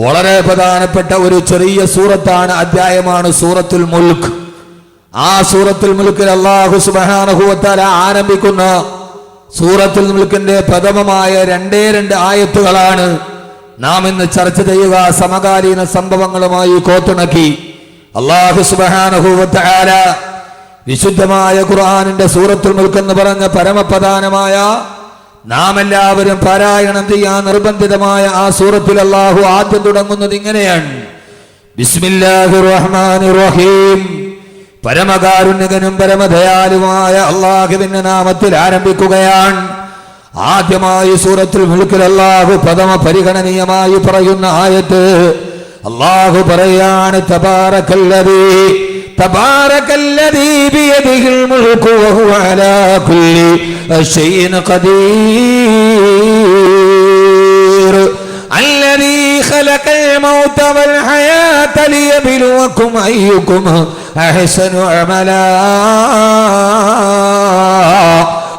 വളരെ പ്രധാനപ്പെട്ട ഒരു ചെറിയ സൂറത്താണ്, അധ്യായമാണ് സൂറത്തുൽ മുൽക്ക്. ആ സൂറത്തുൽ മുൽക്കിൽ അല്ലാഹു സുബ്ഹാനഹു വ തആല ആരംഭിക്കുന്ന സൂറത്തുൽ മുൽക്കിന്റെ പ്രഥമമായ 2 ആയത്തുകളാണ് നാം ഇന്ന് ചർച്ച ചെയ്യുക. സമകാലീന സംഭവങ്ങളുമായി കോത്തിണക്കി അല്ലാഹു സുബ്ഹാനഹു വ തആല വിശുദ്ധമായ ഖുർആനിന്റെ സൂറത്തുൽ മുൽക്ക് എന്ന് പറഞ്ഞ പരമപ്രധാനമായ നാം എല്ലാവരും പാരായണം ചെയ്യാൻ നിർബന്ധിതമായ ആ സൂറത്തിൽ അല്ലാഹു ആദ്യം തുടങ്ങുന്നത് ഇങ്ങനെയാണ്: ബിസ്മില്ലാഹിർ റഹ്മാനിർ റഹീം. പരമകാരുണ്യകനും പരമദയാലുമായ അല്ലാഹുവിന്റെ നാമത്തിൽ ആരംഭിക്കുകയാണ്. ആദ്യമായി സൂറത്തുൽ മുൽക്കിൽ അല്ലാഹു പ്രഥമ പരിഗണനീയമായി പറയുന്ന ആയത്ത് അല്ലാഹു പറയാണ്: തബാറകല്ലദീ ബിയദിഹിൽ മുൽക്കു വഹുവ അലാ കുല്ലി ശൈഇൻ ഖദീർ അല്ലദീ ഖലഖൽ മൗത വൽ ഹയാത ലിയബ്ലുവകും അയ്യുകും അഹ്സനു അമലാ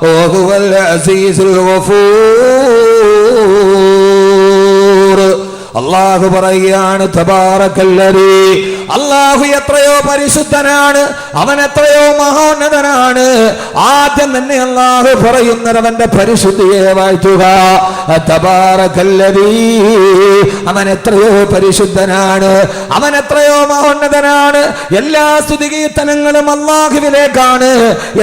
വഹുവൽ അസീസുൽ ഗഫൂർ. അല്ലാഹു പറയുകയാണ്: തബാറകല്ലദീ, അല്ലാഹു എത്രയോ പരിശുദ്ധനാണ്, അവൻ എത്രയോ മഹോന്നതനാണ്. ആദ്യം തന്നെ അല്ലാഹു പറയുന്നത് അവന്റെ പരിശുദ്ധിയെ വാഴ്ത്തുക. തബാറകല്ലദീ, അവൻ എത്രയോ പരിശുദ്ധനാണ്, അവൻ എത്രയോ മഹോന്നതനാണ്. എല്ലാ സ്തുതികീർത്തനങ്ങളും അല്ലാഹുവിലേക്കാണ്.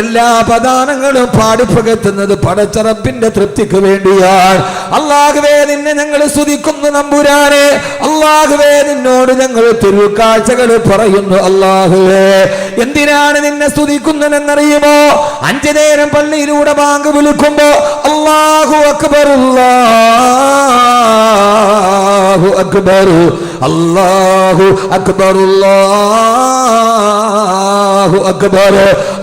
എല്ലാ പ്രധാനങ്ങളും പാടിപ്പകറ്റുന്നത് പടച്ച റബ്ബിന്റെ തൃപ്തിക്ക് വേണ്ടിയാണ്. അല്ലാഹുവേ, നിന്നെ ഞങ്ങൾ സ്തുതിക്കുന്നു നമ്പുരാനെ. അല്ലാഹുവേ, നിന്നോട് ഞങ്ങൾ തിരുക്കാഴ്ച പറയുന്നു. അല്ലാഹുവേ, എന്തിനാണ് നിന്നെ സ്തുതിക്കുന്നതെന്നറിയുമോ? 5 നേരം പള്ളിയിലൂടെ ബാങ്ക് വിളിക്കുമ്പോ അല്ലാഹു അക്ബർ അല്ലാഹു അക്ബർ അല്ലാഹു അക്ബർ അല്ലാഹു അക്ബർ.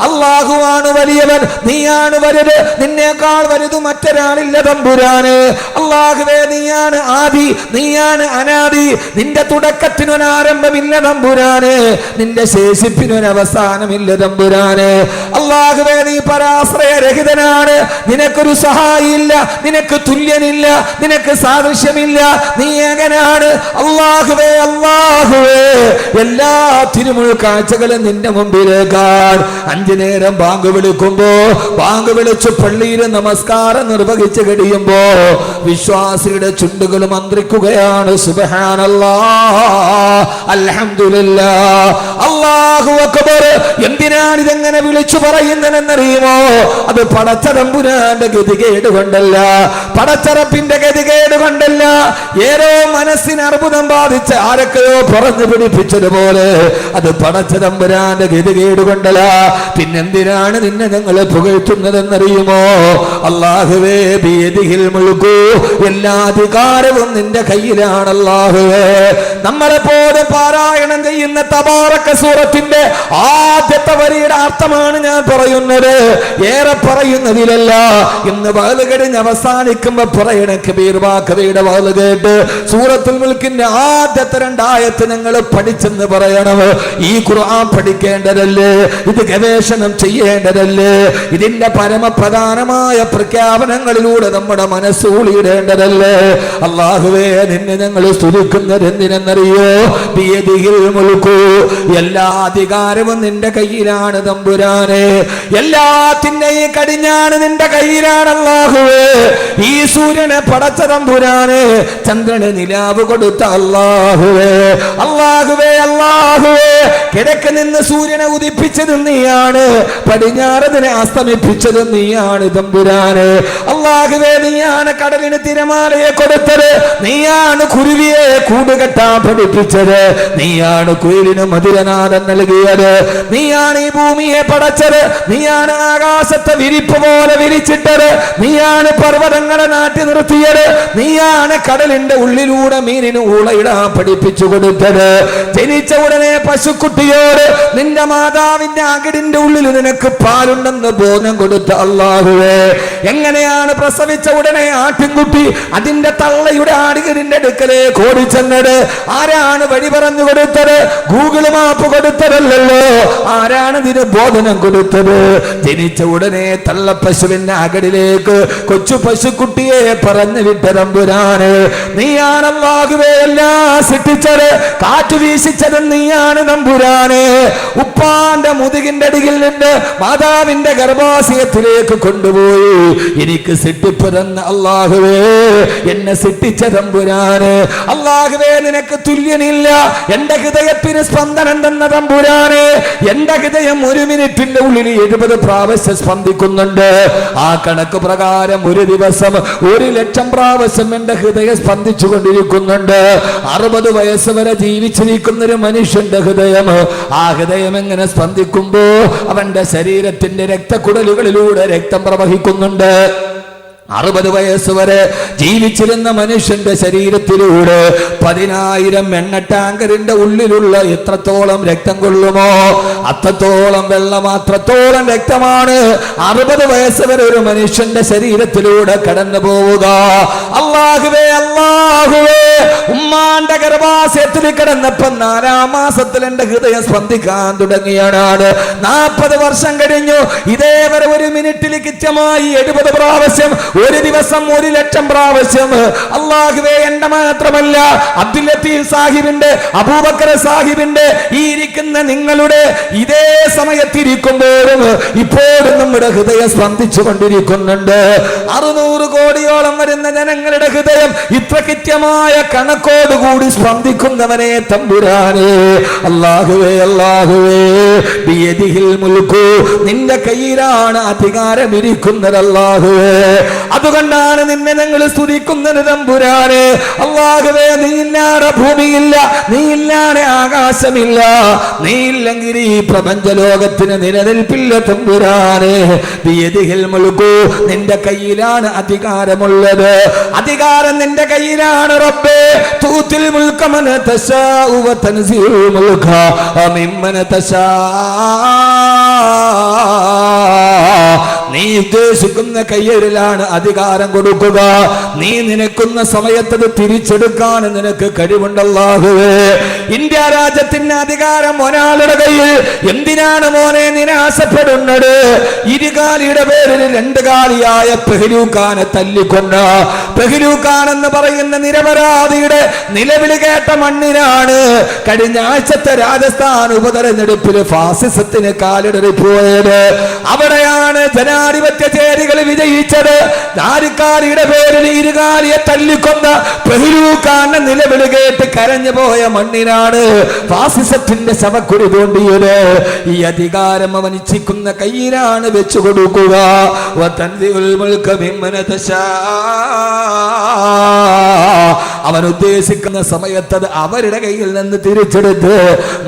അല്ലാഹുവാണ് വലിയവൻ, നീയാണ് വലുത്, നിന്നേക്കാൾ വലുത് മറ്റൊരാളില്ല തമ്പുരാന്. അല്ലാഹുവേ, നീയാണ് ആദി, നീയാണ് അനാദി, നിന്റെ തുടക്കത്തിനൊരാരംഭമില്ല തമ്പുരാന്, നിന്റെ ശേഷിപ്പിനൊരവസാനമില്ല തമ്പുരാന്. അല്ലാഹുവേ, നീ പരാശ്രയരഹിതനാണ്, നിനക്കൊരു സഹായിയില്ല, നിനക്ക് തുല്യനില്ല, നിനക്ക് സാദൃശ്യമില്ല, നീ ഏകനാണ്. അല്ലാഹുവേ, അല്ലാഹുവേ, എല്ലാ തിരുമുഴുക്കാഴ്ചകളും നിന്റെ മുമ്പിലേക്കാണ്. 5 നേരം ബാങ്ക് വിളിക്കുമ്പോ, ബാങ്ക് വിളിച്ച് പള്ളിയിൽ നമസ്കാരം നിർവഹിച്ച് കഴിയുമ്പോ വിശ്വാസിയുടെ ചുണ്ടുകൾ മന്ത്രിക്കുകയാണ്: സുബ്ഹാനല്ലാഹ്, അൽഹംദുലില്ലാഹ്, അല്ലാഹു അക്ബർ. എന്തിനാണ് ഇതെങ്ങനെ വിളിച്ചു പറയുന്നതെന്നറിയുമോ? അത് പടച്ച തമ്പുരാന്റെ ഗതികേട് കൊണ്ടല്ല, പടച്ചറപ്പിന്റെ ഗതികേട് കൊണ്ടല്ല. ഏതോ മനസ്സിന് അർബുദം ബാധിച്ച് ആരൊക്കെയോ പറഞ്ഞു പിടിപ്പിച്ചതുപോലെ അത് പടച്ച തമ്പുരാന്റെ ഗതികേട് കൊണ്ടല്ല. പിന്നെന്തിനാണ് നിന്നെ ഞങ്ങൾ പുകഴ്ത്തുന്നതെന്നറിയുമോ? അല്ലാഹുവേ, ബിയദിഹിൽ മുൽക്കു, എല്ലാ അധികാരവും നിന്റെ കയ്യിലാണ്. അല്ലാഹുവേ, നമ്മളെ പോലെ പാരായണം ചെയ്യുന്ന തബാറക സൂറത്തിന്റെ ആദ്യത്തെ വരിയുടെ അർത്ഥമാണ് ഞാൻ പറയുന്നത്, ഏറെ പറയുന്നതിലല്ല. ഇന്ന് വാല് കഴിഞ്ഞ് അവസാനിക്കുമ്പോ പറയണ കബീർവാക്കവയുടെ വാല് കേട്ട് സൂറത്തുൽ മുൽക്കിന്റെ ആദ്യത്തെ 2 ആയത്ത് ഞങ്ങൾ പഠിച്ചെന്ന് പറയണം. ഈ ഖുർആൻ പഠിക്കേണ്ടതല്ലേ? ഇത് ഗവേഷണം ചെയ്യേണ്ടതല്ലേ? ഇതിന്റെ പരമപ്രധാനമായ പ്രഖ്യാപനങ്ങളിലൂടെ നമ്മുടെ മനസ്സ് ഊളിയിടേണ്ടതല്ലേ? അല്ലാഹുവേ, നിന്നെ ഞങ്ങൾ സ്തുതിക്കുന്നത് എന്തിനെന്നറിയോ? ബിയദിഹിൽ മുൽക്കു, എല്ലാ അധികാരവും നിന്റെ കയ്യിലാണ് തമ്പുരാനെ, എല്ലാത്തിന്റെയും കടിഞ്ഞാണ് നിന്റെ കയ്യിലാണ്. അല്ലാഹുവേ, ഈ സൂര്യനെ പടച്ച തമ്പുരാനെ, ചന്ദ്രന് നിലാവ് കൊടുത്ത അല്ലാഹുവേ, അല്ലാഹുവേ, അല്ലാഹുവേ, കിഴക്ക് നിന്ന് സൂര്യനെ ഉദിപ്പിച്ചത് നീയാണ്, പടിഞ്ഞാറതിനെ അസ്തമിപ്പിച്ചത് നീയാണ് തമ്പുരാനെ. അല്ലാഹുവേ, നീയാണ് കടലിന് തിരമാലയെ കൊടുത്തത്, നീയാണ് കുരുവിയെ കൂടുകെട്ടാൻ പഠിപ്പിച്ചത്, നീയാണ് കുയിലിന് മധുരനാദം നൽകിയത്, നീയാണ് ഈ ഭൂമിയെ പടച്ചത്, നീയാണ് ആകാശത്തെ വിരിപ്പ് പോലെ വിരിച്ചിട്ടത്, നീയാണ് പർവ്വതങ്ങളെ നാട്ടി നിർത്തിയത്, നീയാണ് കടലിന്റെ ഉള്ളിലൂടെ മീനിന് ഊളയിടാൻ പഠിപ്പിച്ചു കൊടുത്തത്. ജനിച്ച ഉടനെ പശു പശുക്കുട്ടിയോട് നിന്റെ മാതാവിന്റെ അകിടിന്റെ ഉള്ളിൽ നിനക്ക് പാലുണ്ടെന്ന് ബോധം കൊടുത്ത അല്ലാഹുവേ, എങ്ങനെയാണ് പ്രസവിച്ച ഉടനെ ആട്ടിൻകുട്ടി അതിന്റെ തള്ളയുടെ ആടികരിന്റെ അടുക്കലേക്ക് ഓടിച്ചെന്നത്? ആരാണ് വഴി പറഞ്ഞു കൊടുത്തത്? ഗൂഗിൾ മാപ്പ് കൊടുത്തതല്ലോ. ആരാണ് ഇതിന് ബോധനം കൊടുത്തത്? ജനിച്ച ഉടനെ തള്ളപ്പശുവിന്റെ അകടിലേക്ക് കൊച്ചു പശുക്കുട്ടിയെ പറഞ്ഞു വിട്ട തമ്പുരാന്. നീയാണ് അല്ലാഹുവേ എല്ലാം സൃഷ്ടിച്ചത്, കാറ്റു വീശിച്ചത് നീയാണ് തമ്പുരാന്. ഉപ്പാന്റെ മുതുകിന്റെ അടിയിൽ നിന്ന് മാതാവിന്റെ ഗർഭാശയത്തിലേക്ക് കൊണ്ടുപോയി എനിക്ക് സിട്ടിപ്പ് തന്ന അല്ലാഹുവേ, എന്നെ സിട്ടിച്ച തമ്പുരാന്. അല്ലാഹുവേ, നിനക്ക് തുല്യനില്ല. എന്റെ ഹൃദയത്തിന് സ്പന്ദനം തന്ന തമ്പുരാന്. എന്റെ ഹൃദയം 1 മിനിറ്റിന്റെ ഉള്ളിൽ 70 പ്രാവശ്യം സ്പന്ദിക്കുന്നുണ്ട്. ആ കണക്ക് പ്രകാരം ഒരു ദിവസം 1,00,000 പ്രാവശ്യം എന്റെ ഹൃദയം സ്പന്ദിച്ചു കൊണ്ടിരിക്കുന്നുണ്ട്. 60 വയസ്സ് വരെ ജീവിച്ചിരിക്കുന്ന ഒരു മനുഷ്യന്റെ ഹൃദയം, ആ ഹൃദയം എങ്ങനെ സ്പന്ദിക്കുമ്പോ അവന്റെ ശരീരത്തിന്റെ രക്തക്കുഴലുകളിലൂടെ രക്തം പ്രവഹിക്കുന്നുണ്ട്. 60 വയസ്സ് വരെ ജീവിച്ചിരുന്ന മനുഷ്യന്റെ ശരീരത്തിലൂടെ 10,000 എണ്ണ ടാങ്കറിന്റെ ഉള്ളിലുള്ള എത്രത്തോളം രക്തം കൊള്ളുമോ അത്രത്തോളം വെള്ളം, അത്രത്തോളം രക്തമാണ് 60 വയസ്സ് വരെ ഒരു മനുഷ്യന്റെ ശരീരത്തിലൂടെ കടന്നു പോവുക. അല്ലാഹുവേ, അല്ലാഹുവേ, ഉമ്മാന്റെ ഗർഭാശയത്തിൽ കിടന്നപ്പോ 4-ാം മാസത്തിൽ എന്റെ ഹൃദയം സ്പന്ദിക്കാൻ തുടങ്ങിയാണ്. 40 വർഷം കഴിഞ്ഞു. ഇതേവരെ 1 മിനിറ്റിൽ കൃത്യമായി 70 പ്രാവശ്യം, ഒരു ദിവസം 1,00,000 പ്രാവശ്യം. അല്ലാഹുവേ, എന്റെ മാത്രമല്ല അബ്ദുൽ ലത്തീഫ് സാഹിബിന്റെ, അബൂബക്കർ സാഹിബിന്റെ, ഈ ഇരിക്കുന്ന നിങ്ങളുടെ ഇതേ സമയത്തിരിക്കുമ്പോഴും ഇപ്പോഴും നമ്മുടെ ഹൃദയം സ്പന്ദിച്ചു കൊണ്ടിരിക്കുന്നുണ്ട്. 600 കോടിയോളം വരുന്ന ജനങ്ങളുടെ ഹൃദയം ഇത്ര കൃത്യമായ കണക്കോടുകൂടി സ്പന്ദിക്കുന്നവനെ തമ്പുരാനെ. അല്ലാഹുവേ, അല്ലാഹുവേ, ബിയദിഹിൽ മുൽക്കു, നിന്റെ കയ്യിലാണ് അധികാരം ഇരിക്കുന്നത് അല്ലാഹുവേ. അതുകൊണ്ടാണ് നിന്നെ ഞങ്ങൾ സ്തുതിക്കുന്നത് തമ്പുരാനെ. അല്ലാഹുവേ, നീ ഇല്ലാതെ ഭൂമിയില്ല, നീ ഇല്ലാതെ ആകാശമില്ല, നീ ഇല്ലെങ്കിൽ ഈ പ്രപഞ്ച ലോകത്തിന് നിലനിൽപ്പില്ല തമ്പുരാനെ. ബിയദിഹിൽ മുൽക്കു, നിന്റെ കയ്യിലാണ് അധികാരമുള്ളത്. അധികാരം നിന്റെ കയ്യിലാണ് റബ്ബേ. തൂത്തിൽ മുൽക മൻ തശാഉ വ തൻസിഉൽ മുൽക മിമ്മൻ തശാ. നീ ഉദ്ദേശിക്കുന്ന കയ്യിലാണ് അധികാരം കൊടുക്കുക. നീ നിനക്കുന്ന സമയത്ത് അത് തിരിച്ചെടുക്കാൻ നിനക്ക് കഴിവുണ്ടല്ലാഹുവേ. ഇന്ത്യ രാജ്യത്തിന്റെ അധികാരം ഒരാളുടെ കയ്യിൽ. എന്തിനാണ് മോനെ നിരാശപ്പെടുന്നത്? ഇരുകാലിയുടെ പേരിൽ 2 കാലിയായ പെഹ്ലൂഖാനെ തല്ലിക്കൊണ്ട പെഹ്ലൂഖാൻ എന്ന് പറയുന്ന നിരപരാധിയുടെ നിലവിളി കേട്ട മണ്ണിനാണ് കഴിഞ്ഞ ആഴ്ചത്തെ രാജസ്ഥാൻ ഉപതെരഞ്ഞെടുപ്പിൽ ഫാസിസത്തിന് കാലിടറിപ്പോയത്. അവിടെയാണ് ജനാധിപത്യ ചേരികൾ വിജയിച്ചത്. 4 കാലിയുടെ പേരിൽ 2 കാലിയെ തല്ലിക്കൊന്ന പെഹ്ലൂഖാന്റെ നിലവിളി കേട്ട് കരഞ്ഞു പോയ മണ്ണിനാണ് ഫാസിസത്തിന്റെ ശവക്കുഴി തോണ്ടിയത്. ഈ അധികാരം അവൻ ഇച്ഛിക്കുന്ന കയ്യിലാണ് വെച്ചു കൊടുക്കുക. അവൻ ഉദ്ദേശിക്കുന്ന സമയത്ത് അത് അവരുടെ കയ്യിൽ നിന്ന് തിരിച്ചെടുത്ത്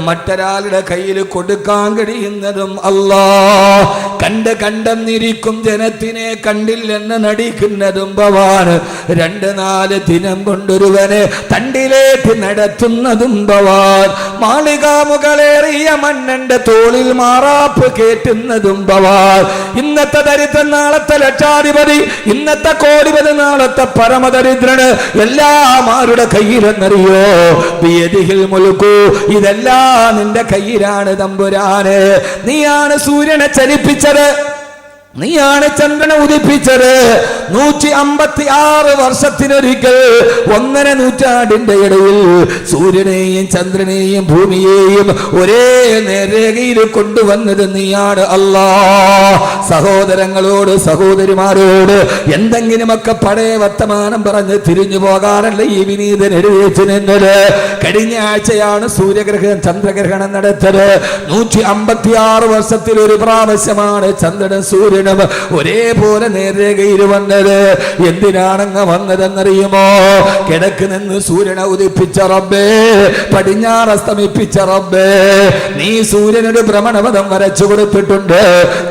മറ്റൊരാളുടെ കയ്യിൽ കൊടുക്കാൻ കഴിയുന്നതും അല്ലാഹ്. കണ്ടെന്നിരിക്കും ജനത്തിനെ കണ്ടില്ലെന്ന് നടിക്കുന്നതും ഭവാന്. 2-4 ദിനം കൊണ്ടൊരുവനെ തണ്ടിലേക്ക് നടത്തുന്നതും ഭവാൻ. മാളികാമുകളേറിയ മന്നന്റെ തോളിൽ മാറാപ്പ് കേറ്റുന്നതും ഭവാൻ. ഇന്നത്തെ ദരിദ്രൻ നാളത്തെ ലക്ഷാധിപതി, ഇന്നത്തെ കോടിപതി നാളത്തെ പരമദരിദ്രന് എല്ലാം ആരുടെ കയ്യിലെന്നറിയോ? ബിയദിഹിൽ മുൽക്കു, ഇതെല്ലാം നിന്റെ കയ്യിലാണ് തമ്പുരാന്. നീയാണ് സൂര്യനെ ചലിപ്പിച്ചത്, നീയാണ് ചന്ദ്രനെ ഉദിപ്പിച്ചത്. 156 വർഷത്തിനൊരിക്കൽ 1.5 നൂറ്റാണ്ടിന്റെ ഇടയിൽ സൂര്യനെയും ചന്ദ്രനെയും ഭൂമിയെയും ഒരേ നേർരേഖയിൽ കൊണ്ടുവന്നത് നീയാണ് അല്ലാഹ്. സഹോദരങ്ങളോട് സഹോദരിമാരോട് എന്തെങ്കിലുമൊക്കെ പഴയ വർത്തമാനം പറഞ്ഞ് തിരിഞ്ഞു പോകാനല്ല ഈ വിനീതൻ എഴുതിച്ചു നിന്നത്. കഴിഞ്ഞ ആഴ്ചയാണ് സൂര്യഗ്രഹണം ചന്ദ്രഗ്രഹണം നടത്തത്. 156 വർഷത്തിൽ ഒരു പ്രാവശ്യമാണ് ചന്ദ്രൻ സൂര്യൻ സൂര്യനും ഒരേപോലെ നേർരേഖയിൽ വന്നത്? എന്തിനാണങ്ങ് വന്നതെന്നറിയുമോ? കിഴക്ക് നിന്ന് സൂര്യനെ ഉദിപ്പിച്ച റബ്ബേ, പടിഞ്ഞാറ് അസ്തമിപ്പിച്ച റബ്ബേ, നീ സൂര്യനൊരു ഭ്രമണപഥം വരച്ചു കൊടുത്തിട്ടുണ്ട്,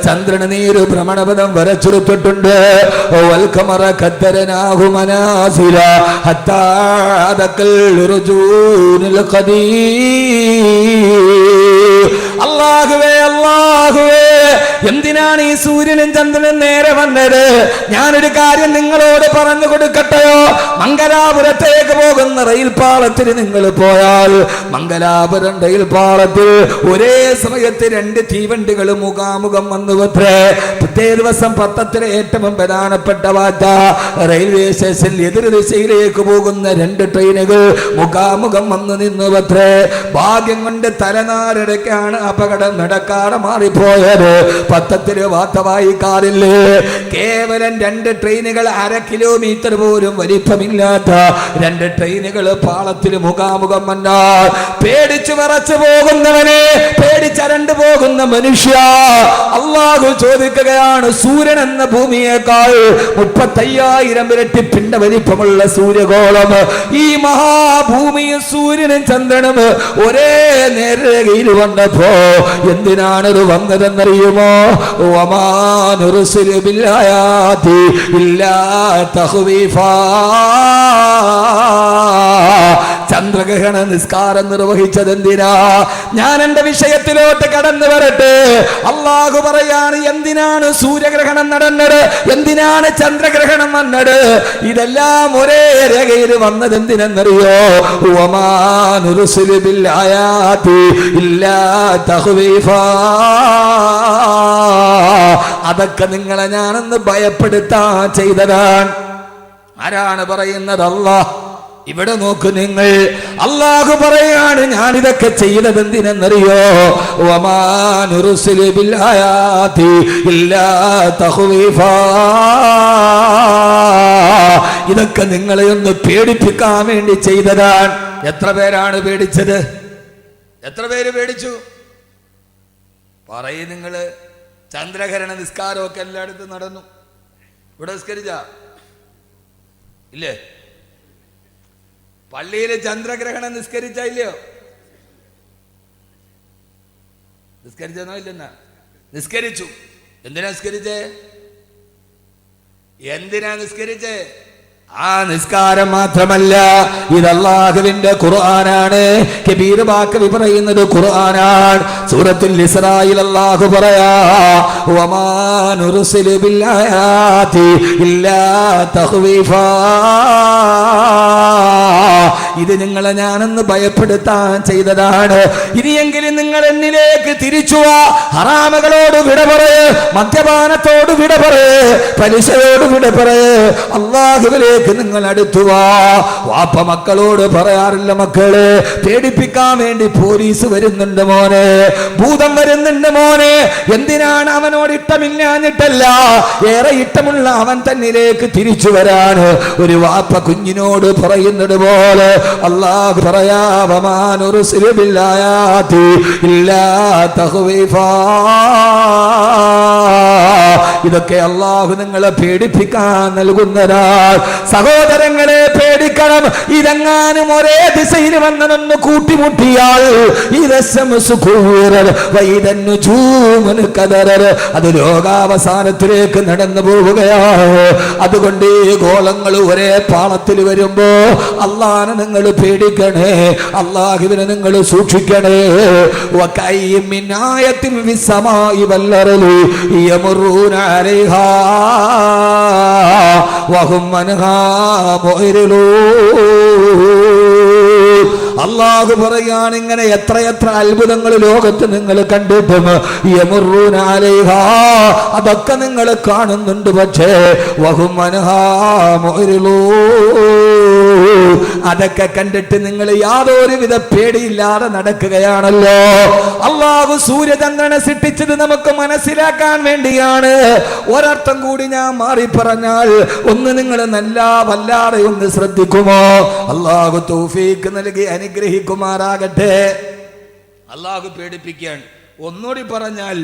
ചന്ദ്രന് നീ ഒരു ഭ്രമണപഥം വരച്ചു കൊടുത്തിട്ടുണ്ട്. വൽഖമറ ഖദ്ദരനാഹു മനാസില ഹത്താ അദഖൽ റുജൂനുൽ ഖദീർ. അല്ലാഹുവേ, അല്ലാഹുവേ, എന്തിനാണ് ഈ സൂര്യനും ചന്ദ്രനും നേരെ വന്നത്? ഞാനൊരു കാര്യം നിങ്ങളോട് പറഞ്ഞു കൊടുക്കട്ടെയോ? മംഗലാപുരത്തേക്ക് പോകുന്ന റെയിൽ പാളത്തിൽ നിങ്ങൾ പോയാൽ, മംഗലാപുരം റെയിൽ പാളത്തിൽ ഒരേ സമയത്ത് 2 തീവണ്ടികൾ മുഖാമുഖം വന്നുവത്രേ. പിറ്റേ ദിവസം പത്രത്തിലെ ഏറ്റവും പ്രധാനപ്പെട്ട വാർത്ത, റെയിൽവേ സ്റ്റേഷനിൽ എതിർ ദിശയിലേക്ക് പോകുന്ന 2 ട്രെയിനുകൾ മുഖാമുഖം വന്നു നിന്നുവത്രേ. ഭാഗ്യം കൊണ്ട് തലനാരിടയ്ക്കാണ് അപകടം നടക്കാതെ മാറിപ്പോയത്. പത്രത്തില് വാർത്ത വായിക്കാറില്ലേ? കേവലം 2 ട്രെയിനുകൾ 1/2 കിലോമീറ്റർ പോലും വലിപ്പമില്ലാത്ത 2 ട്രെയിനുകൾ പാളത്തിൽ മുഖാമുഖം വന്നാൽ പേടിച്ചു വിറച്ചു പോകുന്നവനെ, പേടിച്ചരണ്ടു പോകുന്ന മനുഷ്യ, അല്ലാഹു ചോദിക്കുകയാണ്, സൂര്യൻ എന്ന ഭൂമിയേക്കാൾ 35,000 ഇരട്ടി പിണ്ട വലിപ്പമുള്ള സൂര്യഗോളം, ഈ മഹാഭൂമിയും സൂര്യനും ചന്ദ്രനും ഒരേ നേർരേഖയിൽ വന്നപ്പോ എന്തിനാണത് വന്നതെന്നറിയുമോ? വമാ നുർസിലു ബിൽആയാതി ഇല്ലാ തഖ്വീഫാ. ചന്ദ്രഗ്രഹണ നിസ്കാരം നിർവഹിച്ചത് എന്തിനാ? ഞാൻ എന്റെ വിഷയത്തിലോട്ട് കടന്നു വരട്ടെ. അല്ലാഹു പറയാണ്, എന്തിനാണ് സൂര്യഗ്രഹണം നടന്നത്, എന്തിനാണ് ചന്ദ്രഗ്രഹണം വന്നത്? ഇതെല്ലാം ഒരേ രേഖയിൽ വന്നത് എന്തിനെന്നറിയോ? വമാ നുർസിലു ബിൽആയാതി ഇല്ലാ തഖ്വീഫാ. അതൊക്കെ നിങ്ങളെ ഞാനൊന്ന് ഭയപ്പെടുത്താൻ ചെയ്തതാണ്. ആരാണ് പറയുന്നത്? അല്ലാഹ്. ഇവിടെ നോക്ക് നിങ്ങൾ, അല്ലാഹു പറയാണ്, ഞാൻ ഇതൊക്കെ ചെയ്തത് എന്തിനെന്നറിയോ? വമാ നുർസിലു ബിൽആയാതി ഇല്ലാ തഖ്വീഫാ. ഇതൊക്കെ നിങ്ങളെ ഒന്ന് പേടിപ്പിക്കാൻ വേണ്ടി ചെയ്തതാണ്. എത്ര പേരാണ് പേടിച്ചത്? എത്ര പേര് പേടിച്ചു? പറയും നിങ്ങള്. ചന്ദ്രഗ്രഹണ നിസ്കാരമൊക്കെ എല്ലായിടത്തും നടന്നു. ഇവിടെ നിസ്കരിച്ച ഇല്ലേ? പള്ളിയിൽ ചന്ദ്രഗ്രഹണം നിസ്കരിച്ച ഇല്ലയോ? നിസ്കരിച്ചെന്നോ? ഇല്ലെന്നാ? നിസ്കരിച്ചു. എന്തിനാ നിസ്കരിച്ചേ? എന്തിനാ നിസ്കരിച്ചേ? ആ നിസ്കാരം മാത്രമല്ല, ഇത് അല്ലാഹുവിന്റെ ഖുർആനാണ്. കബീർ ബാക്കവി പറയുന്നത് ഖുർആനാണ്. സൂറത്തുൽ ഇസ്രായിൽ അല്ലാഹു പറയാ, വമാ നുർസിലു ബിൽആയാതി ഇല്ലാ തഖ്വീഫാ. ഇത് നിങ്ങളെ ഞാനൊന്ന് ഭയപ്പെടുത്താൻ ചെയ്തതാണ്. ഇനിയെങ്കിലും നിങ്ങൾ എന്നിലേക്ക് തിരിച്ചു വാ. ഹറാമുകളോട് വിട പറയ്, മദ്യപാനത്തോട് വിട പറയ്, പലിശയോട് വിട പറയ്, അല്ലാഹുവിലേക്ക് നിങ്ങൾ അടുത്തുവാ. വാപ്പ മക്കളോട് പറയാറില്ല, മക്കളെ പേടിപ്പിക്കാൻ വേണ്ടി പോലീസ് വരുന്നുണ്ട് മോനെ, ഭൂതം വരുന്നുണ്ട് മോനെ. എന്തിനാണ്? അവനോട് ഇഷ്ടമില്ലാഞ്ഞിട്ടല്ല, ഏറെ ഇഷ്ടമുള്ള അവൻ തന്നിലേക്ക് തിരിച്ചു വരാൻ ഒരു വാപ്പ കുഞ്ഞിനോട് പറയുന്നത് പോലെ അല്ലാഹു പറയാ, വമാ നുർസിലു ബിൽആയാതി ഇല്ലാ തഖ്വീഫാ. ഇതൊക്കെ അല്ലാഹു നിങ്ങളെ പേടിപ്പിക്കാൻ നൽകുന്നതാണ്. സഹോദരങ്ങളെ, പേടിക്കണം. ഇതെങ്ങാനും ഒരേ ദിശയിൽ വന്നതൊന്ന് കൂട്ടിമുട്ടിയാൽ അത് ലോകാവസാനത്തിലേക്ക് നടന്നു പോവുകയാണ്. അതുകൊണ്ട് ഈ ഗോളങ്ങൾ ഒരേ പാളത്തിൽ വരുമ്പോ അല്ലാഹനെ നിങ്ങൾ പേടിക്കണേ, അല്ലാഹുവിനെ നിങ്ങൾ സൂക്ഷിക്കണേ. വകയ്യിൻ മിൻ ആയത്തിൻ ഫിസ്സമാഇ വൽ അർളി യമറൂന അലൈഹാ വഹും അൻഹാ മുഅ്രിദൂൻ. അല്ലാഹു പറയാണ്, ഇങ്ങനെ എത്രയെത്ര അത്ഭുതങ്ങൾ ലോകത്ത് നിങ്ങൾ കണ്ടിട്ടും യമറൂന അലൈഹാ, അതൊക്കെ നിങ്ങൾ കാണുന്നുണ്ട്, പക്ഷേ വഹും അൻഹാ മുഅ്രിദൂൻ, അതൊക്കെ കണ്ടിട്ട് നിങ്ങൾ യാതൊരുവിധ പേടിയില്ലാതെ നടക്കുകയാണല്ലോ. അല്ലാഹു സൂര്യചന്ദ്രനെ സൃഷ്ടിച്ചത് നമുക്ക് മനസ്സിലാക്കാൻ വേണ്ടിയാണ്. ഒരർത്ഥം കൂടി ഞാൻ മാറി പറഞ്ഞാൽ, ഒന്ന് നിങ്ങൾ നല്ല വല്ലാതെ ഒന്ന് ശ്രദ്ധിക്കുമോ? അല്ലാഹു തൗഫീഖ് നൽകി അനുഗ്രഹിക്കുമാറാകട്ടെ. അല്ലാഹു പേടിപ്പിക്കാൻ. ഒന്നുകൂടി പറഞ്ഞാൽ,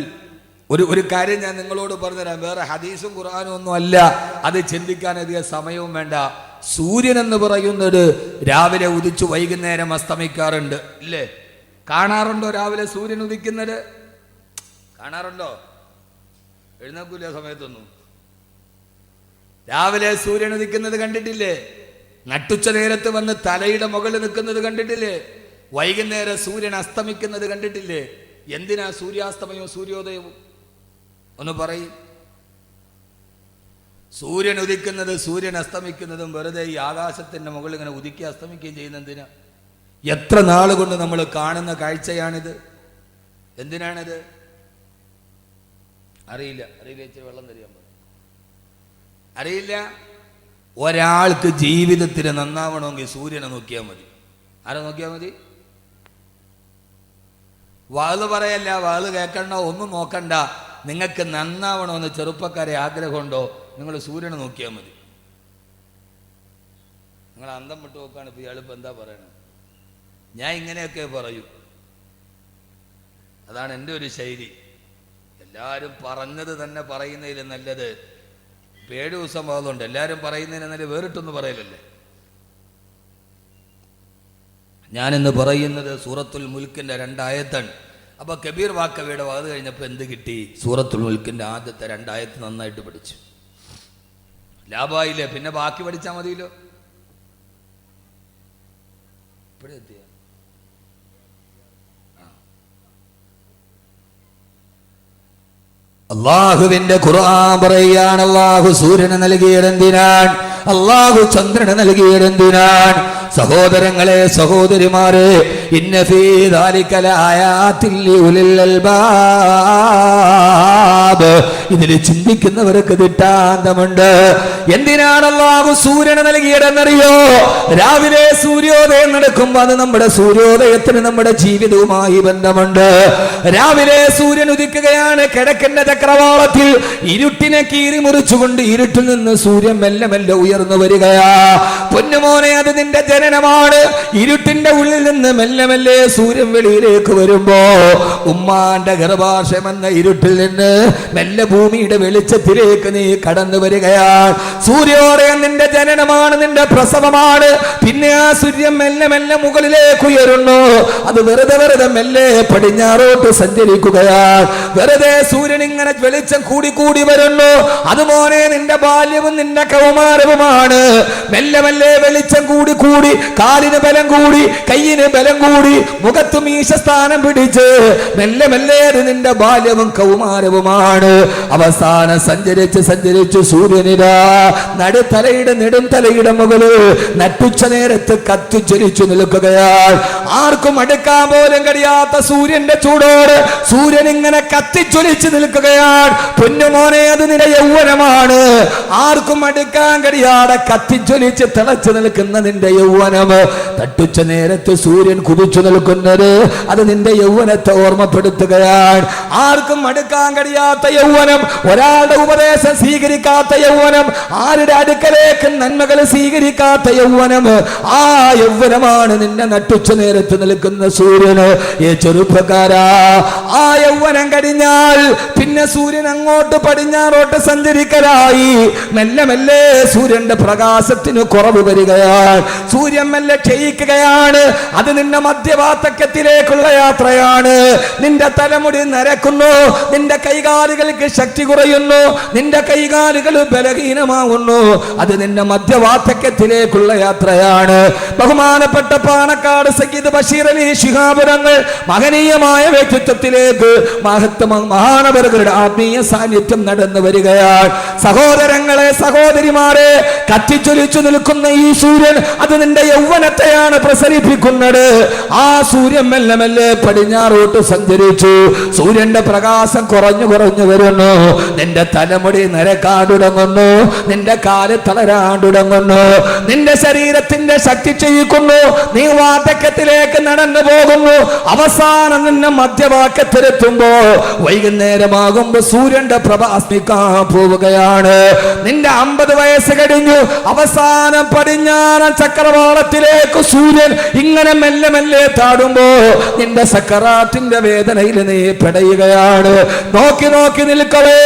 ഒരു കാര്യം ഞാൻ നിങ്ങളോട് പറഞ്ഞുതരാം. വേറെ ഹദീസും ഖുർആനും ഒന്നും അല്ല, അത് ചിന്തിക്കാൻ അധികം സമയവും വേണ്ട. സൂര്യൻ എന്ന് പറയുന്നത് രാവിലെ ഉദിച്ചു വൈകുന്നേരം അസ്തമിക്കാറുണ്ട്, ഇല്ലേ? കാണാറുണ്ടോ രാവിലെ സൂര്യൻ ഉദിക്കുന്നത്? കാണാറുണ്ടോ? എഴുന്നേക്കൂല സമയത്തൊന്നും. രാവിലെ സൂര്യൻ ഉദിക്കുന്നത് കണ്ടിട്ടില്ലേ? നട്ടുച്ച നേരത്ത് വന്ന് തലയുടെ മുകളിൽ നിൽക്കുന്നത് കണ്ടിട്ടില്ലേ? വൈകുന്നേരം സൂര്യൻ അസ്തമിക്കുന്നത് കണ്ടിട്ടില്ലേ? എന്തിനാ സൂര്യാസ്തമയവും സൂര്യോദയവും? ഒന്ന് പറയും. സൂര്യൻ ഉദിക്കുന്നത് സൂര്യൻ അസ്തമിക്കുന്നതും വെറുതെ ഈ ആകാശത്തിന്റെ മുകളിൽ ഇങ്ങനെ ഉദിക്കുക അസ്തമിക്കുകയും ചെയ്യുന്ന എന്തിനാ? എത്ര നാൾ കൊണ്ട് നമ്മൾ കാണുന്ന കാഴ്ചയാണിത്. എന്തിനാണിത്? അറിയില്ല. ഇച്ചിരി വെള്ളം തരിക. അറിയില്ല. ഒരാൾക്ക് ജീവിതത്തിന് നന്നാവണമെങ്കിൽ സൂര്യനെ നോക്കിയാൽ മതി. ആരെ നോക്കിയാൽ മതി? വാള് പറയല്ല, വാള് കേൾക്കണ്ട, ഒന്നും നോക്കണ്ട. നിങ്ങൾക്ക് നന്നാവണമെന്ന് ചെറുപ്പക്കാരെ ആഗ്രഹമുണ്ടോ? നിങ്ങൾ സൂര്യനെ നോക്കിയാൽ മതി. നിങ്ങൾ അന്തം വിട്ട് നോക്കുകയാണ്. ഇപ്പം ഇയാളിപ്പോൾ എന്താ പറയണത്? ഞാൻ ഇങ്ങനെയൊക്കെ പറയൂ. അതാണ് എൻ്റെ ഒരു ശൈലി. എല്ലാവരും പറഞ്ഞത് തന്നെ പറയുന്നതിൽ നല്ലത്. 7 ദിവസം ആകുന്നുണ്ട്. എല്ലാവരും പറയുന്നതിന് നല്ല വേറിട്ടൊന്നും പറയലല്ലേ. ഞാനിന്ന് പറയുന്നത് സൂറത്തുൽ മുൽക്കിന്റെ 2 ആയത്താണ്. അപ്പൊ കബീർ വാക്കവിയുടെ വാത് കഴിഞ്ഞപ്പോൾ എന്ത് കിട്ടി? സൂറത്തുൽ മുൽക്കിന്റെ ആദ്യത്തെ 2 ആയത്ത് നന്നായിട്ട് പഠിച്ചു. ലാഭായില്ലേ? പിന്നെ ബാക്കി പഠിച്ചാൽ മതിയല്ലോ. ഇപ്പോഴെത്തിയ അള്ളാഹുവിന്റെ ഖുർആൻ പറയുകയാണ്, അള്ളാഹു സൂര്യന് നൽകിയതെന്തിനാണ്? അള്ളാഹു ചന്ദ്രന് നൽകിയതെന്തിനാണ്? സഹോദരങ്ങളെ, സഹോദരിമാരെ, ഇന്ന ഫീ ദാലിക ലആയാതിൻ ലിഉലിൽ അൽബാബ്. ഇതിൽ ചിന്തിക്കുന്നവർക്ക് ദിട്ടാന്തമുണ്ട്. എന്തിനാണ് അള്ളാഹു സൂര്യന് നൽകിയതെന്നറിയോ? രാവിലെ സൂര്യോദയം നടക്കുമ്പോൾ അത് നമ്മുടെ സൂര്യോദയത്തിന് നമ്മുടെ ജീവിതവുമായി ബന്ധമുണ്ട്. രാവിലെ സൂര്യൻ ഉദിക്കുകയാണ്. കിഴക്കിന്റെ ചക്രവാളത്തിൽ ഇരുട്ടിനെ കീറി മുറിച്ചുകൊണ്ട് ഇരുട്ടിൽ നിന്ന് സൂര്യൻ മെല്ലെ മെല്ലെ ഉയർന്നു വരികയാ. പൊന്നുമോനെ, അത് നിന്റെ ജനനമാണ്. ഇരുട്ടിന്റെ ഉള്ളിൽ നിന്ന് മെല്ലെ മെല്ലെ സൂര്യൻ വെളിയിലേക്ക് വരുമ്പോ ഉമ്മാന്റെ ഗർഭാശയം എന്ന ഇരുട്ടിൽ നിന്ന് മെല്ലെ ഭൂമിയുടെ വെളിച്ചത്തിലേക്ക് നീ കടന്നു വരികയാണ്. സൂര്യോദയം നിന്റെ ജനനമാണ്, നിന്റെ പ്രസവമാണ്. പിന്നെ ആ സൂര്യൻ മെല്ലെ മെല്ലെ മുകളിലേക്ക് ഉയരുന്നു. അത് വെറുതെ മെല്ലെ പടിഞ്ഞാറോട്ട് സഞ്ചരിക്കുകയാണ്. വെറുതെ സൂര്യൻ ഇങ്ങനെ വെളിച്ചം കൂടി കൂടി വരുന്നു. അതുപോലെ നിന്റെ ബാല്യവും നിന്റെ കൗമാരവുമാണ്. മെല്ലെ മെല്ലെ വെളിച്ചം കൂടി കൂടി, കാലിന് ബലം കൂടി, കയ്യിന് ബലം കൂടി, മുഖത്ത് മീശസ്ഥാനം പിടിച്ച് മെല്ലെ മെല്ലെ നിന്റെ ബാല്യവും കൗമാരവുമാണ്. അവസാനം സഞ്ചരിച്ച് സൂര്യനിതാ നടുത്തലയുടെ നെടും തലയുടെ മുകളിൽ നട്ടുച്ച നേരത്ത് കത്തിച്ചൊലിച്ചു നിൽക്കുകയാണ്. ആർക്കും അടുക്കാൻ പോലും കഴിയാത്ത സൂര്യന്റെ ചൂടോട് സൂര്യൻ ഇങ്ങനെ കത്തിച്ചൊലിച്ച് നിൽക്കുകയാണ്. പൊന്നുമോനെ, അത് നിന്റെ യൗവനമാണ്. ആർക്കും അടുക്കാൻ കഴിയാതെ കത്തിച്ചൊലിച്ച് തിളച്ചു നിൽക്കുന്ന നിന്റെ യൗവനം. തട്ടുച്ച നേരത്ത് സൂര്യൻ കുതിച്ചു നിൽക്കുന്നത് അത് നിന്റെ യൗവനത്തെ ഓർമ്മപ്പെടുത്തുകയാണ്. ആർക്കും അടുക്കാൻ കഴിയാത്ത യൗവനം, ഒരാളുടെ ഉപദേശം സ്വീകരിക്കാത്ത യൗവനം, ആരുടെ അടുക്കലേക്ക് നന്മകൾ സ്വീകരിക്കാത്ത യൗവനം, ആ യൗവനമാണ് നിന്റെ നട്ടുച്ച നേരത്ത് നിൽക്കുന്ന സൂര്യന്. ഈ ചെറുപ്പക്കാരാ, ആ യൗവനം കഴിഞ്ഞാൽ പിന്നെ സൂര്യൻ അങ്ങോട്ട് പടിഞ്ഞാറോട്ട് സഞ്ചരിക്കലായി. മെല്ലെ മെല്ലെ സൂര്യന്റെ പ്രകാശത്തിന് കുറവ് വരികയാണ്. സൂര്യൻ മെല്ലെ ക്ഷയിക്കുകയാണ്. അത് നിന്റെ മധ്യവാർദ്ധക്യത്തിലേക്കുള്ള യാത്രയാണ്. നിന്റെ തലമുടി നരക്കുന്നു, നിന്റെ കൈകാലുകൾക്ക് ശക്തി കുറയുന്നു, നിന്റെ കൈകാലുകൾ ബലഹീനമാകുന്നു. അത് നിന്റെ മധ്യവാർദ്ധക്യത്തിലേക്കുള്ള യാത്രയാണ്. ബഹുമാനപ്പെട്ട പാണക്കാട് സയ്യിദ് ബഷീർ അലി ശിഹാബ് തങ്ങൾ മഹനീയമായ വ്യക്തിത്വത്തിലേക്ക് മഹാനവറുകളുടെ ആത്മീയ സാന്നിധ്യം നടന്നു വരികയാണ്. സഹോദരങ്ങളെ, സഹോദരിമാരെ, കത്തിച്ചൊലിച്ചു നിൽക്കുന്ന ഈ സൂര്യൻ അത് നിന്റെ യൗവനത്തെയാണ് പ്രസരിപ്പിക്കുന്നത്. ആ സൂര്യൻ മെല്ലെ മെല്ലെ പടിഞ്ഞാറോട്ട് സഞ്ചരിച്ചു. സൂര്യന്റെ പ്രകാശം കുറഞ്ഞു വരുന്നു. നിന്റെ തലമുടി നരക്കാൻ തുടങ്ങുന്നു, നിന്റെ കാല് തളരാൻ തുടങ്ങുന്നു, നിന്റെ ശരീരത്തിന്റെ ശക്തി ക്ഷയിക്കുന്നു. നീ വാർദ്ധക്യത്തിലേക്ക് നടന്നു പോകുന്നു. അവസാനം നിന്നെ മധ്യവാക്യത്തിലെത്തുമ്പോ വൈകുന്നേരമാകുമ്പോ സൂര്യന്റെ പ്രഭ അസ്മിക്കാൻ പോവുകയാണ്. നിന്റെ 50 വയസ്സ് കഴിഞ്ഞു. അവസാനം പടിഞ്ഞാറൻ ചക്രവാളത്തിലേക്ക് സൂര്യൻ ഇങ്ങനെ മെല്ലെ മെല്ലെ കണ്ടില്ലേ താടുമ്പോ നിന്റെ സക്കറാത്തിന്റെ വേദനയിൽ നീ പെടയുകയാണ്. നോക്കി നോക്കി നിൽക്കവേ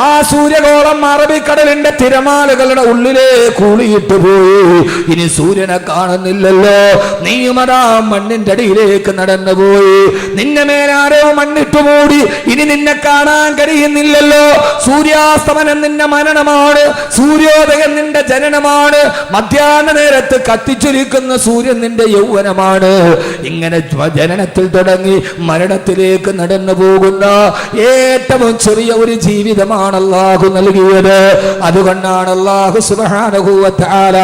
ആ സൂര്യഗോളം അറബിക്കടലിന്റെ തിരമാലകളുടെ ഉള്ളിലേ കൂളിയിട്ട് പോയി. ഇനി സൂര്യനെ കാണുന്നില്ലല്ലോ. നീയുമതാ മണ്ണിന്റെ അടിയിലേക്ക് നടന്നുപോയി. നിന്നെ മേലാരോ മണ്ണിട്ടു മൂടി. ഇനി നിന്നെ കാണാൻ കഴിയുന്നില്ലല്ലോ. സൂര്യാസ്തമനം നിന്റെ മരണമാണ്, സൂര്യോദയം നിന്റെ ജനനമാണ്, മധ്യാഹ്ന നേരത്ത് കത്തിച്ചൊലിക്കുന്ന സൂര്യൻ നിന്റെ യൗവനമാണ്. ഇങ്ങനെ ജനനത്തിൽ തുടങ്ങി മരണത്തിലേക്ക് നടന്നു പോകുന്ന ഏറ്റവും ചെറിയ ഒരു ജീവിതമാണ് അല്ലാഹു നൽകിയത്. അതുകൊണ്ടാണ് അല്ലാഹു സുബ്ഹാനഹു വ തആല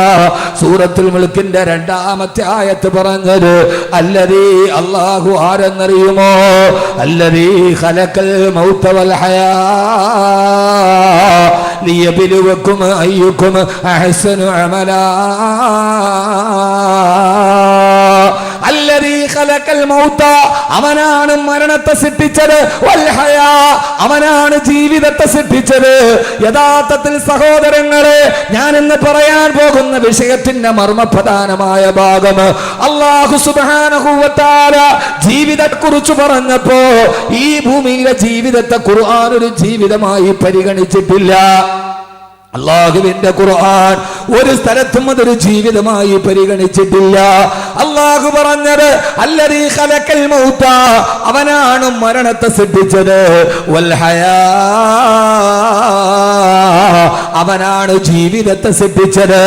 സൂറത്തുൽ മുൽക്കിന്റെ 2-ാമത്തെ ആയത്ത് പറഞ്ഞത്, അല്ലദീ അല്ലാഹു ആരെന്നറിയുമോ? അല്ലദീ ഖലഖൽ മൗത വൽ ഹയാ ലിയബ്ലുവക്കും അയ്യുക്കും അഹ്സനു അമലാ. അല്ലദീ ഖലഖൽ മൗത, അവനാണ് മരണത്തെ സൃഷ്ടിച്ചത്, വൽ ഹയാ, അവനാണ് ജീവിതത്തെ സൃഷ്ടിച്ചത്. യഥാർത്ഥത്തിൽ സഹോദരങ്ങളെ, ഞാൻ ഇന്ന് പറയാൻ പോകുന്ന വിഷയത്തിന്റെ മർമ്മപ്രധാനമായ ഭാഗം അല്ലാഹു സുബ്ഹാനഹു വ തആല ജീവിതത്തെക്കുറിച്ച് പറഞ്ഞപ്പോ ഈ ഭൂമിയിലെ ജീവിതത്തെ ഖുർആൻ ഒരു ജീവിതമായി പരിഗണിച്ചിട്ടില്ല. അല്ലാഹുവിന്റെ ഖുർആൻ ഒരു സ്ഥലത്തും അതൊരു ജീവിതമായി പരിഗണിച്ചിട്ടില്ല. അല്ലാഹു പറഞ്ഞത് അല്ലദീ ഖലഖൽ മൗത, അവനാണ് മരണത്തെ സൃഷ്ടിച്ചത്, വൽ ഹയാ, അവനാണ് ജീവിതത്തെ സൃഷ്ടിച്ചത്.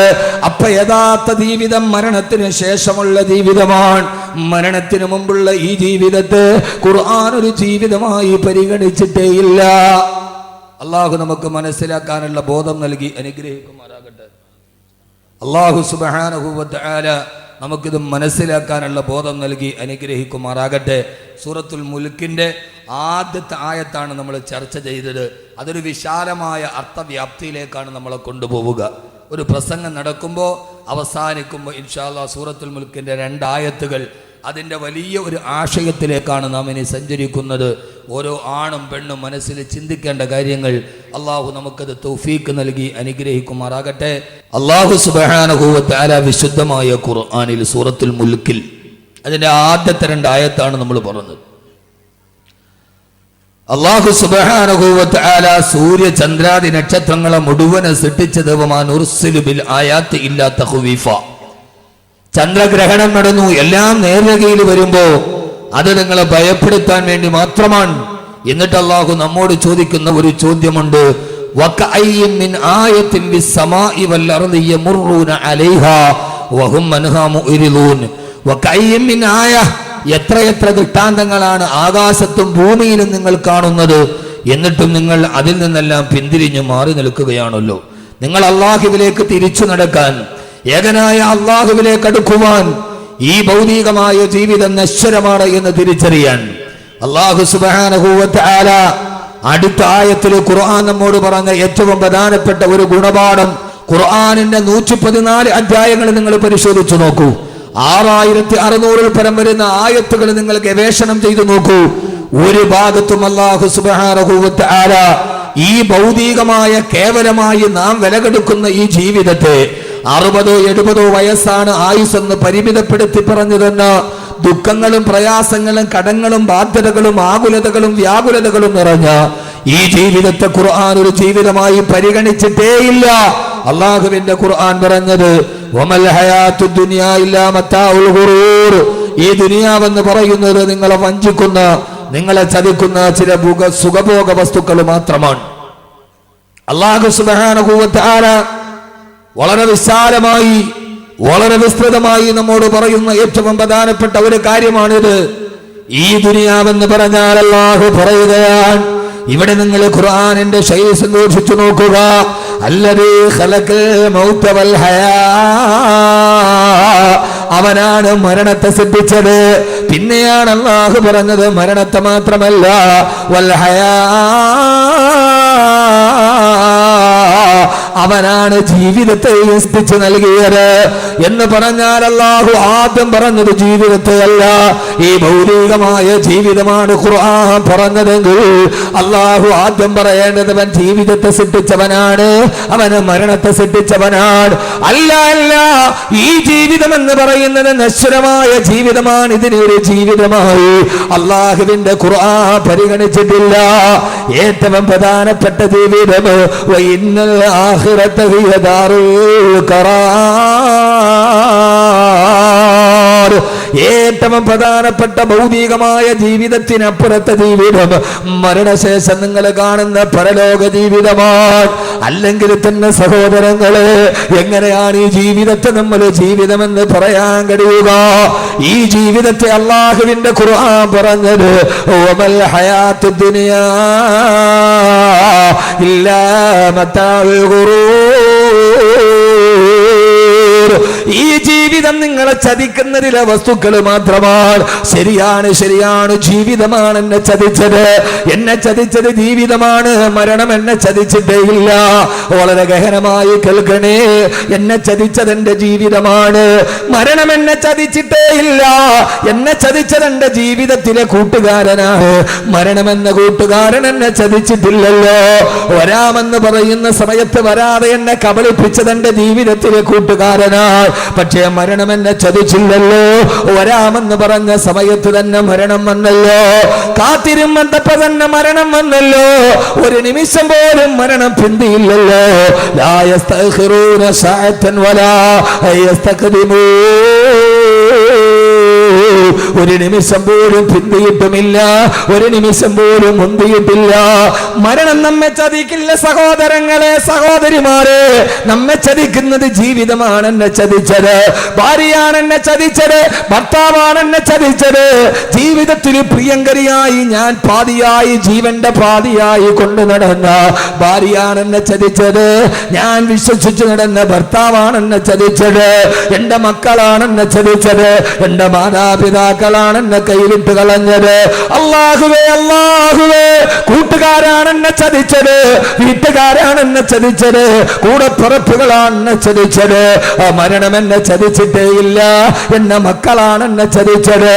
അപ്പൊ യഥാർത്ഥ ജീവിതം മരണത്തിന് ശേഷമുള്ള ജീവിതമാണ്. മരണത്തിന് മുമ്പുള്ള ഈ ജീവിതത്തെ ഖുർആൻ ഒരു ജീവിതമായി പരിഗണിച്ചിട്ടേയില്ല. അള്ളാഹു നമുക്ക് മനസ്സിലാക്കാനുള്ള ബോധം നൽകി അനുഗ്രഹിക്കുമാറാകട്ടെ. അള്ളാഹു സുബ്ഹാനഹു വ തആല നമുക്കിത് മനസ്സിലാക്കാനുള്ള ബോധം നൽകി അനുഗ്രഹിക്കുമാറാകട്ടെ. സൂറത്തുൽ മുൽക്കിന്റെ ആദ്യത്തെ ആയത്താണ് നമ്മൾ ചർച്ച ചെയ്തത്. അതൊരു വിശാലമായ അർത്ഥവ്യാപ്തിയിലേക്കാണ് നമ്മളെ കൊണ്ടുപോവുക. ഒരു പ്രസംഗം നടക്കുമ്പോൾ അവസാനിക്കുമ്പോൾ ഇൻഷാ അല്ലാഹ് സൂറത്തുൽ മുൽക്കിന്റെ 2 ആയത്തുകൾ അതിൻ്റെ വലിയ ഒരു ആശയത്തിലേക്കാണ് നാം ഇനി സഞ്ചരിക്കുന്നത്. ഓരോ ആണും പെണ്ണും മനസ്സിൽ ചിന്തിക്കേണ്ട കാര്യങ്ങൾ അള്ളാഹു നമുക്കത് തൗഫീക്ക് നൽകി അനുഗ്രഹിക്കുമാറാകട്ടെ. അള്ളാഹു സുബ്ഹാനഹു വ തആല വിശുദ്ധമായ ഖുർആനിൽ സൂറത്തുൽ മുൽക്കിൽ അതിൻ്റെ ആദ്യത്തെ 2 ആയത്താണ് നമ്മൾ പറഞ്ഞത്. അള്ളാഹു സുബ്ഹാനഹു വ തആല സൂര്യ ചന്ദ്രാദി നക്ഷത്രങ്ങളെ മുഴുവനെ സൃഷ്ടിച്ചത് വമാ നുർസിലു ബിൽ ആയാത്തി ഇല്ലാ തഖ്വീഫ. ചന്ദ്രഗ്രഹണം നടന്നു, എല്ലാം നേർരേഖയിൽ വരുമ്പോ അത് നിങ്ങളെ ഭയപ്പെടുത്താൻ വേണ്ടി മാത്രമാണ്. എന്നിട്ട് അള്ളാഹു നമ്മോട് ചോദിക്കുന്ന ഒരു ചോദ്യമുണ്ട്, വകഅയ്യിൻ മിൻ ആയത്തിൻ ബിസ്സമാഇ വൽ അർളി യമുറൂന അലൈഹാ വഹും അൻഹാ മുഅ്രിദൂൻ. വകഅയ്യിൻ മിൻ ആയ, എത്രയെത്ര ദൃഷ്ടാന്തങ്ങളാണ് ആകാശത്തും ഭൂമിയിലും നിങ്ങൾ കാണുന്നത്, എന്നിട്ടും നിങ്ങൾ അതിൽ നിന്നെല്ലാം പിന്തിരിഞ്ഞു മാറി നിൽക്കുകയാണല്ലോ. നിങ്ങൾ അള്ളാഹുവിലേക്ക് തിരിച്ചു നടക്കാൻ, ഏകനായ അള്ളാഹുവിലേക്ക് അടുക്കുവാൻ ഈ ഭൗതികമായ ജീവിതം നശ്വരമാണ് എന്ന് തിരിച്ചറിയാൻ അള്ളാഹു സുബ്ഹാനഹു വ തആല അടുത്ത ആയത്തിൽ ഖുർആൻ നമ്മോട് പറഞ്ഞ ഏറ്റവും പ്രധാനപ്പെട്ട ഒരു ഗുണപാഠം. ഖുർആനിന്റെ 114 അധ്യായങ്ങൾ നിങ്ങൾ പരിശോധിച്ചു നോക്കൂ. 6600 പരം വരുന്ന ആയത്തുകൾ നിങ്ങൾ ഗവേഷണം ചെയ്തു നോക്കൂ. ഒരു ഭാഗത്തും അല്ലാഹു സുബ്ഹാനഹു വ തആല ഈ ഭൗതികമായ കേവലമായി നാം വിലകെടുക്കുന്ന ഈ ജീവിതത്തെ 60-70 വയസ്സാണ് ആയുസ്സെന്ന് പരിമിതപ്പെടുത്തി പറഞ്ഞതെന്ന് ദുഃഖങ്ങളും പ്രയാസങ്ങളും കടങ്ങളും ബാധ്യതകളും ആകുലതകളും വ്യാകുലതകളും നിറഞ്ഞ ഈ ജീവിതത്തെ ഖുർആൻ ഒരു ജീവിതമായി പരിഗണിച്ചിട്ടേയില്ല. അള്ളാഹുവിന്റെ ഖുർആൻ പറഞ്ഞത് വമൽ ഹയാത്തുദ് ദുനിയാ ഇല്ലാ മതാഉൽ ഗുറൂർ. ഈ ദുനിയാവെന്ന് പറയുന്നത് നിങ്ങളെ വഞ്ചിക്കുന്ന, നിങ്ങളെ ചതിക്കുന്ന ചില സുഖഭോഗ വസ്തുക്കൾ മാത്രമാണ്. അല്ലാഹു സുബ്ഹാനഹു വ തആല വളരെ വിശാലമായി വളരെ വിസ്തൃതമായി നമ്മോട് പറയുന്ന ഏറ്റവും പ്രധാനപ്പെട്ട ഒരു കാര്യമാണിത്. ഈ ദുനിയാവെന്ന് പറഞ്ഞാൽ അല്ലാഹു പറയുകയാണ്, ഇവിടെ നിങ്ങൾ ഖുർആനിന്റെ ശൈലി സന്ദർശിച്ചു നോക്കുക. അല്ലദീ ഖലഖൽ മൗത വൽ ഹയാ, അവനാണ് മരണത്തെ സൃഷ്ടിച്ചത്. പിന്നെയാണ് അല്ലാഹു പറഞ്ഞത് മരണത്തെ മാത്രമല്ല, വൽ ഹയാ, അവനാണ് ജീവിതത്തെ സൃഷ്ടിച്ചു നൽകിയത് എന്ന് പറഞ്ഞാൽ അല്ലാഹു ആദ്യം പറഞ്ഞത് ജീവിതത്തെ അല്ല. ഈ ഭൗതികമായ ജീവിതമാണ് ഖുർആൻ പറഞ്ഞതെങ്കിൽ അള്ളാഹു ആദ്യം പറയേണ്ടത് അവൻ ജീവിതത്തെ സൃഷ്ടിച്ചവനാണ്, അവന് മരണത്തെ സൃഷ്ടിച്ചവനാണ്. അല്ല അല്ല, ഈ ജീവിതം എന്ന് പറയുന്നത് നശ്വരമായ ജീവിതമാണ്. ഇതിനൊരു ജീവിതമായി അള്ളാഹുവിന്റെ ഖുർആൻ പരിഗണിച്ചിട്ടില്ല. ഏറ്റവും പ്രധാനപ്പെട്ട ജീവിതം വഇന്നൽ ആഖിറത ഹിയ ദാറുൽ ഖറാർ. ഏറ്റവും പ്രധാനപ്പെട്ട ഭൗതികമായ ജീവിതത്തിനപ്പുറത്തെ ജീവിതം മരണശേഷം നിങ്ങൾ കാണുന്ന പരലോക ജീവിതമാണ്. അല്ലെങ്കിൽ തന്നെ സഹോദരങ്ങളെ, എങ്ങനെയാണ് ഈ ജീവിതത്തെ നമ്മൾ ജീവിതമെന്ന് പറയാൻ കഴിയുക? ഈ ജീവിതത്തെ അള്ളാഹുവിന്റെ ഖുർആൻ പറഞ്ഞത് വമൽ ഹയാത്തുദ് ദുനിയാ ഇല്ലാ മതാഉൽ ഗുറൂർ. ഈ ജീവിതം നിങ്ങളെ ചതിക്കുന്നതിലെ വസ്തുക്കൾ മാത്രമാണ്. ശരിയാണ്, ശരിയാണ്, ജീവിതമാണ് എന്നെ ചതിച്ചത്. എന്നെ ചതിച്ചത് ജീവിതമാണ്, മരണം എന്നെ ചതിച്ചിട്ടേ ഇല്ല. വളരെ ഗഹനമായി കേൾക്കണേ, എന്നെ ചതിച്ചത് എന്റെ ജീവിതമാണ്, മരണം എന്നെ ചതിച്ചിട്ടേ ഇല്ല. എന്നെ ചതിച്ചത് എന്റെ ജീവിതത്തിലെ കൂട്ടുകാരനാണ്, മരണമെന്ന കൂട്ടുകാരൻ എന്നെ ചതിച്ചിട്ടില്ലല്ലോ. വരാമെന്ന് പറയുന്ന സമയത്ത് വരാതെ എന്നെ കബളിപ്പിച്ചത് എന്റെ ജീവിതത്തിലെ കൂട്ടുകാരനാണ്, പക്ഷേ മരണം എന്നെ ചതിച്ചില്ലല്ലോ. വരാമെന്ന് പറഞ്ഞ സമയത്ത് തന്നെ മരണം വന്നല്ലോ, കാത്തിരുമ്പോ തന്നെ മരണം വന്നല്ലോ. ഒരു നിമിഷം പോലും മരണം പിന്തിയില്ലല്ലോ. ലാ യസ്തഖിറൂന സഅതൻ വലാ യസ്തഖദിമൂൻ. ഒരു നിമിഷം പോലും പിന്തിയിട്ടുമില്ല, ഒരു നിമിഷം പോലും മുന്തിയിട്ടില്ല. മരണം നമ്മെ ചതിക്കില്ല സഹോദരങ്ങളെ, സഹോദരിമാരെ. നമ്മെ ചതിക്കുന്നത് ജീവിതമാണ് എന്നെ ചതിച്ചത്, ഭാര്യയാണ് എന്നെ ചതിച്ചത്, ഭർത്താവാണ് എന്നെ ചതിച്ചത്. ജീവിതത്തിൽ പ്രിയങ്കരിയായി ഞാൻ പാതിയായി, ജീവന്റെ പാതിയായി കൊണ്ടു നടന്ന ഭാര്യയാണ് എന്നെ ചതിച്ചത്. ഞാൻ വിശ്വസിച്ചു നടന്ന ഭർത്താവാണ് എന്നെ ചതിച്ചത്. എന്റെ മക്കളാണ് എന്നെ ചതിച്ചത്, എന്റെ മാതാപിതാക്കളാണ് എന്നെ കൈവിട്ട് കളഞ്ഞത്. അല്ലാഹുവേ, അല്ലാഹുവേ, കൂട്ടുകാരാണ് എന്നെ ചതിച്ചത്, വീട്ടുകാരാണ് എന്നെ ചതിച്ചത്, കൂടപ്പുറപ്പുകളാണ് എന്നെ ചതിച്ചത്. മരണം എന്നെ ചതിച്ചിട്ടേ ഇല്ല, എന്റെ മക്കളാണ് എന്നെ ചതിച്ചത്.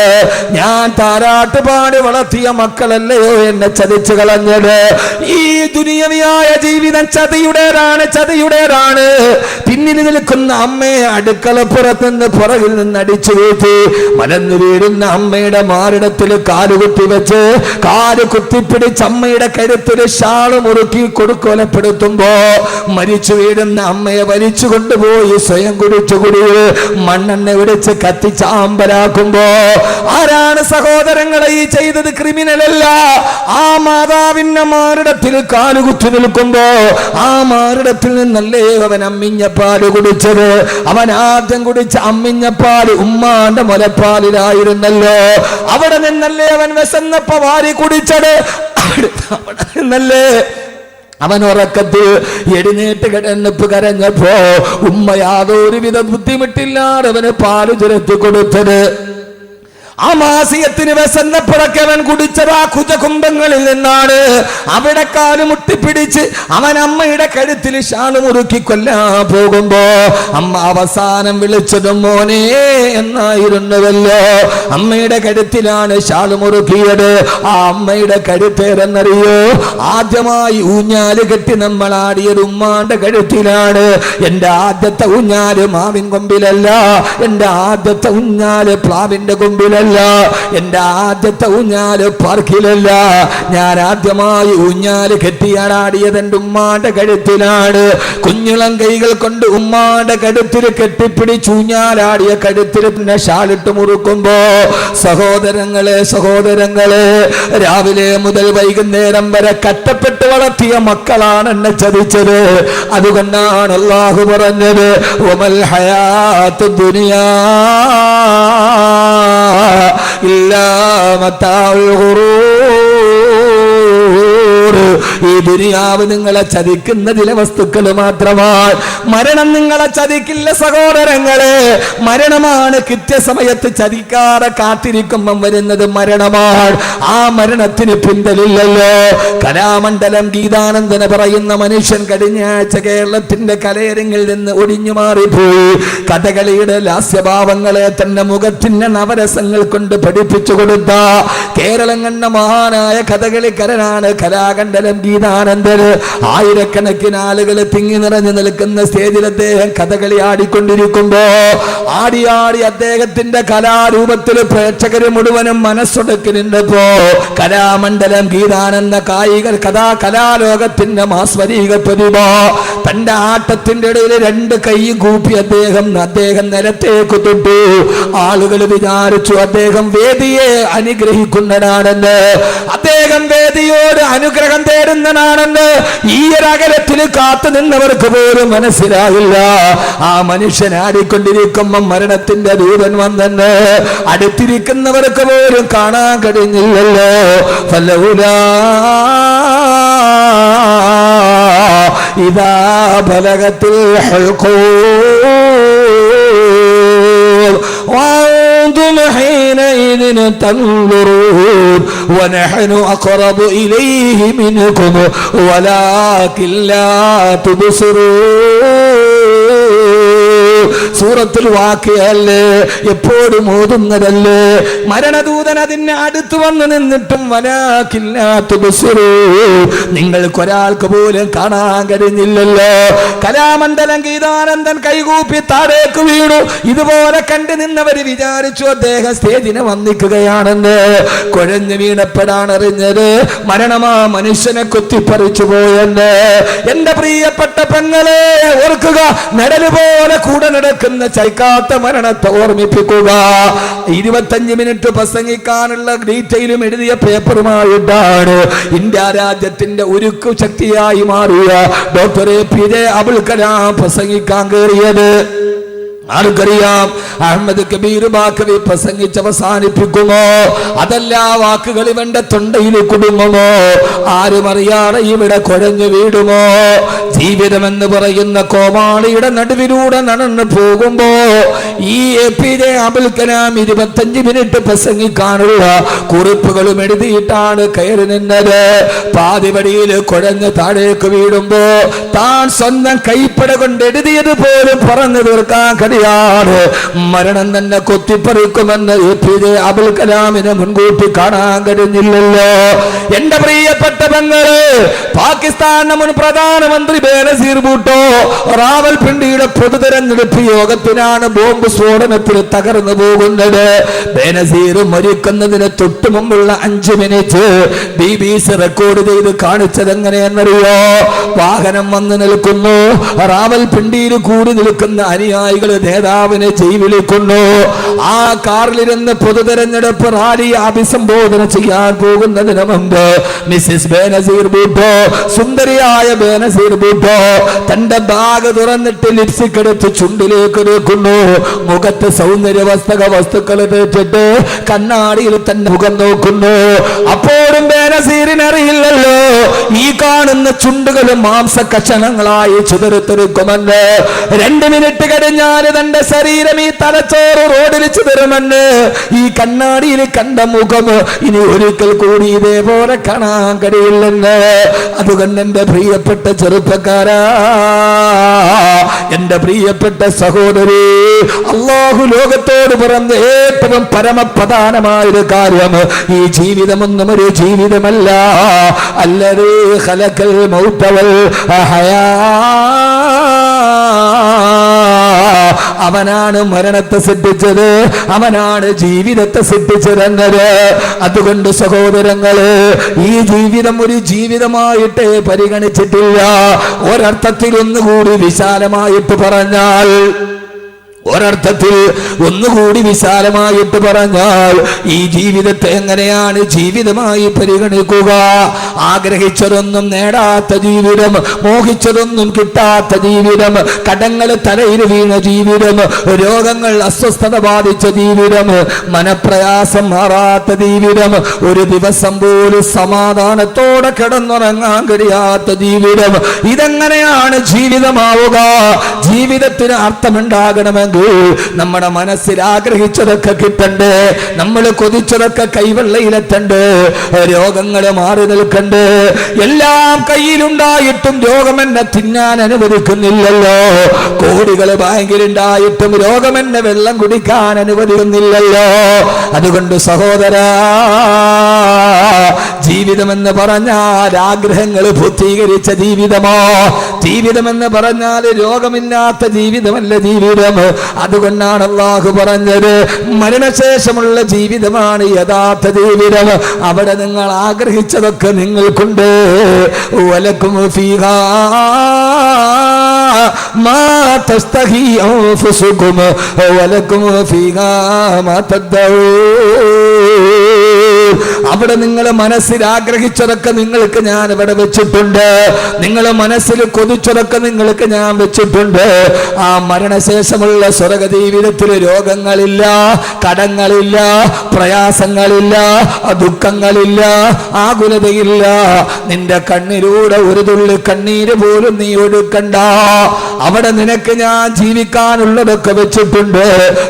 ഞാൻ താരാട്ടുപാടി വളർത്തിയ മക്കളല്ലയോ എന്നെ ചതിച്ചു കളഞ്ഞത്. ഈ ദുനിയവിയായ ജീവിതം ചതിയുടേതാണ്, ചതിയുടേതാണ്. പിന്നിൽ നിൽക്കുന്ന അമ്മയെ അടുക്കളപ്പുറത്ത് നിന്ന് പുറകിൽ നിന്ന് അടിച്ചു വീഴ്ത്തി മലന്നു വീഴുന്ന അമ്മയുടെ മാറിടത്തിൽ കാലുകുത്തി വെച്ച് കാല് കുത്തിപ്പിടിച്ച് അമ്മയുടെ കരുത്തിൽ ഷാള് മുറുക്കി കൊടുക്കൊലപ്പെടുത്തുമ്പോ മരിച്ചു വീഴുന്ന അമ്മയെ വലിച്ചു കൊണ്ടുപോയി സ്വയം കുടിച്ചു കുടിയിൽ മണ്ണെണ്ണ ഒടിച്ച് കത്തിച്ചാമ്പലാക്കുമ്പോ ആരാണ് സഹോദരങ്ങളെ ഈ ചെയ്തത്? ക്രിമിനലല്ല. ആ മാതാവിന്റെ മാറിടത്തിൽ കാലുകുത്തി നിൽക്കുമ്പോ ആ മാറിടത്തിൽ നിന്നല്ലേ അവൻ അമ്മിഞ്ഞപ്പാല് കുടിച്ചത്. അവൻ ആദ്യം കുടിച്ച അമ്മിഞ്ഞപ്പാല് ഉമ്മാന്റെ മുലപ്പാലിലായിരുന്നല്ലോ. അവിടെ നിന്നല്ലേ അവൻ വിശന്നപ്പോ വാരി കുടിച്ചത്. അവിടെ നിന്നല്ലേ അവൻ ഉറക്കത്തിൽ എഴുന്നേറ്റ് കിടന്നപ്പ് കരഞ്ഞപ്പോ ഉമ്മ യാതൊരുവിധ ബുദ്ധിമുട്ടില്ലാതെ അവന് പാല് ചുരത്തി കൊടുത്തത്. ആ മാസിയത്തിന് വിശന്നപ്പോഴൊക്കെ അവൻ കുടിച്ചത് ആ കുജകുംഭങ്ങളിൽ നിന്നാണ്. അവിടെ കാല് മുട്ടിപ്പിടിച്ച് അവൻ അമ്മയുടെ കഴുത്തിൽ ഷാള് മുറുക്കി കൊല്ലാൻ പോകുമ്പോ അമ്മ അവസാനം വിളിച്ചതും മോനെ എന്നായിരുന്നുവല്ലോ. അമ്മയുടെ കഴുത്തിലാണ് ഷാള് മുറുക്കിയത്. ആ അമ്മയുടെ കഴുത്തേരെന്നറിയോ? ആദ്യമായി ഊഞ്ഞാല് കെട്ടി നമ്മൾ ആടിയത് ഉമ്മാന്റെ കഴുത്തിലാണ്. എന്റെ ആദ്യത്തെ ഊഞ്ഞാല് മാവിൻ കൊമ്പിലല്ല, എന്റെ ആദ്യത്തെ ഊഞ്ഞാല് പ്ലാവിന്റെ കൊമ്പിലല്ല, എന്റെ ആദ്യത്തെ ഊഞ്ഞാല് പാർക്കിലല്ല. ഞാൻ ആദ്യമായി ഊഞ്ഞാല് കെട്ടിയാടാടിയത് എന്റെ ഉമ്മാന്റെ കഴുത്തിലാണ്. കുഞ്ഞിളം കൈകൾ കൊണ്ട് ഉമ്മാന്റെ കഴുത്തിൽ കെട്ടിപ്പിടിച്ച് ഊഞ്ഞാലാടിയ കഴുത്തിൽ പിന്നെ ഷാളിട്ട് മുറുക്കുമ്പോ സഹോദരങ്ങളെ, സഹോദരങ്ങളെ, രാവിലെ മുതൽ വൈകുന്നേരം വരെ കഷ്ടപ്പെട്ട് വളർത്തിയ മക്കളാണ് എന്നെ ചതിച്ചത്. അതുകൊണ്ടാണ് അല്ലാഹു പറഞ്ഞത് വമൽ ഹയാത്തുദ് ദുനിയാ ഇല്ലാ മതാഉൽ ഗുറൂർ. മനുഷ്യരോട് ഈ ദുനിയാവ് നിങ്ങളെ ചതിക്കുന്ന ചില വസ്തുക്കൾ മാത്രമാണ്. മരണം നിങ്ങളെ ചതിക്കില്ല സഹോദരങ്ങളെ. മരണമാണ് കൃത്യസമയത്ത് ചതിക്കാതെ കാത്തിരിക്കുമ്പം വരുന്നത് മരണമാണ്. ആ മരണത്തിന് പിന്തലില്ലല്ലോ. കലാമണ്ഡലം ഗീതാനന്ദന പറയുന്ന മനുഷ്യൻ കഴിഞ്ഞ ആഴ്ച കേരളത്തിന്റെ കലയരങ്ങിൽ നിന്ന് ഒഴിഞ്ഞു മാറിപ്പോയി. കഥകളിയുടെ ലാസ്യഭാവങ്ങളെ തന്റെ മുഖത്തിന്റെ നവരസങ്ങൾ കൊണ്ട് പഠിപ്പിച്ചു കൊടുത്ത കേരളം കണ്ട മഹാനായ കഥകളിക്കാരനാണ് കലാമണ്ഡലം ഗീതാനന്ദന്. ആയിരക്കണക്കിന് ആളുകൾ തിങ്ങി നിറഞ്ഞു നിൽക്കുന്ന സ്റ്റേജിൽ അദ്ദേഹം കഥകളി ആടിക്കൊണ്ടിരിക്കുമ്പോ ആടി അദ്ദേഹത്തിന്റെ കലാരൂപത്തിൽ പ്രേക്ഷകര് മുഴുവനും മനസ്സൊടുക്കിനിന്നപ്പോ കലാമണ്ഡലം ഗീതാനന്ദ കലാലോകത്തിന്റെ മാസ്വരീക പ്രതിഭ തന്റെ ആട്ടത്തിന്റെ ഇടയിൽ രണ്ട് കൈ കൂപ്പി അദ്ദേഹം നിലത്തേക്ക് തൊട്ടു. ആളുകൾ വിചാരിച്ചു അദ്ദേഹം വേദിയെ അനുഗ്രഹിക്കുന്നതാണെന്ന്, അദ്ദേഹം വേദിയോട് അനുഗ്രഹം തേടുന്നതാണെന്ന്. ഈ ഒരു അകലത്തിൽ കാത്തു നിന്നവർക്ക് പോലും മനസ്സിലായില്ല. ആ മനുഷ്യൻ ആടിക്കൊണ്ടിരിക്കുമ്പോ മരണത്തിന്റെ ദൂതൻ വന്നെന്ന് അടുത്തിരിക്കുന്നവർക്ക് പോലും കാണാൻ കഴിഞ്ഞില്ലല്ലോ. ഫലൗലാ ഇദാ ബലഗത്തിൽ ഹുൽഖൂം വഅൻതും ഹീനഇദിൻ തൻദുറൂൻ വനഹ്നു അഖറബു ഇലൈഹി മിൻകും വലാകിൻ ലാ തുബ്സിറൂൻ. സൂറത്തുൽ വാഖിഅല്ലേ എപ്പോഴും ഓതുന്നതല്ലേ. മരണദൂതൻ അതിന് അടുത്ത് വന്ന് നിന്നിട്ടും വലാകിൻ ലാ തുബ്സിറൂൻ, നിങ്ങൾക്കൊരാൾക്ക് പോലും കാണാൻ കഴിഞ്ഞില്ലല്ലോ. കലാമണ്ഡലം ഗീതാനന്ദൻ കൈകൂപ്പി താഴേക്ക് വീണു. ഇതുപോലെ കണ്ടു നിന്നവര് വിചാരിച്ചു അദ്ദേഹം സ്റ്റേജിനെ വന്നിക്കുകയാണെന്ന്. കുഴഞ്ഞു വീണപ്പെടാൻ അറിഞ്ഞത് മരണമാ മനുഷ്യനെ കുത്തിപ്പറിച്ചു പോയെന്ന്. എന്റെ പ്രിയപ്പെട്ട പെങ്ങളെ ഓർക്കുക, നിഴല് പോലെ കൂടെ നടക്കുന്ന ചൈക്കാത്ത മരണത്തെ ഓർമ്മിപ്പിക്കുക. 25 മിനിറ്റ് പ്രസംഗിക്കാനുള്ള ഡീറ്റെയിലും എഴുതിയ പേപ്പറുമായിട്ടാണ് ഇന്ത്യ രാജ്യത്തിന്റെ ഉരുക്കു ശക്തിയായി മാറിയ ഡോക്ടർ APJ അബുൽ കലാം പ്രസംഗിക്കാൻ കയറിയത്. ആർക്കറിയാം, അഹമ്മദ് കബീർ ബാക്കവി പ്രസംഗിച്ച് അവസാനിപ്പിക്കുമോ അതല്ല വാക്കുകൾ ഇവന്റെ തൊണ്ടയിൽ കുടുങ്ങുമോ? ആരും അറിയാതെ ഇവിടെ കുഴഞ്ഞു വീടുമോ? ജീവിതമെന്ന് പറയുന്ന കോമാളിയുടെ നടുവിലൂടെ നടന്നു പോകുമ്പോ ഈ APJ അബുൽ കലാം 25 മിനിറ്റ് പ്രസംഗിക്കാനുള്ള കുറിപ്പുകളും എഴുതിയിട്ടാണ് കയറി നിന്നത്. പാതിവടിയിൽ കുഴഞ്ഞ് താഴേക്ക് വീടുമ്പോ താൻ സ്വന്തം കൈപ്പട കൊണ്ട് എഴുതിയത് പോലും പറഞ്ഞു തീർക്കാൻ കഴിയാതെ മരണം തന്നെ കൊത്തിപ്പറിക്കുമെന്ന് APJ അബുൽ കലാമിനെ മുൻകൂട്ടി കാണാൻ കഴിഞ്ഞില്ലല്ലോ. എന്റെ പ്രിയപ്പെട്ട പെങ്ങള്, പാകിസ്ഥാൻ മുൻ പ്രധാനമന്ത്രി ബേനസീർ ഭൂട്ടോ റാവൽപിണ്ടിയുടെ പൊതു തെരഞ്ഞെടുപ്പ് യോഗത്തിനാണ് ബോംബ് സ്ഫോടനത്തിൽ തകർന്നു പോകുന്നത്. ബേനസീർ മരിക്കുന്നതിന് തൊട്ടു മുമ്പുള്ള 5 മിനിറ്റ് BBC റെക്കോർഡ് ചെയ്ത് കാണിച്ചത് എങ്ങനെയെന്നറിയോ? വാഹനം വന്ന് നിൽക്കുന്നു, റാവൽപിണ്ടിയിൽ കൂടി നിൽക്കുന്ന അനുയായികൾ നേതാവിനെ വിളിക്കുന്നു. ആ കാറിലിരുന്ന് പൊതു തെരഞ്ഞെടുപ്പ് റാലി അഭിസംബോധന ചെയ്യാൻ പോകുന്നതിന് മുമ്പ് മിസ്സിസ് ബേനസീർ ഭൂട്ടോ, സുന്ദരിയായ ബേനസീർ ഭൂട്ടോ തന്റെ ബാഗ് തുറന്നിട്ട് ലിപ്സ്റ്റിക് എടുത്ത് ചുണ്ടിലേക്ക് വെക്കുന്നു. മുഖത്ത് സൗന്ദര്യവസ്തക വസ്തുക്കൾ തേച്ചിട്ട് കണ്ണാടിയിൽ തന്നെ മുഖം നോക്കുന്നു. അപ്പോഴും ബേനസീറിനറിയില്ലല്ലോ ഈ കാണുന്ന ചുണ്ടുകളും മാംസ കഷണങ്ങളായി ചിതറിത്തെറിക്കുമെന്ന്. 2 മിനിറ്റ് കഴിഞ്ഞാൽ തന്റെ ശരീരം ഈ തലച്ചോറ് റോഡിൽ ചിതറുമെന്ന്. ഈ കണ്ണാടിയിൽ കണ്ട മുഖം ഇനി ഒരിക്കൽ കൂടി ഇതേപോലെ കാണാൻ കഴിയില്ലെന്ന്. അതുകൊണ്ട് എന്റെ പ്രിയപ്പെട്ട ചെറുപ്പക്കാരാ, എന്റെ പ്രിയപ്പെട്ട സഹോദരി, അല്ലാഹു ലോകത്തോട് പറഞ്ഞ ഏറ്റവും പരമപ്രധാനമായൊരു കാര്യം, ഈ ജീവിതമൊന്നും ഒരു ജീവിതമല്ല. അല്ലദീ ഖലഖൽ മൗത വൽ ഹയാ, അവനാണ് മരണത്തെ സൃഷ്ടിച്ചത്, അവനാണ് ജീവിതത്തെ സൃഷ്ടിച്ചതെന്നത്. അതുകൊണ്ട് സഹോദരങ്ങള്, ഈ ജീവിതം ഒരു ജീവിതമായിട്ട് പരിഗണിച്ചിട്ടില്ല. ഒരർത്ഥത്തിൽ ഒന്നുകൂടി വിശാലമായിട്ട് പറഞ്ഞാൽ ഈ ജീവിതത്തെ എങ്ങനെയാണ് ജീവിതമായി പരിഗണിക്കുക? ആഗ്രഹിച്ചതൊന്നും നേടാത്ത ജീവിതം, മോഹിച്ചതൊന്നും കിട്ടാത്ത ജീവിതം, കടങ്ങൾ തലയിൽ വീണ ജീവിതം, രോഗങ്ങൾ അസ്വസ്ഥത ബാധിച്ച ജീവിതം, മനപ്രയാസം മാറാത്ത ജീവിതം, ഒരു ദിവസം പോലും സമാധാനത്തോടെ കിടന്നുറങ്ങാൻ കഴിയാത്ത ജീവിതം. ഇതെങ്ങനെയാണ് ജീവിതമാവുക? ജീവിതത്തിന് അർത്ഥമുണ്ടാകണമെങ്കിൽ നമ്മുടെ മനസ്സിൽ ആഗ്രഹിച്ചതൊക്കെ കിട്ടണ്ടേ, നമ്മൾ കൊതിച്ചതൊക്കെ കൈവെള്ളയിലെത്തണ്ട്, രോഗങ്ങൾ മാറി നിൽക്കണ്ട്. എല്ലാം കയ്യിലുണ്ടായിട്ടും രോഗം എന്നെ തിന്നാൻ അനുവദിക്കുന്നില്ലല്ലോ. കോടികൾ ബാങ്കിലുണ്ടായിട്ടും രോഗം എന്നെ വെള്ളം കുടിക്കാൻ അനുവദിക്കുന്നില്ലല്ലോ. അതുകൊണ്ട് സഹോദരാ, ജീവിതമെന്ന് പറഞ്ഞാൽ ആഗ്രഹങ്ങൾ പൂർത്തീകരിച്ച ജീവിതമോ? ജീവിതമെന്ന് പറഞ്ഞാൽ രോഗമില്ലാത്ത ജീവിതമല്ല ജീവിതം. അതുകൊണ്ടാണ് അല്ലാഹു പറഞ്ഞത് മരണശേഷമുള്ള ജീവിതമാണ് യഥാർത്ഥ ജീവിതം. അവിടെ നിങ്ങൾ ആഗ്രഹിച്ചതൊക്കെ നിങ്ങൾക്കുണ്ട്. വലക്കും ഫീഹാ മാ തസ്തഹി അൻഫുസുകും വലക്കും ഫീഹാ മാ തദ്ദഊൻ. അവിടെ നിങ്ങൾ മനസ്സിൽ ആഗ്രഹിച്ചതൊക്കെ നിങ്ങൾക്ക് ഞാൻ ഇവിടെ വെച്ചിട്ടുണ്ട്. നിങ്ങൾ മനസ്സിൽ കൊതിച്ചതൊക്കെ നിങ്ങൾക്ക് ഞാൻ വെച്ചിട്ടുണ്ട്. ആ മരണശേഷമുള്ള സ്വർഗ ജീവിതത്തിൽ രോഗങ്ങളില്ല, കടങ്ങളില്ല, പ്രയാസങ്ങളില്ല, ദുഃഖങ്ങളില്ല, ആകുലതയില്ല. നിന്റെ കണ്ണിലൂടെ ഒരു തുള്ളി കണ്ണീര് പോലും നീ ഒഴുക്കണ്ട. അവിടെ നിനക്ക് ഞാൻ ജീവിക്കാനുള്ളതൊക്കെ വെച്ചിട്ടുണ്ട്.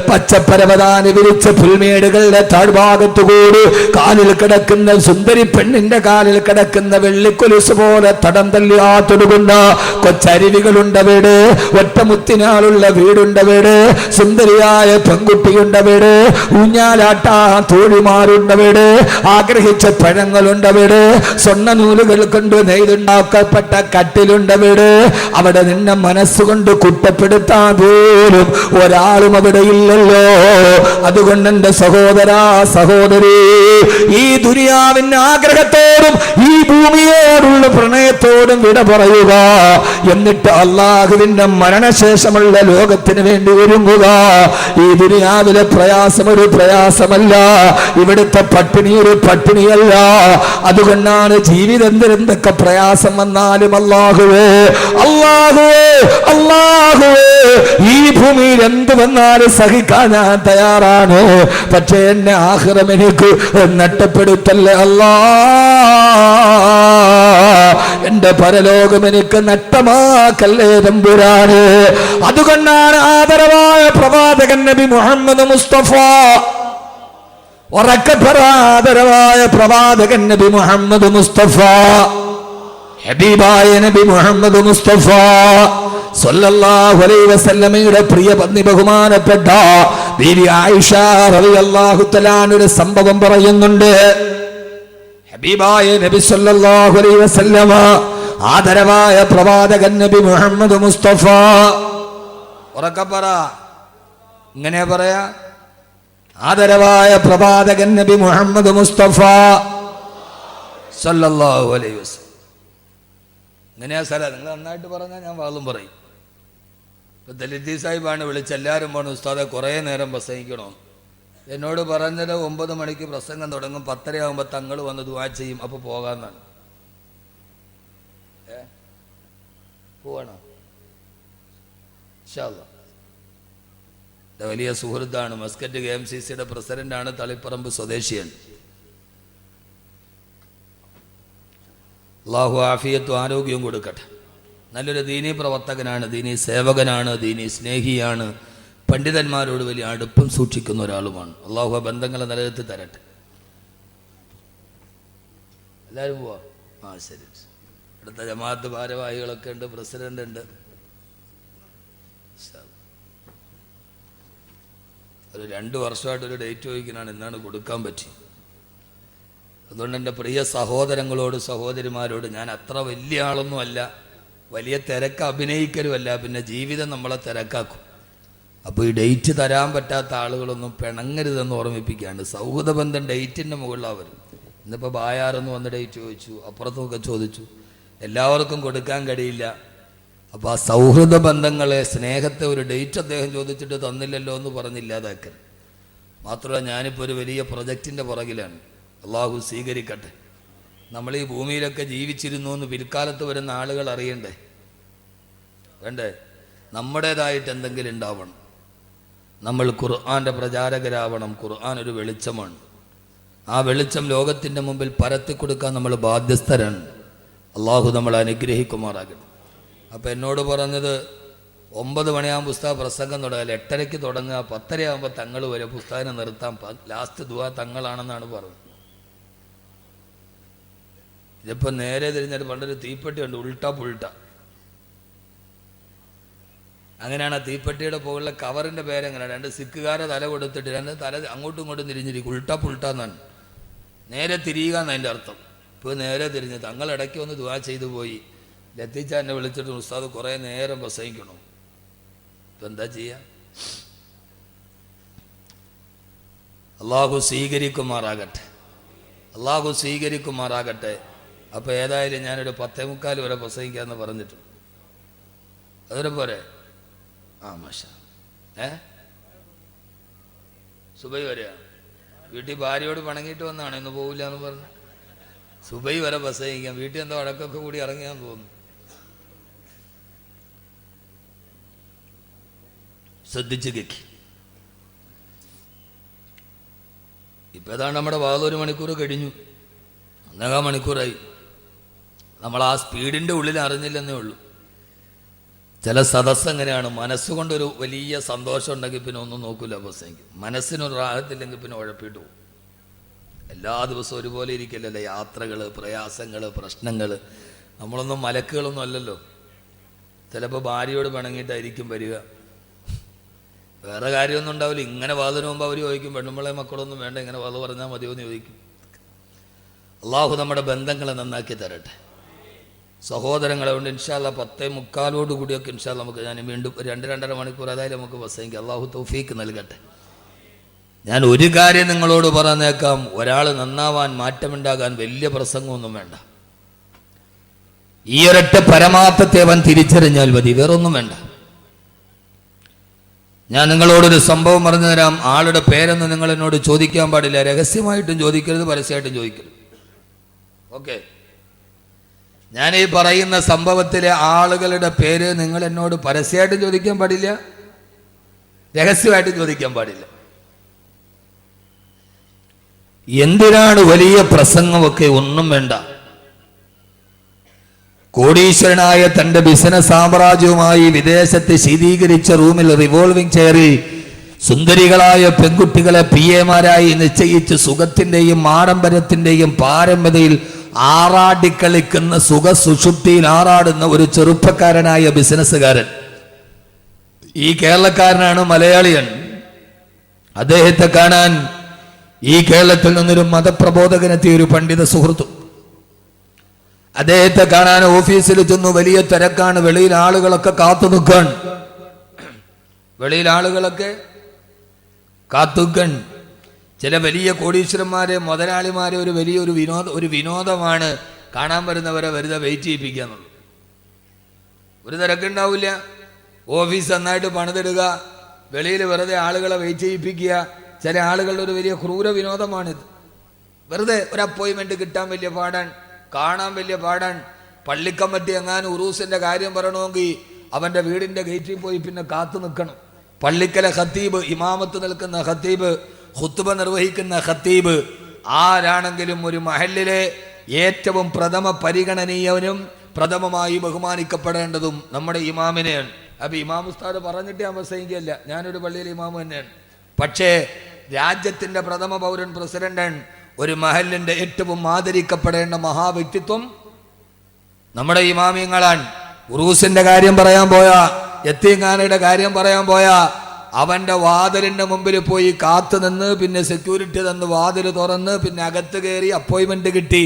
പച്ചപ്പരവതാനി വിരിച്ച പുൽമേടുകളുടെ താഴ്ഭാഗത്തുകൂടി കാലിൽ കിടക്കുന്ന സുന്ദരി പെണ്ണിന്റെ കാലിൽ കിടക്കുന്ന വെള്ളിക്കൊലുസ് പോലെ തടം തല്ലിയാത്തൊടുകുന്ന കൊച്ചരുവികളുണ്ടവിടെ, ഒറ്റമുത്തിനാളുള്ള വീടുണ്ടവിടെ, സുന്ദരിയായ പെൺകുട്ടിയുണ്ടവിടെ, ഊഞ്ഞാലാട്ടാ തോഴിമാരുണ്ടവിടെ, ആഗ്രഹിച്ച പഴങ്ങളുണ്ടവിടെ, സ്വർണ്ണ നൂലുകൾ കൊണ്ട് നെയ്തുണ്ടാക്കപ്പെട്ട കട്ടിലുണ്ടവിടെ. അവിടെ നിന്നെ മനസ്സുകൊണ്ട് കുറ്റപ്പെടുത്താൻ പോലും ഒരാളും അവിടെ ഇല്ലല്ലോ. അതുകൊണ്ട് എന്റെ സഹോദരാ, സഹോദരി, ഈ ദുനിയാവിന്റെ ആഗ്രഹത്തോടും ഈ ഭൂമിയോടുള്ള പ്രണയത്തോടും വിട പറയുക. എന്നിട്ട് അല്ലാഹുവിന്റെ മരണശേഷമുള്ള ലോകത്തിന് വേണ്ടി ഒരുങ്ങുക. ഈ ദുനിയാവിലെ പ്രയാസം ഒരു പ്രയാസമല്ല, ഇവിടുത്തെ പട്ടിണി ഒരു പട്ടിണിയല്ല. അതുകൊണ്ടാണ് ജീവിതം എന്തൊക്കെ പ്രയാസം വന്നാലും അല്ലാഹുവേ, അല്ലാഹുവേ, അല്ലാഹുവേ, ഈ ഭൂമിയിൽ എന്ത് വന്നാലും സഹിക്കാൻ ഞാൻ തയ്യാറാണ്. പക്ഷേ എന്നെ ആഖിറം എനിക്ക് നഷ്ടപ്പെടുത്തല്ലേ അല്ലാ. എന്റെ പരലോകം എനിക്ക് നഷ്ടമാക്കല്ലേ തമ്പുരാനെ. അതുകൊണ്ടാണ് ആദരവായ പ്രവാചകൻ നബി മുഹമ്മദ് മുസ്തഫ, ഉറക്കപ്പെടാദരവായ പ്രവാചകൻ നബി മുഹമ്മദ് മുസ്തഫ, ഹബീബായ നബി മുഹമ്മദ് മുസ്തഫ സല്ലല്ലാഹു അലൈഹി വസല്ലമയുടെ പ്രിയ പത്നി ബഹുമാനപ്പെട്ട ബീവി ആയിഷ റളിയല്ലാഹു തആല ഒരു സംഭവം പറയുന്നുണ്ട്. ഹബീബായ നബി സല്ലല്ലാഹു അലൈഹി വസല്ലമ, ആദരവായ പ്രവാചകൻ നബി മുഹമ്മദ് മുസ്തഫ, ഉറക്കെ പറ, ഇങ്ങനെ പറയാ, ആദരവായ പ്രവാചകൻ നബി മുഹമ്മദ് മുസ്തഫ സല്ലല്ലാഹു അലൈഹി വസല്ലം. ഇങ്ങനെയാ സ്ഥലം. നിങ്ങൾ നന്നായിട്ട് പറഞ്ഞാൽ ഞാൻ വാളും പറയും. ഇപ്പൊ ദലിത് സാഹിബാണ് വിളിച്ച് എല്ലാവരും പോണു, ഉസ്താദെ കുറേ നേരം പ്രസംഗിക്കണോ. എന്നോട് പറഞ്ഞത് 9 മണിക്ക് പ്രസംഗം തുടങ്ങും, 10:30 ആകുമ്പോൾ തങ്ങൾ വന്ന് ദുആ ചെയ്യും, അപ്പോൾ പോകാമെന്നാണ്. പോവാണോ? ഇൻഷാ അല്ലാഹ്. വലിയ സുഹൃത്താണ്, മസ്കറ്റ് KMCCയുടെ പ്രസിഡന്റാണ്, തളിപ്പറമ്പ് സ്വദേശിയാണ്. അല്ലാഹു ആഫിയത്തും ആരോഗ്യവും കൊടുക്കട്ടെ. നല്ലൊരു ദീനീ പ്രവർത്തകനാണ്, ദീനീ സേവകനാണ്, ദീനീ സ്നേഹിയാണ്, പണ്ഡിതന്മാരോട് വലിയ അടുപ്പം സൂക്ഷിക്കുന്ന ഒരാളുമാണ്. അല്ലാഹു ആ ബന്ധങ്ങളെ നിലനിർത്തി തരട്ടെ. എല്ലാവരും പോവാ? ആ ശരി. അടുത്ത ജമാഅത്ത് ഭാരവാഹികളൊക്കെ ഉണ്ട്, പ്രസിഡന്റ് ഉണ്ട്. ഒരു 2 വർഷമായിട്ടൊരു ഡേറ്റ് ചോദിക്കാനാണ്, എന്നാണ് കൊടുക്കാൻ പറ്റി. അതുകൊണ്ട് എൻ്റെ പ്രിയ സഹോദരങ്ങളോട് സഹോദരിമാരോട്, ഞാൻ അത്ര വലിയ ആളൊന്നും അല്ല, വലിയ തിരക്ക് അഭിനയിക്കലുമല്ല, പിന്നെ ജീവിതം നമ്മളെ തിരക്കാക്കും. അപ്പോൾ ഈ ഡേറ്റ് തരാൻ പറ്റാത്ത ആളുകളൊന്നും പിണങ്ങരുതെന്ന് ഓർമ്മിപ്പിക്കാണ്ട്. സൗഹൃദ ബന്ധം ഡേറ്റിൻ്റെ മുകളിലാണ് വരും. ഇന്നിപ്പോൾ ബായാറെന്ന് വന്ന് ഡേറ്റ് ചോദിച്ചു, അപ്പുറത്തുമൊക്കെ ചോദിച്ചു, എല്ലാവർക്കും കൊടുക്കാൻ കഴിയില്ല. അപ്പോൾ ആ സൗഹൃദ ബന്ധങ്ങളെ, സ്നേഹത്തെ ഒരു ഡേറ്റ് അദ്ദേഹം ചോദിച്ചിട്ട് തന്നില്ലല്ലോ എന്ന് പറഞ്ഞില്ലാതാക്കരുത്. മാത്രമല്ല, ഞാനിപ്പോൾ ഒരു വലിയ പ്രൊജക്റ്റിൻ്റെ പുറകിലാണ്. അള്ളാഹു സ്വീകരിക്കട്ടെ. നമ്മൾ ഈ ഭൂമിയിലൊക്കെ ജീവിച്ചിരുന്നു എന്ന് പിൽക്കാലത്ത് വരുന്ന ആളുകൾ അറിയണ്ടേ? വേണ്ടേ? നമ്മുടേതായിട്ട് എന്തെങ്കിലും ഉണ്ടാവണം. നമ്മൾ ഖുർആൻ്റെ പ്രചാരകരാവണം. ഖുർആൻ ഒരു വെളിച്ചമാണ്. ആ വെളിച്ചം ലോകത്തിൻ്റെ മുമ്പിൽ പരത്തി കൊടുക്കാൻ നമ്മൾ ബാധ്യസ്ഥരാണ്. അള്ളാഹു നമ്മളെ അനുഗ്രഹിക്കുമാറാകട്ടെ. അപ്പോൾ എന്നോട് പറഞ്ഞത് 9 മണിയാകുമ്പോൾ പുസ്തകം പ്രസംഗം തുടങ്ങാൻ, 8:30 തുടങ്ങുക, 10:30 തങ്ങൾ വരെ പുസ്തകം നിർത്താൻ, ലാസ്റ്റ് ദുആ തങ്ങളാണെന്നാണ് പറഞ്ഞത്. ഇതിപ്പോൾ നേരെ തിരിഞ്ഞിട്ട് പണ്ടൊരു തീപ്പെട്ടി ഉണ്ട്, ഉൾട്ട പുൾട്ട. അങ്ങനെയാണ് ആ തീപ്പെട്ടിയുടെ പോകുള്ള കവറിൻ്റെ പേരെങ്ങനെ, 2 സിക്കുകാരെ തല കൊടുത്തിട്ട് 2 തല അങ്ങോട്ടും ഇങ്ങോട്ടും തിരിഞ്ഞിരിക്കും. ഉൾട്ട പുൾട്ട എന്നാണ്. നേരെ തിരിയുക എന്നതിൻ്റെ അർത്ഥം. ഇപ്പോൾ നേരെ തിരിഞ്ഞ് തങ്ങൾ ഇടയ്ക്ക് ഒന്ന് ദുആ ചെയ്തു പോയി. ലത്തീച്ച എന്നെ വിളിച്ചിട്ട് ഉസ്താദ് കുറേ നേരം പ്രസംഗിക്കണം. ഇപ്പം എന്താ ചെയ്യുക? അള്ളാഹു സ്വീകരിക്കുമാറാകട്ടെ. അള്ളാഹു സ്വീകരിക്കുമാറാകട്ടെ. അപ്പോൾ ഏതായാലും ഞാനൊരു 10:45 വരെ പ്രസംഗിക്കാമെന്ന് പറഞ്ഞിട്ട് അതുവരെ പോരെ? മാഷാ. സുബൈ വരെയാണ്. വീട്ടിൽ ഭാര്യയോട് പണങ്ങിയിട്ട് വന്നാണ്, ഇന്ന് പോവില്ല എന്ന് പറഞ്ഞു. സുബൈ വരെ പ്രസംഗിക്കാം. വീട്ടിൽ എന്തോ അടക്കമൊക്കെ കൂടി ഇറങ്ങിയാന്ന് തോന്നുന്നു. ശ്രദ്ധിച്ച് കേക്കി. ഇപ്പം ഏതാണ് നമ്മുടെ ഭാഗത്ത് 1 മണിക്കൂർ കഴിഞ്ഞു, 1.5 മണിക്കൂറായി. നമ്മൾ ആ സ്പീഡിൻ്റെ ഉള്ളിൽ അറിഞ്ഞില്ലെന്നേ ഉള്ളൂ. ചില സദസ്സ് എങ്ങനെയാണ്, മനസ്സുകൊണ്ടൊരു വലിയ സന്തോഷം ഉണ്ടെങ്കിൽ പിന്നെ ഒന്നും നോക്കില്ല പ്രസംഗിക്കും. മനസ്സിനൊരു റാഹത്തില്ലെങ്കിൽ പിന്നെ ഉഴപ്പിട്ട് പോകും. എല്ലാ ദിവസവും ഒരുപോലെ ഇരിക്കില്ലല്ലോ. യാത്രകൾ, പ്രയാസങ്ങൾ, പ്രശ്നങ്ങൾ. നമ്മളൊന്നും മലക്കുകളൊന്നും അല്ലല്ലോ. ചിലപ്പോൾ ഭാര്യയോട് പിണങ്ങിയിട്ടായിരിക്കും വരിക. വേറെ കാര്യമൊന്നും ഉണ്ടാവില്ല. ഇങ്ങനെ വാതിന് മുമ്പ് അവർ ചോദിക്കും, പെണ്ണുമ്പളെ മക്കളൊന്നും വേണ്ട, ഇങ്ങനെ വാത് പറഞ്ഞാൽ മതിയോ എന്ന് ചോദിക്കും. അള്ളാഹു നമ്മുടെ ബന്ധങ്ങളെ നന്നാക്കി തരട്ടെ. സഹോദരങ്ങളെ കൊണ്ട് ഇൻഷാല്ലാ 10:45 കൂടിയൊക്കെ ഇൻഷാല്ലാ നമുക്ക് ഞാൻ വീണ്ടും 2-2.5 മണിക്കൂർ അതായത് നമുക്ക് പ്രസംഗിക്കാം. അള്ളാഹു തൗഫീക്ക് നൽകട്ടെ. ഞാൻ ഒരു കാര്യം നിങ്ങളോട് പറഞ്ഞേക്കാം, ഒരാൾ നന്നാവാൻ, മാറ്റമുണ്ടാകാൻ വലിയ പ്രസംഗമൊന്നും വേണ്ട. ഈ ഒരൊറ്റ പരമാർത്ഥത്തെ അവൻ തിരിച്ചറിഞ്ഞാൽ മതി, വേറൊന്നും വേണ്ട. ഞാൻ നിങ്ങളോടൊരു സംഭവം പറഞ്ഞു തരാം. ആളുടെ പേരൊന്നും നിങ്ങൾ എന്നോട് ചോദിക്കാൻ പാടില്ല. രഹസ്യമായിട്ടും ചോദിക്കരുത്, പരസ്യമായിട്ടും ചോദിക്കരുത്. ഓക്കെ? ഞാൻ ഈ പറയുന്ന സംഭവത്തിലെ ആളുകളുടെ പേര് നിങ്ങൾ എന്നോട് പരസ്യമായിട്ടും ചോദിക്കാൻ പാടില്ല, രഹസ്യമായിട്ടും ചോദിക്കാൻ പാടില്ല. എന്തിനാണ് വലിയ പ്രസംഗമൊക്കെ? ഒന്നും വേണ്ട. കോടീശ്വരനായ തന്റെ ബിസിനസ് സാമ്രാജ്യവുമായി വിദേശത്ത് ശീതീകരിച്ച റൂമിൽ റിവോൾവിംഗ് ചെയറിൽ സുന്ദരികളായ പെൺകുട്ടികളെ പിഎമാരായി നിശ്ചയിച്ച് സുഖത്തിന്റെയും ആഡംബരത്തിന്റെയും പാരമ്പര്യയിൽ ആറാടിക്കളിക്കുന്ന സുഖസുഷുപ്തിയിൽ ആറാടുന്ന ഒരു ചെറുപ്പക്കാരനായ ബിസിനസ്സുകാരൻ. ഈ കേരളക്കാരനാണ്, മലയാളിയൻ. അദ്ദേഹത്തെ കാണാൻ ഈ കേരളത്തിൽ നിന്നൊരു മതപ്രബോധകനെത്തിയ ഒരു പണ്ഡിത സുഹൃത്തു. അദ്ദേഹത്തെ കാണാൻ ഓഫീസിൽ ചെന്നു. വലിയ തിരക്കാണ്. വെളിയിൽ ആളുകളൊക്കെ കാത്തു നിൽക്കാൻ. ചില വലിയ കോടീശ്വരന്മാരെ, മുതലാളിമാരെ ഒരു വിനോദമാണ് കാണാൻ വരുന്നവരെ വെറുതെ വെയിറ്റ് ചെയ്യിപ്പിക്കുക എന്നുള്ളത്. ഒരു തിരക്കുണ്ടാവില്ല. ഓഫീസ് നന്നായിട്ട് പണിതിടുക, വെളിയിൽ വെറുതെ ആളുകളെ വെയിറ്റ് ചെയ്യിപ്പിക്കുക. ചില ആളുകളുടെ ഒരു വലിയ ക്രൂര വിനോദമാണിത്. വെറുതെ ഒരു അപ്പോയിൻമെന്റ് കിട്ടാൻ വലിയ പാടാൻ, കാണാൻ വലിയ പാടാൻ. പള്ളിക്കമ്മറ്റി എങ്ങാനും ഉറൂസിന്റെ കാര്യം പറയണമെങ്കിൽ അവന്റെ വീടിന്റെ ഗേറ്റിൽ പോയി പിന്നെ കാത്തു നിൽക്കണം. പള്ളിക്കലെ ഖത്തീബ്, ഇമാമത്ത് നിൽക്കുന്ന ഖത്തീബ്, ഖുത്ബ നിർവഹിക്കുന്ന ഖത്തീബ് ആരാണെങ്കിലും ഒരു മഹല്ലിലെ ഏറ്റവും പ്രഥമ പരിഗണനീയവനും പ്രഥമമായി ബഹുമാനിക്കപ്പെടേണ്ടതും നമ്മുടെ ഇമാമിനെയാണ്. അപ്പൊ ഇമാം ഉസ്താദ് പറഞ്ഞിട്ട് ഞാൻ പ്രസംഗിക്കല്ല, ഞാനൊരു പള്ളിയിലെ ഇമാമ് തന്നെയാണ്. പക്ഷേ രാജ്യത്തിന്റെ പ്രഥമ പൗരൻ, പ്രസിഡന്റാണ്. ഒരു മഹലിന്റെ ഏറ്റവും ആദരിക്കപ്പെടേണ്ട മഹാവ്യക്തിത്വം നമ്മുടെ ഇമാമിയങ്ങളാണ്. ഉറൂസിന്റെ കാര്യം പറയാൻ പോയാ, യത്തീംഖാനയുടെ കാര്യം പറയാൻ പോയാ, അവന്റെ വാതിലിന്റെ മുമ്പിൽ പോയി കാത്തു നിന്ന്, പിന്നെ സെക്യൂരിറ്റി തന്ന് വാതിൽ തുറന്ന്, പിന്നെ അകത്ത് കയറി അപ്പോയിന്റ്മെന്റ് കിട്ടി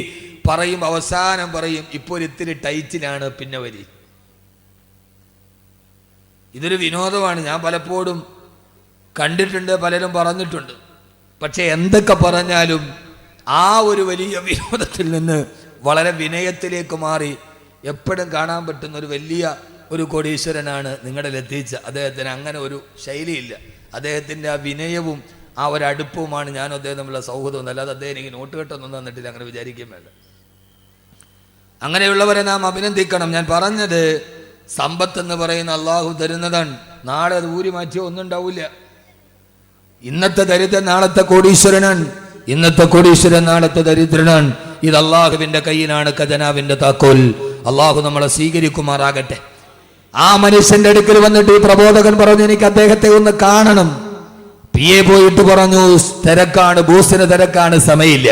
പറയും. അവസാനം പറയും, ഇപ്പോൾ ഒരു ഇത്തിരി ടൈറ്റിലാണ്, പിന്നെ വരി. ഇതൊരു വിനോദമാണ്. ഞാൻ പലപ്പോഴും കണ്ടിട്ടുണ്ട്, പലരും പറഞ്ഞിട്ടുണ്ട്. പക്ഷെ എന്തൊക്കെ പറഞ്ഞാലും ആ ഒരു വലിയ വിനോദത്തിൽ നിന്ന് വളരെ വിനയത്തിലേക്ക് മാറി എപ്പോഴും കാണാൻ പറ്റുന്ന ഒരു വലിയ ഒരു കോടീശ്വരനാണ് നിങ്ങളുടെ ലത്തീച്ച. അദ്ദേഹത്തിന് അങ്ങനെ ഒരു ശൈലിയില്ല. അദ്ദേഹത്തിൻ്റെ ആ വിനയവും ആ ഒരു അടുപ്പവുമാണ് ഞാനും അദ്ദേഹം തമ്മിലുള്ള സൗഹൃദവും. അല്ലാതെ അദ്ദേഹം എനിക്ക് നോട്ട് കെട്ടൊന്നും തന്നിട്ടില്ല, അങ്ങനെ വിചാരിക്കുകയും വേണ്ട. അങ്ങനെയുള്ളവരെ നാം അഭിനന്ദിക്കണം. ഞാൻ പറഞ്ഞത് സമ്പത്ത് എന്ന് പറയുന്ന അള്ളാഹു തരുന്നതാണ്. നാളെ അത് ഊരി മാറ്റിയോ ഒന്നും ഉണ്ടാവില്ല. ഇന്നത്തെ ദരിദ്രൻ നാളത്തെ കോടീശ്വരനാണ്, ഇന്നത്തെ കോടീശ്വരൻ നാളത്തെ ദരിദ്രനാണ്. ഇത് അള്ളാഹുവിന്റെ കയ്യിലാണ് ഖജനാവിന്റെ താക്കോൽ. അള്ളാഹു നമ്മളെ സ്വീകരിക്കുമാറാകട്ടെ. ആ മനുഷ്യന്റെ അടുക്കൽ വന്നിട്ട് ഈ പ്രബോധകൻ പറഞ്ഞു, എനിക്ക് അദ്ദേഹത്തെ ഒന്ന് കാണണം. പിയെ പോയിട്ട് പറഞ്ഞു, തിരക്കാണ്, ബോസിന് തിരക്കാണ്, സമയമില്ല.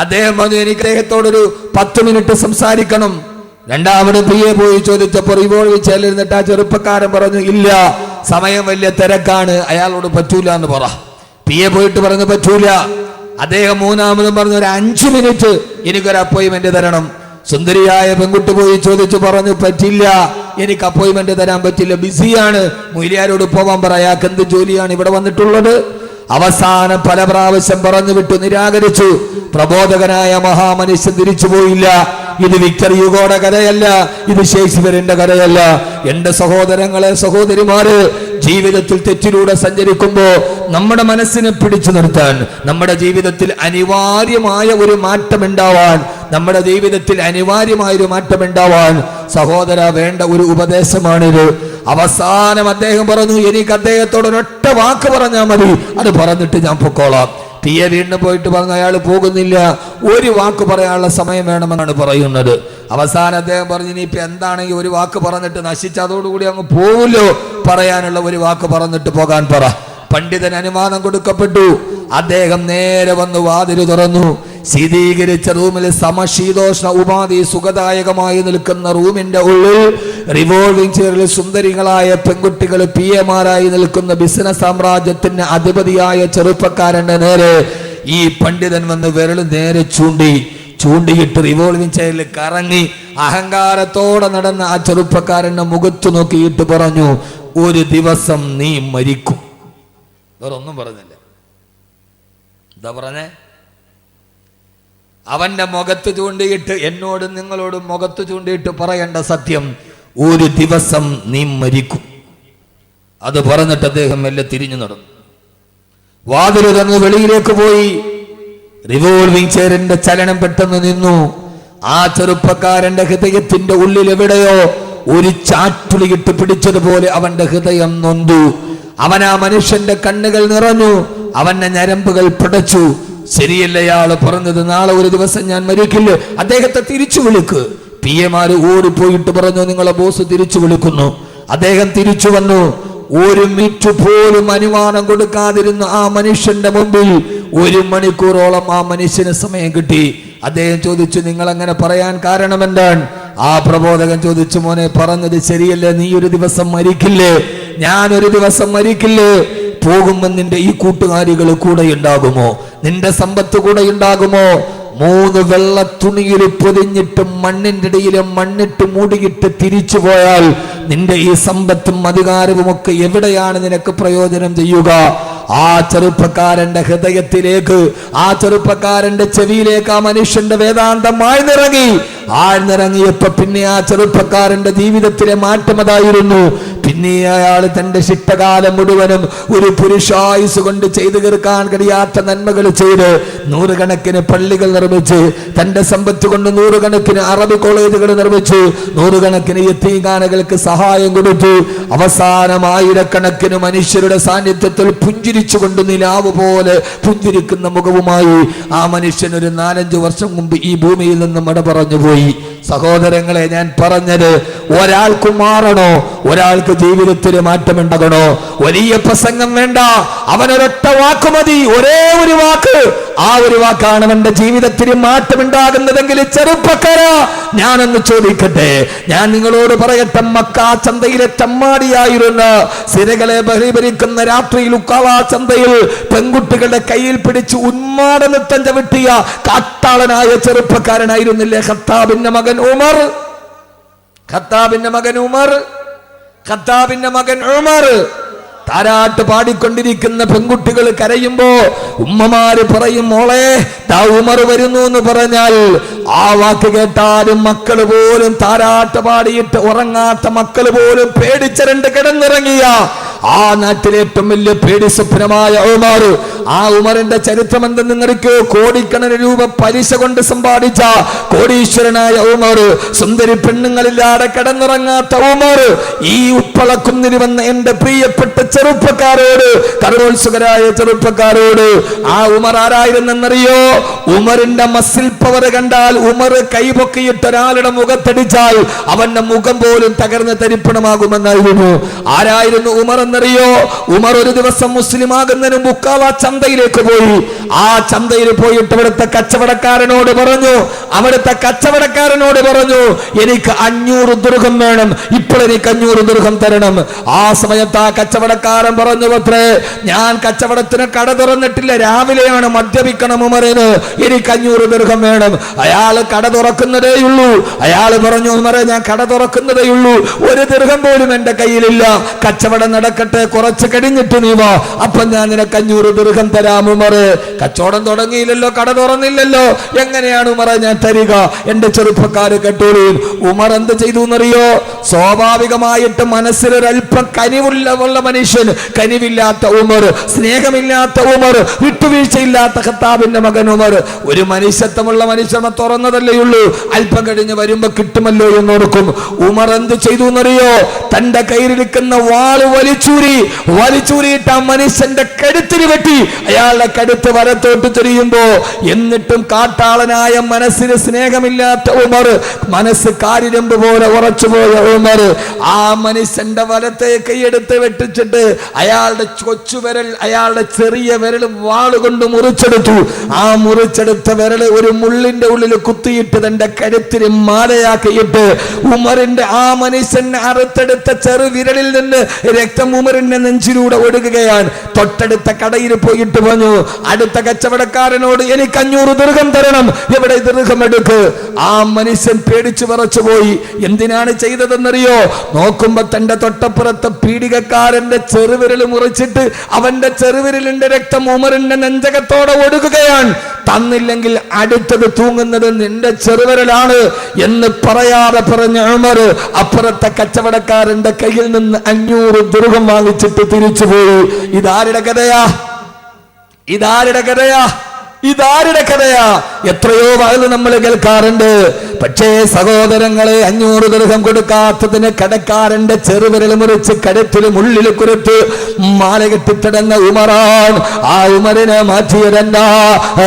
അദ്ദേഹം പറഞ്ഞു, എനിക്ക് അദ്ദേഹത്തോടൊരു 10 മിനിറ്റ് സംസാരിക്കണം. രണ്ടാമത് പിയെ പോയി ചോദിച്ചപ്പോൾ റിവോൾവ് ചേർന്നിട്ട് ആ ചെറുപ്പക്കാരൻ പറഞ്ഞു, ഇല്ല, സമയം വലിയ തിരക്കാണ്, അയാളോട് പറ്റൂല എന്ന് പറ. പിയെ പോയിട്ട് പറഞ്ഞു പറ്റൂല. അദ്ദേഹം മൂന്നാമതും പറഞ്ഞു, ഒരു 5 മിനിറ്റ് എനിക്കൊരു അപ്പോയിന്റ്മെന്റ് തരണം. സുന്ദരിയായ പെൺകുട്ടി പോയി ചോദിച്ചു പറഞ്ഞു, പറ്റില്ല, എനിക്ക് അപ്പോയിന്റ്മെന്റ് തരാൻ പറ്റില്ല, ബിസിയാണ്, മൊയ്ലിയാരോട് പോവാൻ പറ, അയാൾക്ക് എന്ത് ജോലിയാണ് ഇവിടെ വന്നിട്ടുള്ളത്. അവസാനം പല പ്രാവശ്യം പറഞ്ഞു വിട്ടു, നിരാകരിച്ചു. പ്രബോധകനായ മഹാമനുഷ്യൻ തിരിച്ചു പോയില്ല. ഇത് വിക്ടർ യുഗോയുടെ കഥയല്ല, ഇത് ഷേക്സ്പിയറിന്റെ കഥയല്ല. എന്റെ സഹോദരങ്ങളെ, സഹോദരിമാര്, ജീവിതത്തിൽ തെറ്റിലൂടെ സഞ്ചരിക്കുമ്പോ നമ്മുടെ മനസ്സിനെ പിടിച്ചു നിർത്താൻ, നമ്മുടെ ജീവിതത്തിൽ അനിവാര്യമായ ഒരു മാറ്റമുണ്ടാവാൻ, നമ്മുടെ ജീവിതത്തിൽ അനിവാര്യമായ ഒരു മാറ്റമുണ്ടാവാൻ സഹോദര വേണ്ട ഒരു ഉപദേശമാണിത്. അവസാനം അദ്ദേഹം പറഞ്ഞു, എനിക്ക് അദ്ദേഹത്തോട് ഒരൊറ്റ വാക്ക് പറഞ്ഞാൽ മതി, അത് പറഞ്ഞിട്ട് ഞാൻ പൊക്കോളാം. പിയെ വീണ്ടും പോയിട്ട് പറഞ്ഞു, അയാൾ പോകുന്നില്ല, ഒരു വാക്ക് പറയാനുള്ള സമയം വേണമെന്നാണ് പറയുന്നത്. അവസാനം അദ്ദേഹം പറഞ്ഞു, ഇനിയിപ്പോ എന്താണെങ്കിൽ ഒരു വാക്ക് പറഞ്ഞിട്ട് നശിച്ച് അതോടുകൂടി അങ്ങ് പോവുമല്ലോ, പറയാനുള്ള ഒരു വാക്ക് പറഞ്ഞിട്ട് പോകാൻ പറ. പണ്ഡിതൻ അനുവാദം കൊടുക്കപ്പെട്ടു. അദ്ദേഹം നേരെ വന്ന് വാതിൽ തുറന്നു. ശീതീകരിച്ച റൂമിൽ സമശീതോഷ്ണ ഉപാധി സുഖദായകമായി നിൽക്കുന്ന റൂമിന്റെ ഉള്ളിൽ റിവോൾവിംഗ് ചെയറിൽ സുന്ദരികളായ പെൺകുട്ടികൾ പിഎമാരായി നിൽക്കുന്ന ബിസിനസ് സാമ്രാജ്യത്തിന് അധിപതിയായ ചെറുപ്പക്കാരന്റെ നേരെ ഈ പണ്ഡിതൻ വന്ന് വിരൽ നേരെ ചൂണ്ടിയിട്ട് റിവോൾവിംഗ് ചെയറിൽ കറങ്ങി അഹങ്കാരത്തോടെ നടന്ന ആ ചെറുപ്പക്കാരന്റെ മുഖത്ത് നോക്കിയിട്ട് പറഞ്ഞു, ഒരു ദിവസം നീ മരിക്കും. വേറെ ഒന്നും പറഞ്ഞില്ല. എന്താ പറഞ്ഞേ? അവന്റെ മുഖത്ത് ചൂണ്ടിയിട്ട്, എന്നോടും നിങ്ങളോടും മുഖത്ത് ചൂണ്ടിയിട്ട് പറയേണ്ട സത്യം, ഒരു ദിവസം നീ മരിക്കും. അത് പറഞ്ഞിട്ട് അദ്ദേഹം മെല്ലെ തിരിഞ്ഞു നടന്നു. വാതിൽ തുറന്ന് വെളിയിലേക്ക് പോയി. റിവോൾവിംഗ് ചെയറിന്റെ ചലനം പെട്ടെന്ന് നിന്നു. ആ ചെറുപ്പക്കാരന്റെ ഹൃദയത്തിന്റെ ഉള്ളിൽ എവിടെയോ ഒരു ചാറ്റുളിയിട്ട് പിടിച്ചതുപോലെ അവന്റെ ഹൃദയം നൊന്തു. അവൻ ആ മനുഷ്യന്റെ കണ്ണുകൾ നിറഞ്ഞു, അവന്റെ ഞരമ്പുകൾ പിടച്ചു. ശരിയല്ല അയാള് പറഞ്ഞത്, നാളെ ഒരു ദിവസം ഞാൻ മരിക്കില്ല, അദ്ദേഹത്തെ തിരിച്ചു വിളിക്ക്. പിഎമാര് ഓടിപ്പോയിട്ട് പറഞ്ഞു, നിങ്ങളെ ബോസ് തിരിച്ചു വിളിക്കുന്നു. അദ്ദേഹം തിരിച്ചു വന്നു. 1 മിനിറ്റ് പോലും അനുമാനം കൊടുക്കാതിരുന്ന ആ മനുഷ്യന്റെ മുമ്പിൽ 1 മണിക്കൂറോളം ആ മനുഷ്യന് സമയം കിട്ടി. അദ്ദേഹം ചോദിച്ചു, നിങ്ങൾ അങ്ങനെ പറയാൻ കാരണം എന്താണ്? ആ പ്രബോധകൻ ചോദിച്ചു, മോനെ പറഞ്ഞത് ശരിയല്ലേ, നീ ഒരു ദിവസം മരിക്കില്ലേ, ഞാനൊരു ദിവസം മരിക്കില്ലേ. പോകുമ്പോൾ നിന്റെ ഈ കൂട്ടുകാരികൾ കൂടെ ഉണ്ടാകുമോ? നിന്റെ സമ്പത്ത് കൂടെ ഉണ്ടാകുമോ? 3 വെള്ള തുണിയിൽ പൊതിഞ്ഞിട്ട് മണ്ണിന്റെ ഇടയിൽ മണ്ണിട്ട് മൂടിയിട്ട് തിരിച്ചു പോയാൽ നിന്റെ ഈ സമ്പത്തും അധികാരവും ഒക്കെ എവിടെയാണ് നിനക്ക് പ്രയോജനം ചെയ്യുക? ആ ചെറുപ്പക്കാരന്റെ ഹൃദയത്തിലേക്ക്, ആ ചെറുപ്പക്കാരന്റെ ചെവിയിലേക്ക് ആ മനുഷ്യന്റെ വേദാന്തം ആഴ്ന്നിറങ്ങിയപ്പോ പിന്നെ ആ ചെറുപ്പക്കാരന്റെ ജീവിതത്തിലെ മാറ്റം അതായിരുന്നു. പിന്നെ അയാൾ തന്റെ ശിഷ്ടകാലം മുഴുവനും ഒരു പുരുഷായുസ് കൊണ്ട് ചെയ്തു തീർക്കാൻ കഴിയാത്ത നന്മകൾ ചെയ്ത് 100 കണക്കിന് പള്ളികൾ നിർമ്മിച്ച്, തന്റെ സമ്പത്ത് കൊണ്ട് 100 കണക്കിന് അറബി കോളേജുകൾ നിർമ്മിച്ചു, 100 കണക്കിന് യതീംഖാനകൾക്ക് സഹായം കൊടുത്തു. അവസാനം 1000കണക്കിന് മനുഷ്യരുടെ സാന്നിധ്യത്തിൽ പുഞ്ചിരിച്ചുകൊണ്ട് നിലാവ് പോലെ പുഞ്ചിരിക്കുന്ന മുഖവുമായി ആ മനുഷ്യൻ ഒരു 4-5 വർഷം മുമ്പ് ഈ ഭൂമിയിൽ നിന്നും മട പറഞ്ഞു പോയി. സഹോദരങ്ങളെ, ഞാൻ പറഞ്ഞത്, ഒരാൾക്ക് മാറണോ, ഒരാൾക്ക് ജീവിതത്തിൽ മാറ്റമുണ്ടാകണോ? വലിയ പ്രസംഗം വേണ്ട, അവനൊരൊറ്റ വാക്ക് മതി, ഒരേ ഒരു വാക്ക്. ആ ഒരു വാക്കാണ് അവന്റെ ജീവിതത്തിൽ മാറ്റമുണ്ടാകുന്നതെങ്കിൽ ചെറുപ്പക്കാരാ, ഞാനൊന്ന് ചോദിക്കട്ടെ, ഞാൻ നിങ്ങളോട് പറയട്ടെ, മക്കാ ചന്തയിലെ ചമ്മാടിയായിരുന്ന സിരകളെ ബഹിഭരിക്കുന്ന രാത്രിയിൽ ഉക്കാള ചന്തയിൽ പെൺകുട്ടികളുടെ കയ്യിൽ പിടിച്ച് ഉന്മാദ നൃത്തം ചവിട്ടിയ കാട്ടാളനായ ചെറുപ്പക്കാരനായിരുന്നില്ലേ ഖത്താബിന്റെ മകൻ ഉമർ? ഖത്താബിന്റെ മകൻ ഉമർ താരാട്ട് പാടിക്കൊണ്ടിരിക്കുന്ന പെൺകുട്ടികൾ കരയുമ്പോ ഉമ്മമാര് പറയും, മോളെ ദാ ഉമർ വരുന്നു എന്ന് പറഞ്ഞാൽ ആ വാക്ക് കേട്ടാലും മക്കള് പോലും, താരാട്ട് പാടിയിട്ട് ഉറങ്ങാത്ത മക്കള് പോലും പേടിച്ചരണ്ട് കിടന്നിറങ്ങിയ ആ നാട്ടിലെ ഏറ്റവും വലിയ പേടി സ്വപ്നമായ ഉമർ. ആ ഉമറിന്റെ ചരിത്രം എന്തെന്ന് നിങ്ങൾക്ക് കോടിക്കണക്കിന് രൂപ പലിശ കൊണ്ട് സമ്പാദിച്ച കോടീശ്വരനായ ഉമർ, സുന്ദരി പെണ്ണുങ്ങളില്ലാതെ കിടന്നുറങ്ങാത്ത ഉമർ, ഈ ഉപ്പളക്കുന്നിൽ വന്ന എന്റെ പ്രിയപ്പെട്ട ചെറുപ്പക്കാരോട്, കരോത്സുകരായ ചെറുപ്പക്കാരോട്, ആ ഉമർ ആരായിരുന്നെന്നറിയോ? ഉമറിന്റെ മസിൽ പവർ കണ്ടാൽ ഉമർ കൈപൊക്കിയിട്ട് ഒരാളുടെ മുഖത്തടിച്ചാൽ അവന്റെ മുഖം പോലും തകർന്ന് തരിപ്പണമാകുമെന്നായിരുന്നു. ആരായിരുന്നു ഉമർ എന്നറിയോ? ഉമർ ഒരു ദിവസം മുസ്ലിം ആകുന്നതിന് മുക്കാവ ചന്തയിലേക്ക് പോയി. ആ ചന്തയിൽ പോയിട്ട് അവിടുത്തെ കച്ചവടക്കാരനോട് പറഞ്ഞു, എനിക്ക് 500 ദിർഹം വേണം, ഇപ്പോൾ എനിക്ക് 500 ദിർഹം തരണം. ആ സമയത്ത് ആ കച്ചവടക്കാരൻ പറഞ്ഞു, പത്രേ, ഞാൻ കച്ചവടത്തിന് കട തുറന്നിട്ടില്ല, രാവിലെയാണ്, മദ്യപിക്കണം ഉമറിന്, എനിക്ക് 500 ദിർഹം വേണം. അയാൾ കട തുറക്കുന്നതേയുള്ളൂ. അയാൾ പറഞ്ഞു, ഉമറെ, ഞാൻ കട തുറക്കുന്നതേയുള്ളൂ, 1 ദിർഹം പോലും എന്റെ കയ്യിലില്ല, കച്ചവടം നടക്കട്ടെ, കുറച്ച് കഴിഞ്ഞിട്ട് നീ വാ, അപ്പൊ ഞാൻ നിനക്ക് 500 ദിർഹം തരാം. ഉമറ് കച്ചവടം തുടങ്ങിയില്ലല്ലോ, കട തുറന്നില്ലല്ലോ, എങ്ങനെയാണ് ഉമറെ ഞാൻ തരിക? എന്റെ ചെറുപ്പക്കാര് കേട്ടോളൂ, ഉമർ എന്ത് ചെയ്തു എന്നറിയോ? സ്വാഭാവികമായിട്ട് മനസ്സിലൊരൽപ്പം കനിവുള്ള മനുഷ്യൻ, കനിവില്ലാത്ത ഉമർ, സ്നേഹമില്ലാത്ത ഉമർ, വിട്ടുവീഴ്ചയില്ലാത്ത ഖത്താബിന്റെ മകൻ ഉമർ, ഒരു മനുഷ്യത്വമുള്ള മനുഷ്യനെ തുറന്നതല്ലേയുള്ളൂ, അല്പം കഴിഞ്ഞ് വരുമ്പോ കിട്ടുമല്ലോ എന്നോർക്കും. ഉമർ എന്ത് ചെയ്തു എന്നറിയോ? തന്റെ കയ്യിലിരിക്കുന്ന വാള് വലിച്ചൂരിയിട്ട് ആ മനുഷ്യന്റെ കഴുത്തിന് വെട്ടി. അയാളുടെ കഴുത്ത് വലത്തോട്ട് തിരിയുമ്പോ, എന്നിട്ടും കാട്ടാളനായ മനസ്സിന് സ്നേഹമില്ലാത്ത ഉമർ, മനസ്സ് കാരിരമ്പ് പോലെ ഉറച്ചുപോയ ഉമർ, ആ മനുഷ്യന്റെ വലത്തെ കൈയെടുത്ത് വെട്ടിച്ചിട്ട് അയാളുടെ കൊച്ചുവിരൽ, അയാളുടെ ചെറിയ വിരൽ വാളുകൊണ്ട് മുറിച്ചെടുത്തു. ആ മുറിച്ചെടുത്ത വിരൽ ഒരു മുള്ളിന്റെ ഉള്ളിൽ കുത്തിയിട്ട് തന്റെ കഴുത്തിന് മാലയാക്കിയിട്ട് ഉമറിന്റെ, ആ മനുഷ്യന്റെ അറുത്തെടുത്ത ചെറുവിരലിൽ നിന്ന് രക്തം ഉമറിന്റെ നെഞ്ചിലൂടെ ഒഴുകുകയാണ്. തൊട്ടടുത്ത കടയിൽ പോയിട്ട് പറഞ്ഞു, അടുത്ത കച്ചവടക്കാരനോട് എനിക്ക് 500 ദിർഹം തരണം, എവിടെ ദിർഹം എടുക്ക്. ആ മനുഷ്യൻ പേടിച്ചു വിറച്ചു പോയി. എന്തിനാണ് ചെയ്തതെന്നറിയോ? നോക്കുമ്പോ തന്റെ തൊട്ടപ്പുറത്തെ പീഡികക്കാരന്റെ ചെറുവിരൽ മുറിച്ചിട്ട് അവന്റെ ചെറുവിരലിന്റെ രക്തം ഉമറിന്റെ നെഞ്ചകത്തോടെ ഒഴുകുകയാണ്. തന്നില്ലെങ്കിൽ അടുത്തത് തൂങ്ങുന്നത് നിന്റെ ചെറുവിരലാണ് എന്ന് പറയാതെ പറഞ്ഞ ഉമർ അപ്പുറത്തെ കച്ചവടക്കാരന്റെ കയ്യിൽ നിന്ന് 500 ദിർഹം വാങ്ങിച്ചിട്ട് തിരിച്ചുപോയി. ഇതാരുടെ കഥയാ? ഇതാരുടെ കഥയാ? എത്രയോ വയല് നമ്മൾ കേൾക്കാറുണ്ട്. പക്ഷേ സഹോദരങ്ങളെ, 500 ദിർഹം കൊടുക്കാത്തതിന് കടക്കാരന്റെ ചെറുവിരൽ മുറിച്ച് കഴുത്തിലും ഉള്ളിൽ കുരുത്ത് മാല കെട്ടിത്തടന്ന ഉമറാൻ. ആ ഉമറിനെ മാറ്റിയതെന്താ?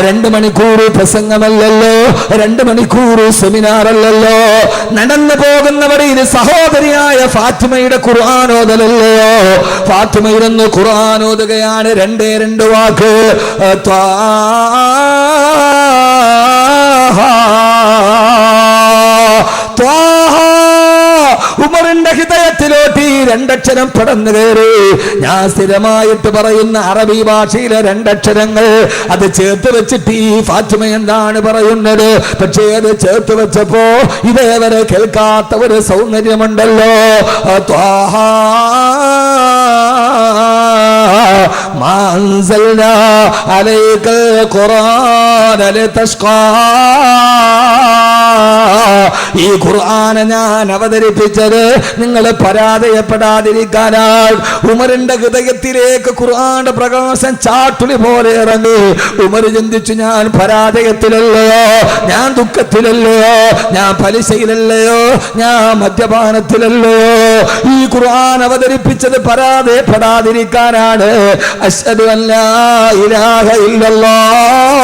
2 മണിക്കൂർ പ്രസംഗമല്ലല്ലോ, 2 മണിക്കൂർ സെമിനാറല്ലല്ലോ, നടന്നു പോകുന്നവർ ഇത് സഹോദരിയായ ഫാത്തിമയുടെ ഖുർആനോദലല്ലയോ? ഫാത്തിമയിരുന്ന് ഖുർആനോദുകയാണ്. 2 വാക്ക്, ഉമറിന്റെ ഹൃദയത്തിലോട്ട് 2 അക്ഷരം പടന്നു കയറി. ഞാൻ സ്ഥിരമായിട്ട് പറയുന്ന അറബി ഭാഷയിലെ 2 അക്ഷരങ്ങൾ അത് ചേർത്ത് വെച്ചിട്ട് ഈ ഫാത്തിമ എന്താണ് പറയുന്നത്? പക്ഷേ അത് ചേർത്ത് വെച്ചപ്പോ ഇതേവരെ കേൾക്കാത്ത ഒരു സൗന്ദര്യമുണ്ടല്ലോ. ഈ ഖുർആനെ ഞാൻ അവതരിപ്പിച്ചത് നിങ്ങൾ പരാജയപ്പെടാതിരിക്കാനാണ്. ഉമറിന്റെ ഹൃദയത്തിലേക്ക് ഖുർആന്റെ പ്രകാശം ചാട്ടുളി പോലെ ഇറങ്ങി. ഉമർ ചിന്തിച്ചു, ഞാൻ പരാജയത്തിലല്ലയോ, ഞാൻ ദുഃഖത്തിലല്ലയോ, ഞാൻ പലിശയിലല്ലയോ, ഞാൻ മദ്യപാനത്തിലല്ലയോ. ഈ ഖുർആൻ അവതരിപ്പിച്ചത് പരാജയപ്പെടാതിരിക്കാനാണ്. അശ്ഹദു അല്ലാ ഇലാഹ ഇല്ലല്ലാഹ്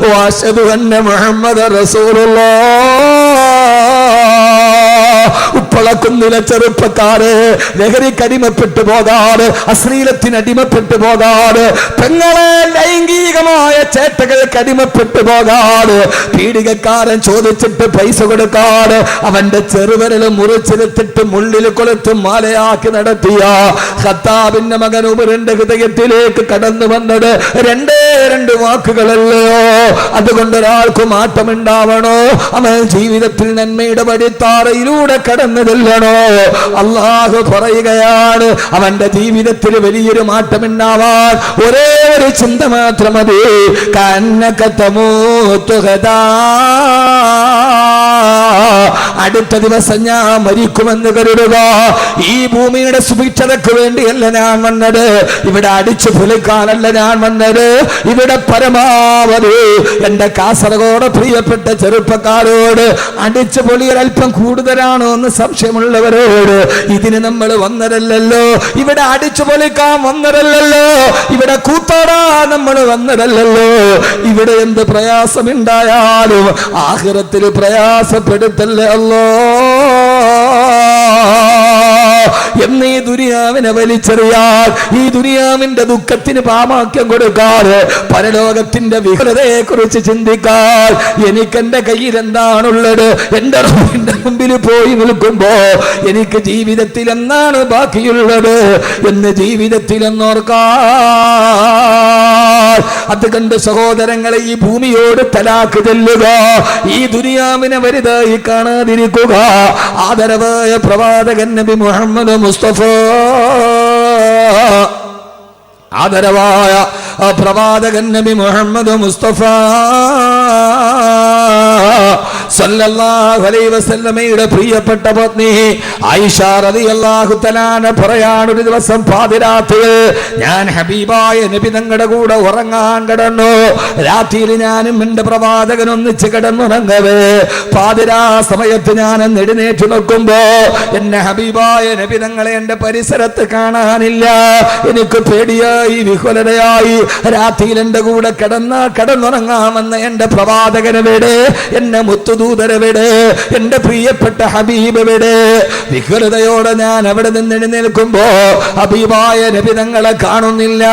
വഅശ്ഹദു അന്ന മുഹമ്മദർ റസൂലുള്ളാഹ്. ഉപ്പളക്കുന്നിലെ ചെറുപ്പക്കാര് ലഹരിക്കടിമപ്പെട്ടു പോകാറ്, അശ്ലീലത്തിനടിമപ്പെട്ടു പോകാറ്, പെങ്ങളെ ലൈംഗികമായ ചേട്ടകൾക്ക് അടിമപ്പെട്ടു പോകാറ്, പീഡികക്കാരൻ ചോദിച്ചിട്ട് പൈസ കൊടുക്കാറ്, അവന്റെ ചെറുവിരൽ മുറിച്ചെടുത്തിട്ട് മുള്ളിൽ കൊളുത്ത് മാലയാക്കി നടത്തിയ ഖത്താബിന്റെ മകൻ ഉമറിന്റെ ഹൃദയത്തിലേക്ക് കടന്നു വന്നത് 2 വാക്കുകളല്ലയോ? അതുകൊണ്ട് ഒരാൾക്ക് മാറ്റമുണ്ടാവണോ? അവൻ ജീവിതത്തിൽ നന്മയുടെ വഴിത്താറയിലൂടെ കടന്നതല്ലണോ? അല്ലാഹു പറയുകയാണ്, അവന്റെ ജീവിതത്തിൽ വലിയൊരു മാറ്റമുണ്ടാവാൻ ഒരേ ഒരു ചിന്ത മാത്രം മതി. കന്നക തമൂതു ഗദാ അടുത്ത ദിവസം ഞാൻ മരിക്കുമെന്ന് കരുതുക. ഈ ഭൂമിയുടെ സുഭിക്ഷതയ്ക്ക് വേണ്ടിയല്ല ഞാൻ വന്നത്, ഇവിടെ അടിച്ചു പൊളിക്കാനല്ല ഞാൻ വന്നത്. ഇവിടെ പരമാവധി എന്റെ കാസർഗോഡ് പ്രിയപ്പെട്ട ചെറുപ്പക്കാരോട് അടിച്ചു പൊളിയൽ അല്പം കൂടുതലാണോ എന്ന് സംശയമുള്ളവരോട്, ഇതിന് നമ്മൾ വന്നതല്ലല്ലോ, ഇവിടെ അടിച്ചു പൊളിക്കാൻ വന്നതല്ലല്ലോ, ഇവിടെ കൂത്താടാൻ നമ്മൾ വന്നതല്ലല്ലോ. ഇവിടെ എന്ത് പ്രയാസമുണ്ടായാലും ആഖിറത്തിൽ പ്രയാസപ്പെടുത്തല്ലേ അല്ലോ എന്നീ ദുനിയാവിനെ വലിച്ചെറിയാൻ, ഈ ദുനിയാവിന്റെ ദുഃഖത്തിന് പാമാക്യം കൊടുക്കാൻ, പരലോകത്തിന്റെ വിഫലതയെ കുറിച്ച് ചിന്തിക്കാൻ, എനിക്കെന്റെ കയ്യിൽ എന്താണുള്ളത്, എന്റെ റബ്ബിന്റെ മുമ്പിൽ പോയി നിൽക്കുമ്പോ എനിക്ക് ജീവിതത്തിൽ എന്താണ് ബാക്കിയുള്ളത് എന്ന് ജീവിതത്തിൽ എന്നോർക്കാൻ. അത് കണ്ട് സഹോദരങ്ങളെ, ഈ ഭൂമിയോട് തലാക്ക് ചെല്ലുക, ഈ ദുനിയാവിനെ വലുതായി കാണാതിരിക്കുക. ആദരവായ പ്രവാചകൻ നബി മുഹമ്മദ് മുസ്തഫ, ആദരവായ പ്രവാചകൻ നബി മുഹമ്മദ് മുസ്തഫ സല്ലല്ലാഹു അലൈഹി വസല്ലമയുടെ പ്രിയപ്പെട്ട പത്നി ആയിഷ റളിയല്ലാഹു തആല പറയാണ്, ഒരു ദിവസം പാതിരാത്രിയിൽ ഞാൻ ഹബീബായ നബി തങ്ങളുടെ കൂടെ ഉറങ്ങാൻ കിടന്നു. രാത്രിയിൽ ഞാനും എന്റെ പ്രവാചകൻ ഒന്നിച്ച് കിടന്നുറങ്ങവേ പാതിരാ സമയത്ത് ഞാൻ എഴുന്നേറ്റ് നോക്കുമ്പോ എന്നെ ഹബീബായ നബി തങ്ങളെ എന്റെ പരിസരത്ത് കാണാനില്ല. എനിക്ക് പേടിയായി, വിഹ്വലതയായി. രാത്രിയിൽ എന്റെ കൂടെ കിടന്നുറങ്ങാമെന്ന എന്റെ പ്രവാചകനെവിടെ, എന്നെ മുത്തുദൂതരെവിടെ, എന്റെ പ്രിയപ്പെട്ട ഹബീബെവിടെ? വിഹ്വലതയോടെ ഞാൻ അവിടെ നിന്ന് എഴുന്നേൽക്കുമ്പോ ഹബീബായ നബി തങ്ങളെ കാണുന്നില്ല.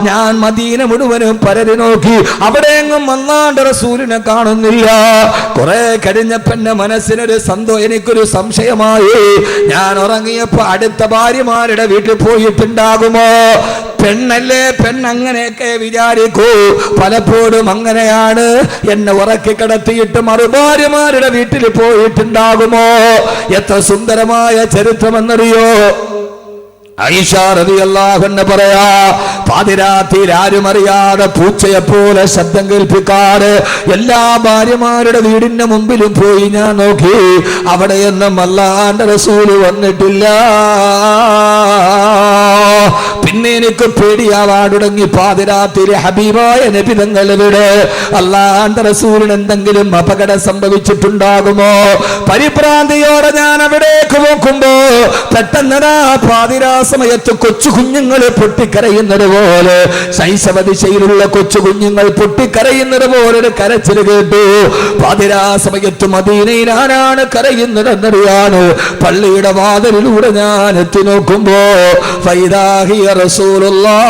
ഞാൻ മദീന മുഴുവനും പരതി നോക്കി, അവിടെയെങ്ങും അല്ലാഹുവിന്റെ റസൂലിനെ കാണുന്നില്ല. കുറെ കഴിഞ്ഞപ്പോ എന്റെ മനസ്സിനൊരു എനിക്കൊരു സംശയമായി. ഞാൻ ഉറങ്ങിയപ്പോ അടുത്ത ഭാര്യമാരുടെ വീട്ടിൽ പോയിട്ടുണ്ടാകുമോ? പെണ്ണല്ലേ, പെണ്ണങ്ങനെയൊക്കെ വിചാരിക്കൂ. പലപ്പോഴും അങ്ങനെയാണ്. എന്നെ ഉറക്കി കിടത്തിയിട്ട് മറുഭാര്യമാരുടെ വീട്ടിൽ പോയിട്ടുണ്ടാകുമോ? എത്ര സുന്ദരമായ ചരിത്രമെന്നറിയോ? ആയിഷ റളിയല്ലാഹു അൻഹ പറയാ, പാതിരാത്രിയിൽ ആരും അറിയാതെ പൂച്ചയെ പോലെ ശബ്ദം കേൾപ്പിക്കാറ് എല്ലാ ഭാര്യമാരുടെ വീടിന്റെ മുമ്പിലും പോയി ഞാൻ നോക്കി. അവിടെയൊന്നും അല്ലാഹുവിന്റെ റസൂൽ വന്നിട്ടില്ല. പിന്നെ എനിക്ക് പേടിയാവാൻ തുടങ്ങി. പാതിരാത്രിയിൽ ഹബീബായ നബി തങ്ങളെവിടെ? അല്ലാഹുവിന്റെ റസൂലിന് എന്തെങ്കിലും അപകടം സംഭവിച്ചിട്ടുണ്ടാകുമോ? പരിഭ്രാന്തിയോടെ ഞാൻ അവിടേക്ക് നോക്കുമ്പോ പെട്ടെന്നതാ പാതിരാ സമയത്ത് കൊച്ചു കുഞ്ഞുങ്ങൾ പൊട്ടിക്കരയുന്നത് പോലെ, ശൈശവദിശയിലുള്ള കൊച്ചു കുഞ്ഞുങ്ങൾ പൊട്ടിക്കരയുന്നത് പോലെ ഒരു കരച്ചിൽ കേട്ടു. പാതിരാ സമയത്ത് മദീനയിൽ ആരാണ് കരയുന്നതെന്നറിയാനോ? പള്ളിയുടെ വാതിലിലൂടെ ഞാൻ എത്തി നോക്കുമ്പോ ഫൈദാഹിയ റസൂലുള്ളാഹ്,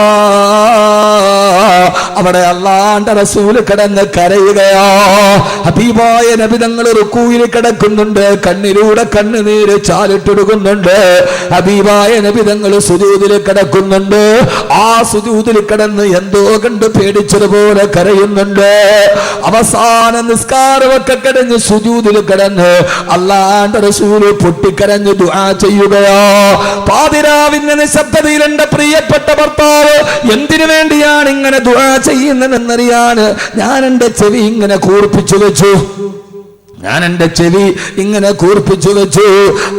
അവിടെ അല്ലാഹുവിന്റെ റസൂൽ കിടന്ന് കരയുകയാ. ഹബീബായ നബി തങ്ങൾ റുക്കൂയിൽ കിടക്കുന്നുണ്ട്, കണ്ണിലൂടെ കണ്ണുനീര് ചാലിട്ടൊടുക്കുന്നുണ്ട്. ഹബീബായ നബി തങ്ങൾ സുജൂദിൽ കിടക്കുന്നുണ്ട്. ആ സുജൂദിൽ കിടന്ന് എന്തോ കണ്ട് പേടിച്ചതുപോലെ കരയുന്നുണ്ട്. അവസാന നിസ്കാരമൊക്കെ കിടന്ന് സുജൂദിൽ കിടന്ന് അല്ലാഹുവിന്റെ റസൂൽ പൊട്ടിക്കരഞ്ഞ് ദുആ ചെയ്യുകയാ. പാതിരാവിന്റെ നിശബ്ദതയിൽ എന്റെ പ്രിയപ്പെട്ട ഭർത്താവ് എന്തിനു വേണ്ടിയാണ് ഇങ്ങനെ ദുആ ചെയ്യുന്നതെന്നറിയാൻ ഞാൻ എന്റെ ചെവി ഇങ്ങനെ കൂർപ്പിച്ചു വെച്ചു.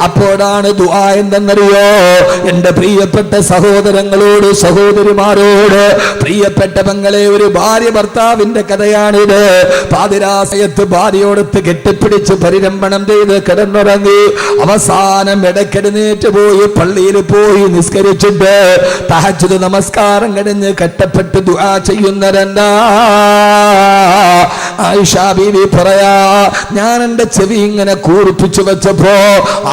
അപ്പോഴാണ് ദുആ എന്തെന്നറിയോ? എന്റെ പ്രിയപ്പെട്ട സഹോദരങ്ങളോട്, സഹോദരിമാരോട്, പ്രിയപ്പെട്ട പെങ്ങളെ, ഒരു ഭാര്യ ഭർത്താവിന്റെ കഥയാണിത്. പാതിരാസയത്ത് ഭാര്യയോടൊത്ത് കെട്ടിപ്പിടിച്ച് പരിരംഭണം ചെയ്ത് കിടന്നുറങ്ങി. അവസാനം ഇടയ്ക്കെഴുന്നേറ്റ് പോയി പള്ളിയിൽ പോയി നിസ്കരിച്ചിട്ട് തഹജ്ജുദ് നമസ്കാരം കഴിഞ്ഞ് കെട്ടപ്പെട്ട് ദുആ ചെയ്യുന്നവരെന്താ? ആയിഷ ബീവി പറയാ, ഞാൻ എന്റെ ചെവി ഇങ്ങനെ കൂർപ്പിച്ചു വെച്ചപ്പോ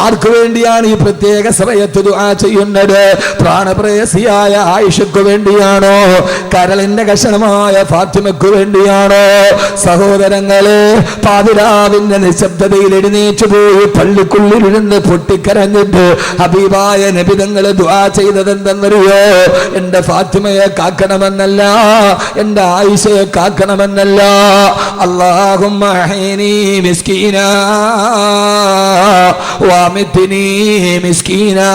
ആർക്കു വേണ്ടിയാണ് ഈ പ്രത്യേക സമയത്ത് ദുആ ചെയ്യുന്നത്? പ്രാണപ്രേയസിയായ ആയിഷയ്ക്ക് വേണ്ടിയാണോ? കരളിന്റെ കഷണമായ ഫാത്തിമയ്ക്ക് വേണ്ടിയാണോ? സഹോദരങ്ങളെ, പാതിരാവിന്റെ നിശബ്ദതയിൽ എഴുന്നേറ്റ് പോയി പള്ളിക്കുള്ളിലിരുന്ന് പൊട്ടിക്കരഞ്ഞിട്ട് ഹബീബായ നബി തങ്ങൾ ദുആ ചെയ്തതെന്തെന്നറിയോ? എന്റെ ഫാത്തിമയെ കാക്കണമെന്നല്ല, എന്റെ ആയിഷയെ കാക്കണമെന്നല്ല. അല്ലാഹുമ്മ അഹ്യിനി മിസ്കീനാ വഅമിത്നി മിസ്കീനാ.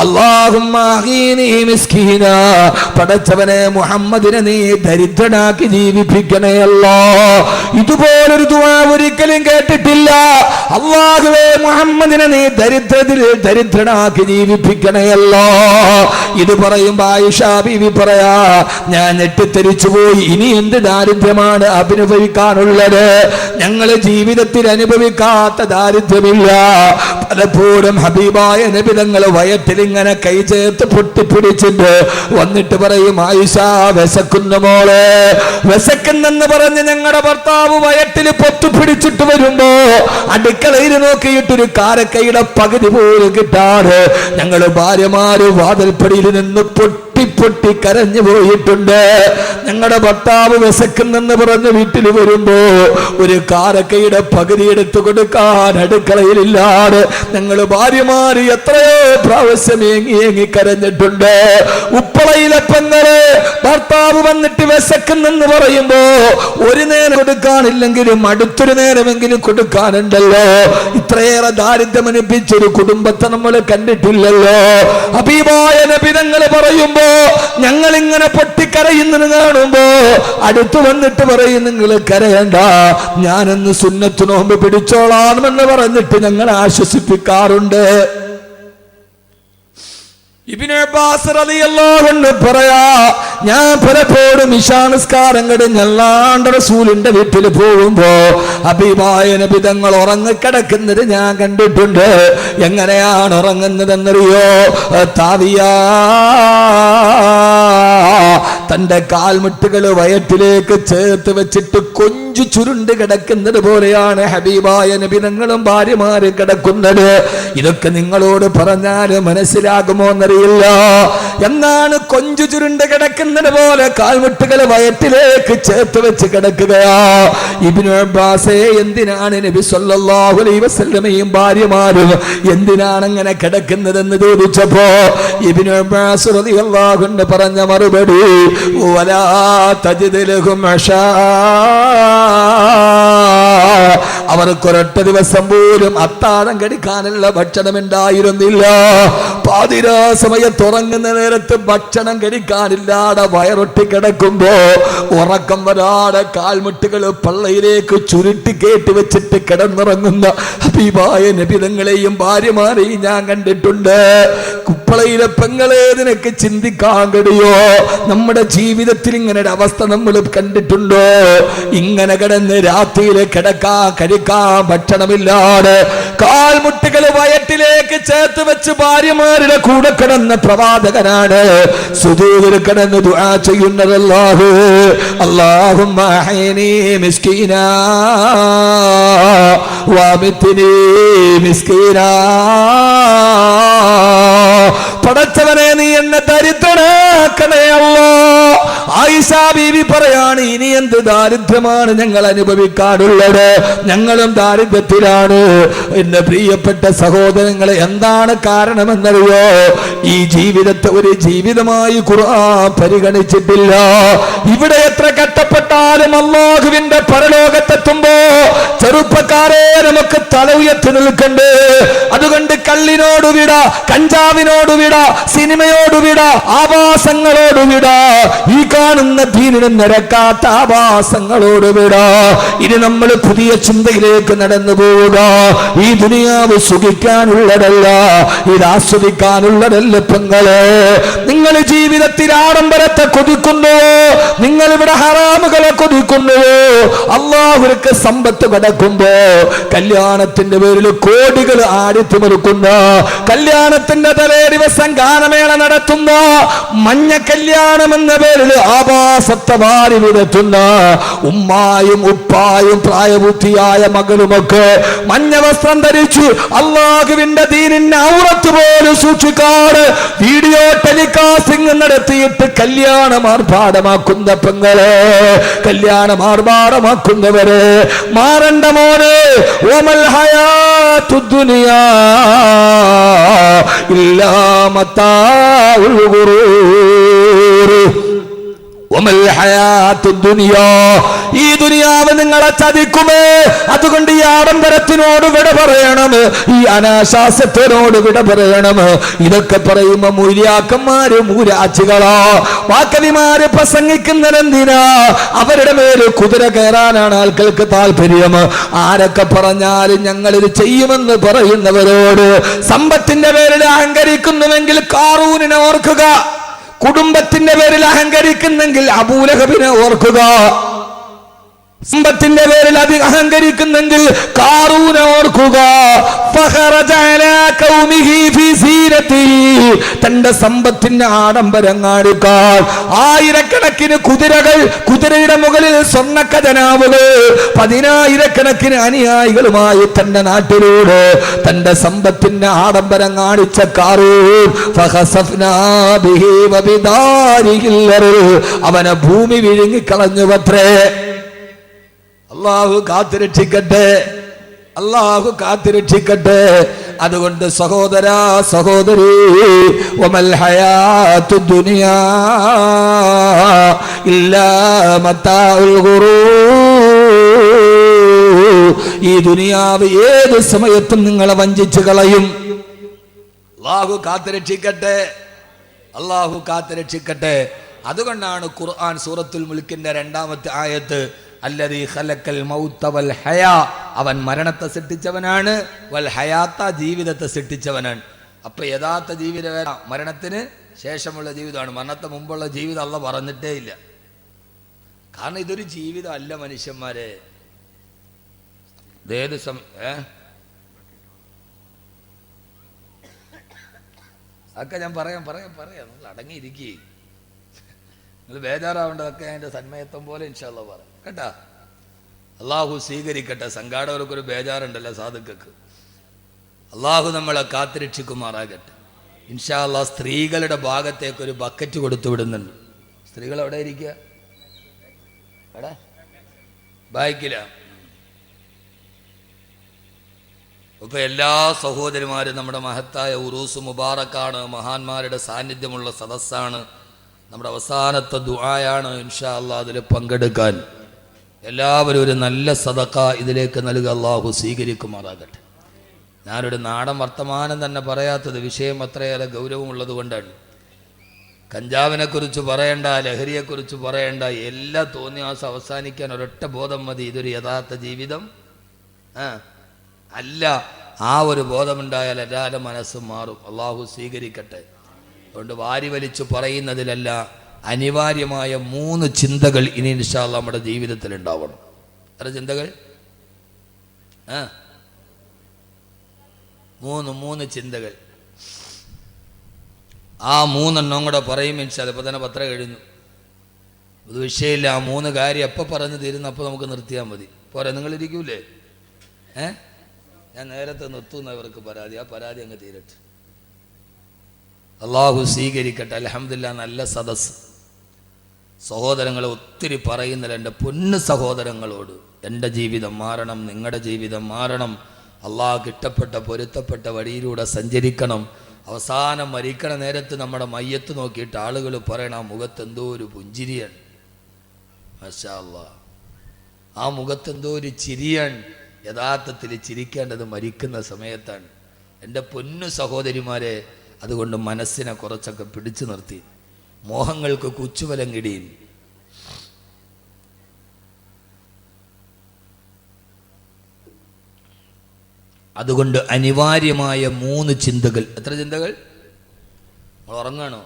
അല്ലാഹുമ്മ അഹീനി മിസ്കീന, പടച്ചവനെ മുഹമ്മദിനെ നീ ദരിദ്രനാക്കി ജീവിപ്പിക്കണേ അല്ലാ. ഇതുപോലൊരു ദുആ ഒരിക്കലും കേട്ടിട്ടില്ല. അല്ലാഹുവേ മുഹമ്മദിനെ നീ ദരിദ്രനാക്കി ജീവിപ്പിക്കണേ അല്ലാ. ഇത് പറയുമ്പോ ആയിഷ ബീവി പറയാ, ഞാൻ ഞെട്ടിത്തെരിച്ചു പോയി. ഇനി എന്ത് ദാരിദ്ര്യമാണ് അനുഭവിക്കാനുള്ളത്? ഞങ്ങള് ജീവിതത്തിൽ അനുഭവിക്കാത്ത ദാരിദ്ര്യമില്ല. പലപ്പോഴും ഹബീബായ നബി തങ്ങൾ വയറ്റിൽ ഇങ്ങനെ കൈ ചേർത്ത് പൊട്ടിപ്പിടിച്ചിട്ട് വന്നിട്ട് പറയും, ആയിഷ വിശക്കുന്നു മോളെ, വിശക്കുന്നെന്ന് പറഞ്ഞ് ഞങ്ങളുടെ ഭർത്താവ് വയറ്റിൽ പൊത്തുപിടിച്ചിട്ട് വരുമ്പോ അടുക്കളയിൽ നോക്കിയിട്ടൊരു കാരക്കൈയുടെ പകുതി പോലും കിട്ടാതെ ഞങ്ങള് ഭാര്യമാര് വാതിൽപ്പടിയിൽ നിന്ന് പൊട്ടി കരഞ്ഞു പോയിട്ടുണ്ട്. ഞങ്ങളുടെ ഭർത്താവ് വിശക്കുന്നെന്ന് പറഞ്ഞ് വീട്ടിൽ വരുമ്പോ ഒരു കാരക്കയുടെ പകുതി എടുത്തു കൊടുക്കാൻ അടുക്കളയിലില്ലാതെ ഞങ്ങൾ ഭാര്യമാര് എത്രയോ പ്രാവശ്യം ഏങ്ങി കരഞ്ഞിട്ടുണ്ട്. ഉപ്പളയിലെ പെങ്ങള് ഭർത്താവ് വന്നിട്ട് വിശക്കുന്നെന്ന് പറയുമ്പോ ഒരു നേരം കൊടുക്കാനില്ലെങ്കിലും അടുത്തൊരു നേരമെങ്കിലും കൊടുക്കാനുണ്ടല്ലോ. ഇത്രയേറെ ദാരിദ്ര്യം അനുഭവിച്ചൊരു കുടുംബത്തെ നമ്മൾ കണ്ടിട്ടില്ലല്ലോ. ഹബീബായ നബി തങ്ങൾ പറയുമ്പോ ഞങ്ങൾ ഇങ്ങനെ പൊട്ടിക്കരയുന്നത് കാണുമ്പോ അടുത്തു വന്നിട്ട് പറയും, നിങ്ങൾ കരയണ്ട, ഞാനൊന്ന് സുന്നത്ത് നോമ്പ് പിടിച്ചോളാമെന്ന് പറഞ്ഞിട്ട് ഞങ്ങൾ ആശ്വസിപ്പിക്കാറുണ്ട്. ഇബ്നു അബ്ബാസ് റളിയല്ലാഹു അൻഹു പറയാ, ഞാൻ പലപ്പോഴും ഇശാ നിസ്കാരം കഴിഞ്ഞ് അല്ലാഹുവിന്റെ റസൂലിന്റെ വീട്ടിൽ പോകുമ്പോ ഹബീബായ നബി തങ്ങൾ ഉറങ്ങിക്കിടക്കുന്നത് ഞാൻ കണ്ടിട്ടുണ്ട്. എങ്ങനെയാണ് ഉറങ്ങുന്നതെന്നറിയോ? താവിയാ, തന്റെ കാൽമുട്ടുകൾ വയറ്റിലേക്ക് ചേർത്ത് വെച്ചിട്ട് കൊഞ്ചു ചുരുണ്ട് കിടക്കുന്നത് പോലെയാണ് ഹബീബായ നബി തങ്ങളും ഭാര്യമാരും കിടക്കുന്നത്. ഇതൊക്കെ നിങ്ങളോട് പറഞ്ഞാൽ മനസ്സിലാകുമോ എന്നറിയില്ല. എന്നാണ് കൊഞ്ചു ചുരുണ്ട് കിടക്കുന്നത് പോലെ കാൽമുട്ടുകൾ വയറ്റിലേക്ക് ചേർത്ത് വെച്ച് കിടക്കുകയാ. ഇബ്നു അബ്ബാസേ, എന്തിനാണ് നബി സല്ലല്ലാഹു അലൈഹി വസല്ലമയും ഭാര്യമാരും എന്തിനാണ് അങ്ങനെ കിടക്കുന്നതെന്ന് ചോദിച്ചപ്പോ ഇബ്നു അബ്ബാസ് റളിയല്ലാഹു അൻഹു പറഞ്ഞ മറുപടി, വലാ തജിദ് ലഹും അശാ, അവർക്കൊരൊറ്റ ദിവസം പോലും അത്താഴം കഴിക്കാനുള്ള ഭക്ഷണം ഉണ്ടായിരുന്നില്ല. പാതിരാ സമയത്ത് ഉറങ്ങുന്ന നേരത്ത് ഭക്ഷണം കഴിക്കാനില്ലാതെ വയറൊട്ടി കിടക്കുമ്പോ ഉറക്കം വരാതെ കാൽമുട്ടുകൾ പള്ളയിലേക്ക് ചുരുട്ടി കേട്ടി വെച്ചിട്ട് കിടന്നുറങ്ങുന്ന ഹബീബായ നബി തങ്ങളെയും ഭാര്യമാരെയും ഞാൻ കണ്ടിട്ടുണ്ട്. കുപ്പളയിലെ പെങ്ങളെ, നിനക്ക് ചിന്തിക്കാൻ കഴിയോ? നമ്മുടെ ജീവിതത്തിൽ ഇങ്ങനെ ഒരു അവസ്ഥ നമ്മൾ കണ്ടിട്ടുണ്ടോ? ഇങ്ങനെ കിടന്ന് രാത്രിയിൽ കഴിക്കാൻ ഭക്ഷണമില്ലാതെ കാൽമുട്ടുകൾ വയറ്റിലേക്ക് ചേർത്ത് വെച്ച് ഭാര്യമാരുടെ കൂടെ കിടന്ന പ്രവാചകനാണ് സുജൂദിൽ കിടന്ന് ദുആ ചെയ്യുന്നത്. അല്ലാഹുമ്മ അഹ്യിനി മിസ്കീനാ വഅമിത്നി മിസ്കീനാ. പടച്ചവനെ, നീ എന്നെ ദരിദ്രനാക്കണേ അല്ലാ. ആയിഷ ബീവി പറയാണ്, ഇനി എന്ത് ദാരിദ്ര്യമാണ് ഞങ്ങൾ അനുഭവിക്കാറുള്ളത്? ഞങ്ങളും ദാരിദ്ര്യത്തിലാണ്. എന്റെ പ്രിയപ്പെട്ട സഹോദരങ്ങളെ, എന്താണ് കാരണമെന്നറിയോ? ഈ ജീവിതത്തെ ഒരു ജീവിതമായി ഖുർആൻ പരിഗണിച്ചിട്ടില്ല. ഇവിടെ എത്ര കഷ്ടപ്പെട്ടാലും അല്ലാഹുവിന്റെ പരലോകത്തെത്തുമ്പോ ചെറുപ്പക്കാരെ നമുക്ക് തല ഉയർത്തി നിൽക്കണ്ടേ. അതുകൊണ്ട് കള്ളിനോട് വിട, കഞ്ചാവിനോട് വിട, സിനിമയോട് വിട, ആവാസങ്ങളോട് വിട, ഈ കാണുന്ന ദീനിന് നിരക്കാത്ത ആവാസങ്ങളോട് വിട. ഇനി നമ്മൾ പുതിയ ചിന്തയിലേക്ക് നടന്നു പോവുക. ഈ ദുനിയാവ് സുഖിക്കാനുള്ളതല്ല, ഇത് ആസ്വദിക്കാനുള്ളതല്ല. പെങ്ങളെ, നിങ്ങൾ ജീവിതത്തിൽ ആഡംബരത്തെ കൊതിക്കുന്നുവോ? നിങ്ങൾ ഇവിടെ ഹറാമുകളെ കൊതിക്കുന്നുവോ? അല്ലാഹുവിற்கு സമ്പത്ത് കിടക്കുമ്പോ കല്യാണത്തിന്റെ പേരിൽ കോടികൾ ആടിത്തിമിറുക്കുന്ന, കല്യാണത്തിന്റെ തലേ ദിവസം ഗാനമേള നടത്തുന്ന, മഞ്ഞ കല്യാണം എന്ന പേരിൽ ആഭാസത്തെ വാരി വിടത്തുന്ന ഉമ്മായും ഉപ്പായും പ്രായപൂർത്തിയായ മകളുമൊക്കെ മഞ്ഞ വസ്ത്രം ധരിച്ചു അല്ലാഹുവിന്റെ ദീനിന്റെ ഔറത്ത് പോലും സൂക്ഷിക്കാതെ വീഡിയോ ടെലികാസ്റ്റിംഗ് നടത്തിയിട്ട് കല്യാണം ആർഭാടമാക്കുന്ന പെങ്ങളെ, കല്യാണം ആർഭാടമാക്കുന്നവരെ മാറണ്ട മോനെ. ഓമൽ ഹയാത്തു ദുനിയാ ഇല്ലാ മതാഉൽ ഗുറൂർ. ഈ ദുനിയാവ് നിങ്ങളെ ചതിക്കുമേ. അതുകൊണ്ട് ഈ ആഡംബരത്തിനോട് വിട പറയണം, ഈ അനാശാസ്യത്തിനോട് വിട പറയണം. ഇതൊക്കെ പറയുമ്പോ മൂല്യാക്കന്മാര് മൂരാച്ചികളോ വാക്കവിമാര് പ്രസംഗിക്കുന്നതെന്തിനാ? അവരുടെ മേല് കുതിര കയറാനാണ് ആൾക്കാർക്ക് താല്പര്യം. ആരൊക്കെ പറഞ്ഞാലും ഞങ്ങളിത് ചെയ്യുമെന്ന് പറയുന്നവരോട് സമ്പത്തിന്റെ പേരിൽ അഹങ്കരിക്കുന്നുവെങ്കിൽ കാറൂനിനെ ഓർക്കുക, കുടുംബത്തിന്റെ പേരിൽ അഹങ്കരിക്കുന്നെങ്കിൽ അബൂലഹബിനെ ഓർക്കുക, സമ്പത്തിന്റെ പേരിൽ അഹങ്കരിക്കുന്നെങ്കിൽ കാറൂനെ ഓർക്കുക. തന്റെ സമ്പത്തിന്റെ ആഡംബരം കാണിക്കാൻ ആയിരക്കണക്കിന് കുതിരകൾ, കുതിരയുടെ മുകളിൽ സ്വർണ്ണ ഖജനാവുകൾ, 10,000-കണക്കിന് അനുയായികളുമായി തന്റെ നാട്ടിലൂടെ തന്റെ സമ്പത്തിന്റെ ആഡംബരം കാണിച്ച കാറൂൻ അവനെ ഭൂമി വിഴുങ്ങിക്കളഞ്ഞുവത്രേ. അല്ലാഹു കാത്തുരക്ഷിക്കട്ടെ, അല്ലാഹു കാത്തുരക്ഷിക്കട്ടെ. അതുകൊണ്ട് സഹോദരാ സഹോദരി, വമൽ ഹയാത്തു ദുനിയാ ഇല്ലാ മതാഉൽ ഗുറൂർ. ഈ ദുനിയാവ് ഏത് സമയത്തും നിങ്ങളെ വഞ്ചിച്ചു കളയും. അല്ലാഹു കാത്തുരക്ഷിക്കട്ടെ, അല്ലാഹു കാത്തുരക്ഷിക്കട്ടെ. അതുകൊണ്ടാണ് ഖുർആൻ സൂറത്തുൽ മുൽക്കിന്റെ 2-ാമത്തെ ആയത്ത് അല്ലദീ ഖലഖൽ മൗത വൽ ഹയാ, അവൻ മരണത്തെ സൃഷ്ടിച്ചവനാണ്, വൽ ഹയാത്ത ജീവിതത്തെ സൃഷ്ടിച്ചവനാണ്. അപ്പൊ യഥാർത്ഥ ജീവിതം മരണത്തിന് ശേഷമുള്ള ജീവിതമാണ്. മരണത്തെ മുമ്പുള്ള ജീവിതം അല്ലാഹു പറഞ്ഞിട്ടേ ഇല്ല. കാരണം ഇതൊരു ജീവിതം അല്ല മനുഷ്യന്മാരെ. ഏത് അതൊക്കെ ഞാൻ പറയാം നിങ്ങൾ അടങ്ങിയിരിക്കുക. നിങ്ങൾ ബേജാറാവേണ്ടതൊക്കെ അതിൻ്റെ സന്മയത്വം പോലെ ഇൻഷാ അല്ലാഹ് പറയാം കേട്ടാ. അള്ളാഹു സ്വീകരിക്കട്ടെ. സംഘാടകർക്കൊരു ബേജാറുണ്ടല്ലോ സാധുക്കൾക്ക്. അള്ളാഹു നമ്മളെ കാത്തുരക്ഷിക്കുമാറാകട്ടെ ഇൻഷാ അല്ലാഹ്. സ്ത്രീകളുടെ ഭാഗത്തേക്ക് ഒരു ബക്കറ്റ് കൊടുത്തു വിടുന്നുണ്ട്. സ്ത്രീകൾ എവിടെ ഇരിക്കുക? എവിടെ? ബാക്കില. ഇപ്പൊ എല്ലാ സഹോദരിമാരും നമ്മുടെ മഹത്തായ ഉറൂസ് മുബാറക്കാണ്, മഹാന്മാരുടെ സാന്നിധ്യമുള്ള സദസ്സാണ്, നമ്മുടെ അവസാനത്തെ ദുആയാണ്. ഇൻഷാ അല്ലാഹ് അതിൽ പങ്കെടുക്കാൻ എല്ലാവരും ഒരു നല്ല സദഖ ഇതിലേക്ക് നൽകുക. അല്ലാഹു സ്വീകരിക്കുമാറാകട്ടെ. ഞാനൊരു നാടൻ വർത്തമാനം തന്നെ പറയാത്തത് വിഷയം അത്രയേറെ ഗൗരവമുള്ളത് കൊണ്ടാണ്. കഞ്ചാവിനെ കുറിച്ച് പറയണ്ട, ലഹരിയെക്കുറിച്ച് പറയണ്ട, എല്ലാ തോന്നിയാസം അവസാനിക്കാൻ ഒരൊറ്റ ബോധം മതി, ഇതൊരു യഥാർത്ഥ ജീവിതം അല്ല. ആ ഒരു ബോധമുണ്ടായാൽ എല്ലാവരുടെ മനസ്സും മാറും. അള്ളാഹു സ്വീകരിക്കട്ടെ. അതുകൊണ്ട് വാരി വലിച്ചു പറയുന്നതിലല്ല, അനിവാര്യമായ 3 ചിന്തകൾ ഇനി ഇൻഷാ അല്ലാഹ് നമ്മുടെ ജീവിതത്തിൽ ഉണ്ടാവണം. എത്ര ചിന്തകൾ? 3 ചിന്തകൾ. ആ 3 കൂടെ പറയും ഇൻഷാ അല്ലാഹ്. ഇപ്പൊ തന്നെ 10 കഴിഞ്ഞു. ഇത് വിഷയമില്ല. ആ 3 കാര്യം എപ്പോൾ പറഞ്ഞു തീരുന്നു അപ്പോൾ നമുക്ക് നിർത്തിയാൽ മതി. പോരെ? നിങ്ങളിരിക്കൂലേ? ഞാൻ നേരത്തെ നിർത്തുന്നവർക്ക് പരാതി, ആ പരാതി അങ്ങ് തീരട്ടെ. അള്ളാഹു സ്വീകരിക്കട്ടെ. അൽഹംദുലില്ലാഹ് നല്ല സദസ്സ്. സഹോദരങ്ങളെ ഒത്തിരി പറയുന്നില്ല. എൻ്റെ പൊന്നു സഹോദരങ്ങളോട്, എൻ്റെ ജീവിതം മാറണം, നിങ്ങളുടെ ജീവിതം മാറണം. അള്ളാഹ് ഇഷ്ടപ്പെട്ട പൊരുത്തപ്പെട്ട വഴിയിലൂടെ സഞ്ചരിക്കണം. അവസാനം മരിക്കണ നേരത്ത് നമ്മുടെ മയ്യത്ത് നോക്കിയിട്ട് ആളുകൾ പറയണം, ആ മുഖത്തെന്തോ ഒരു പുഞ്ചിരിയാണ്, മാഷാ അല്ലാഹ്, ആ മുഖത്തെന്തോ ഒരു ചിരിയാണ്. യഥാർത്ഥത്തിൽ ചിരിക്കേണ്ടത് മരിക്കുന്ന സമയത്താണ്. എൻ്റെ പൊന്നു സഹോദരിമാരെ, അതുകൊണ്ട് മനസ്സിനെ കുറച്ചൊക്കെ പിടിച്ചു നിർത്തി, മോഹങ്ങൾക്ക് കുച്ചുവലം കിടിയും. അതുകൊണ്ട് അനിവാര്യമായ 3 ചിന്തകൾ. എത്ര ചിന്തകൾ? ഉറങ്ങണോ?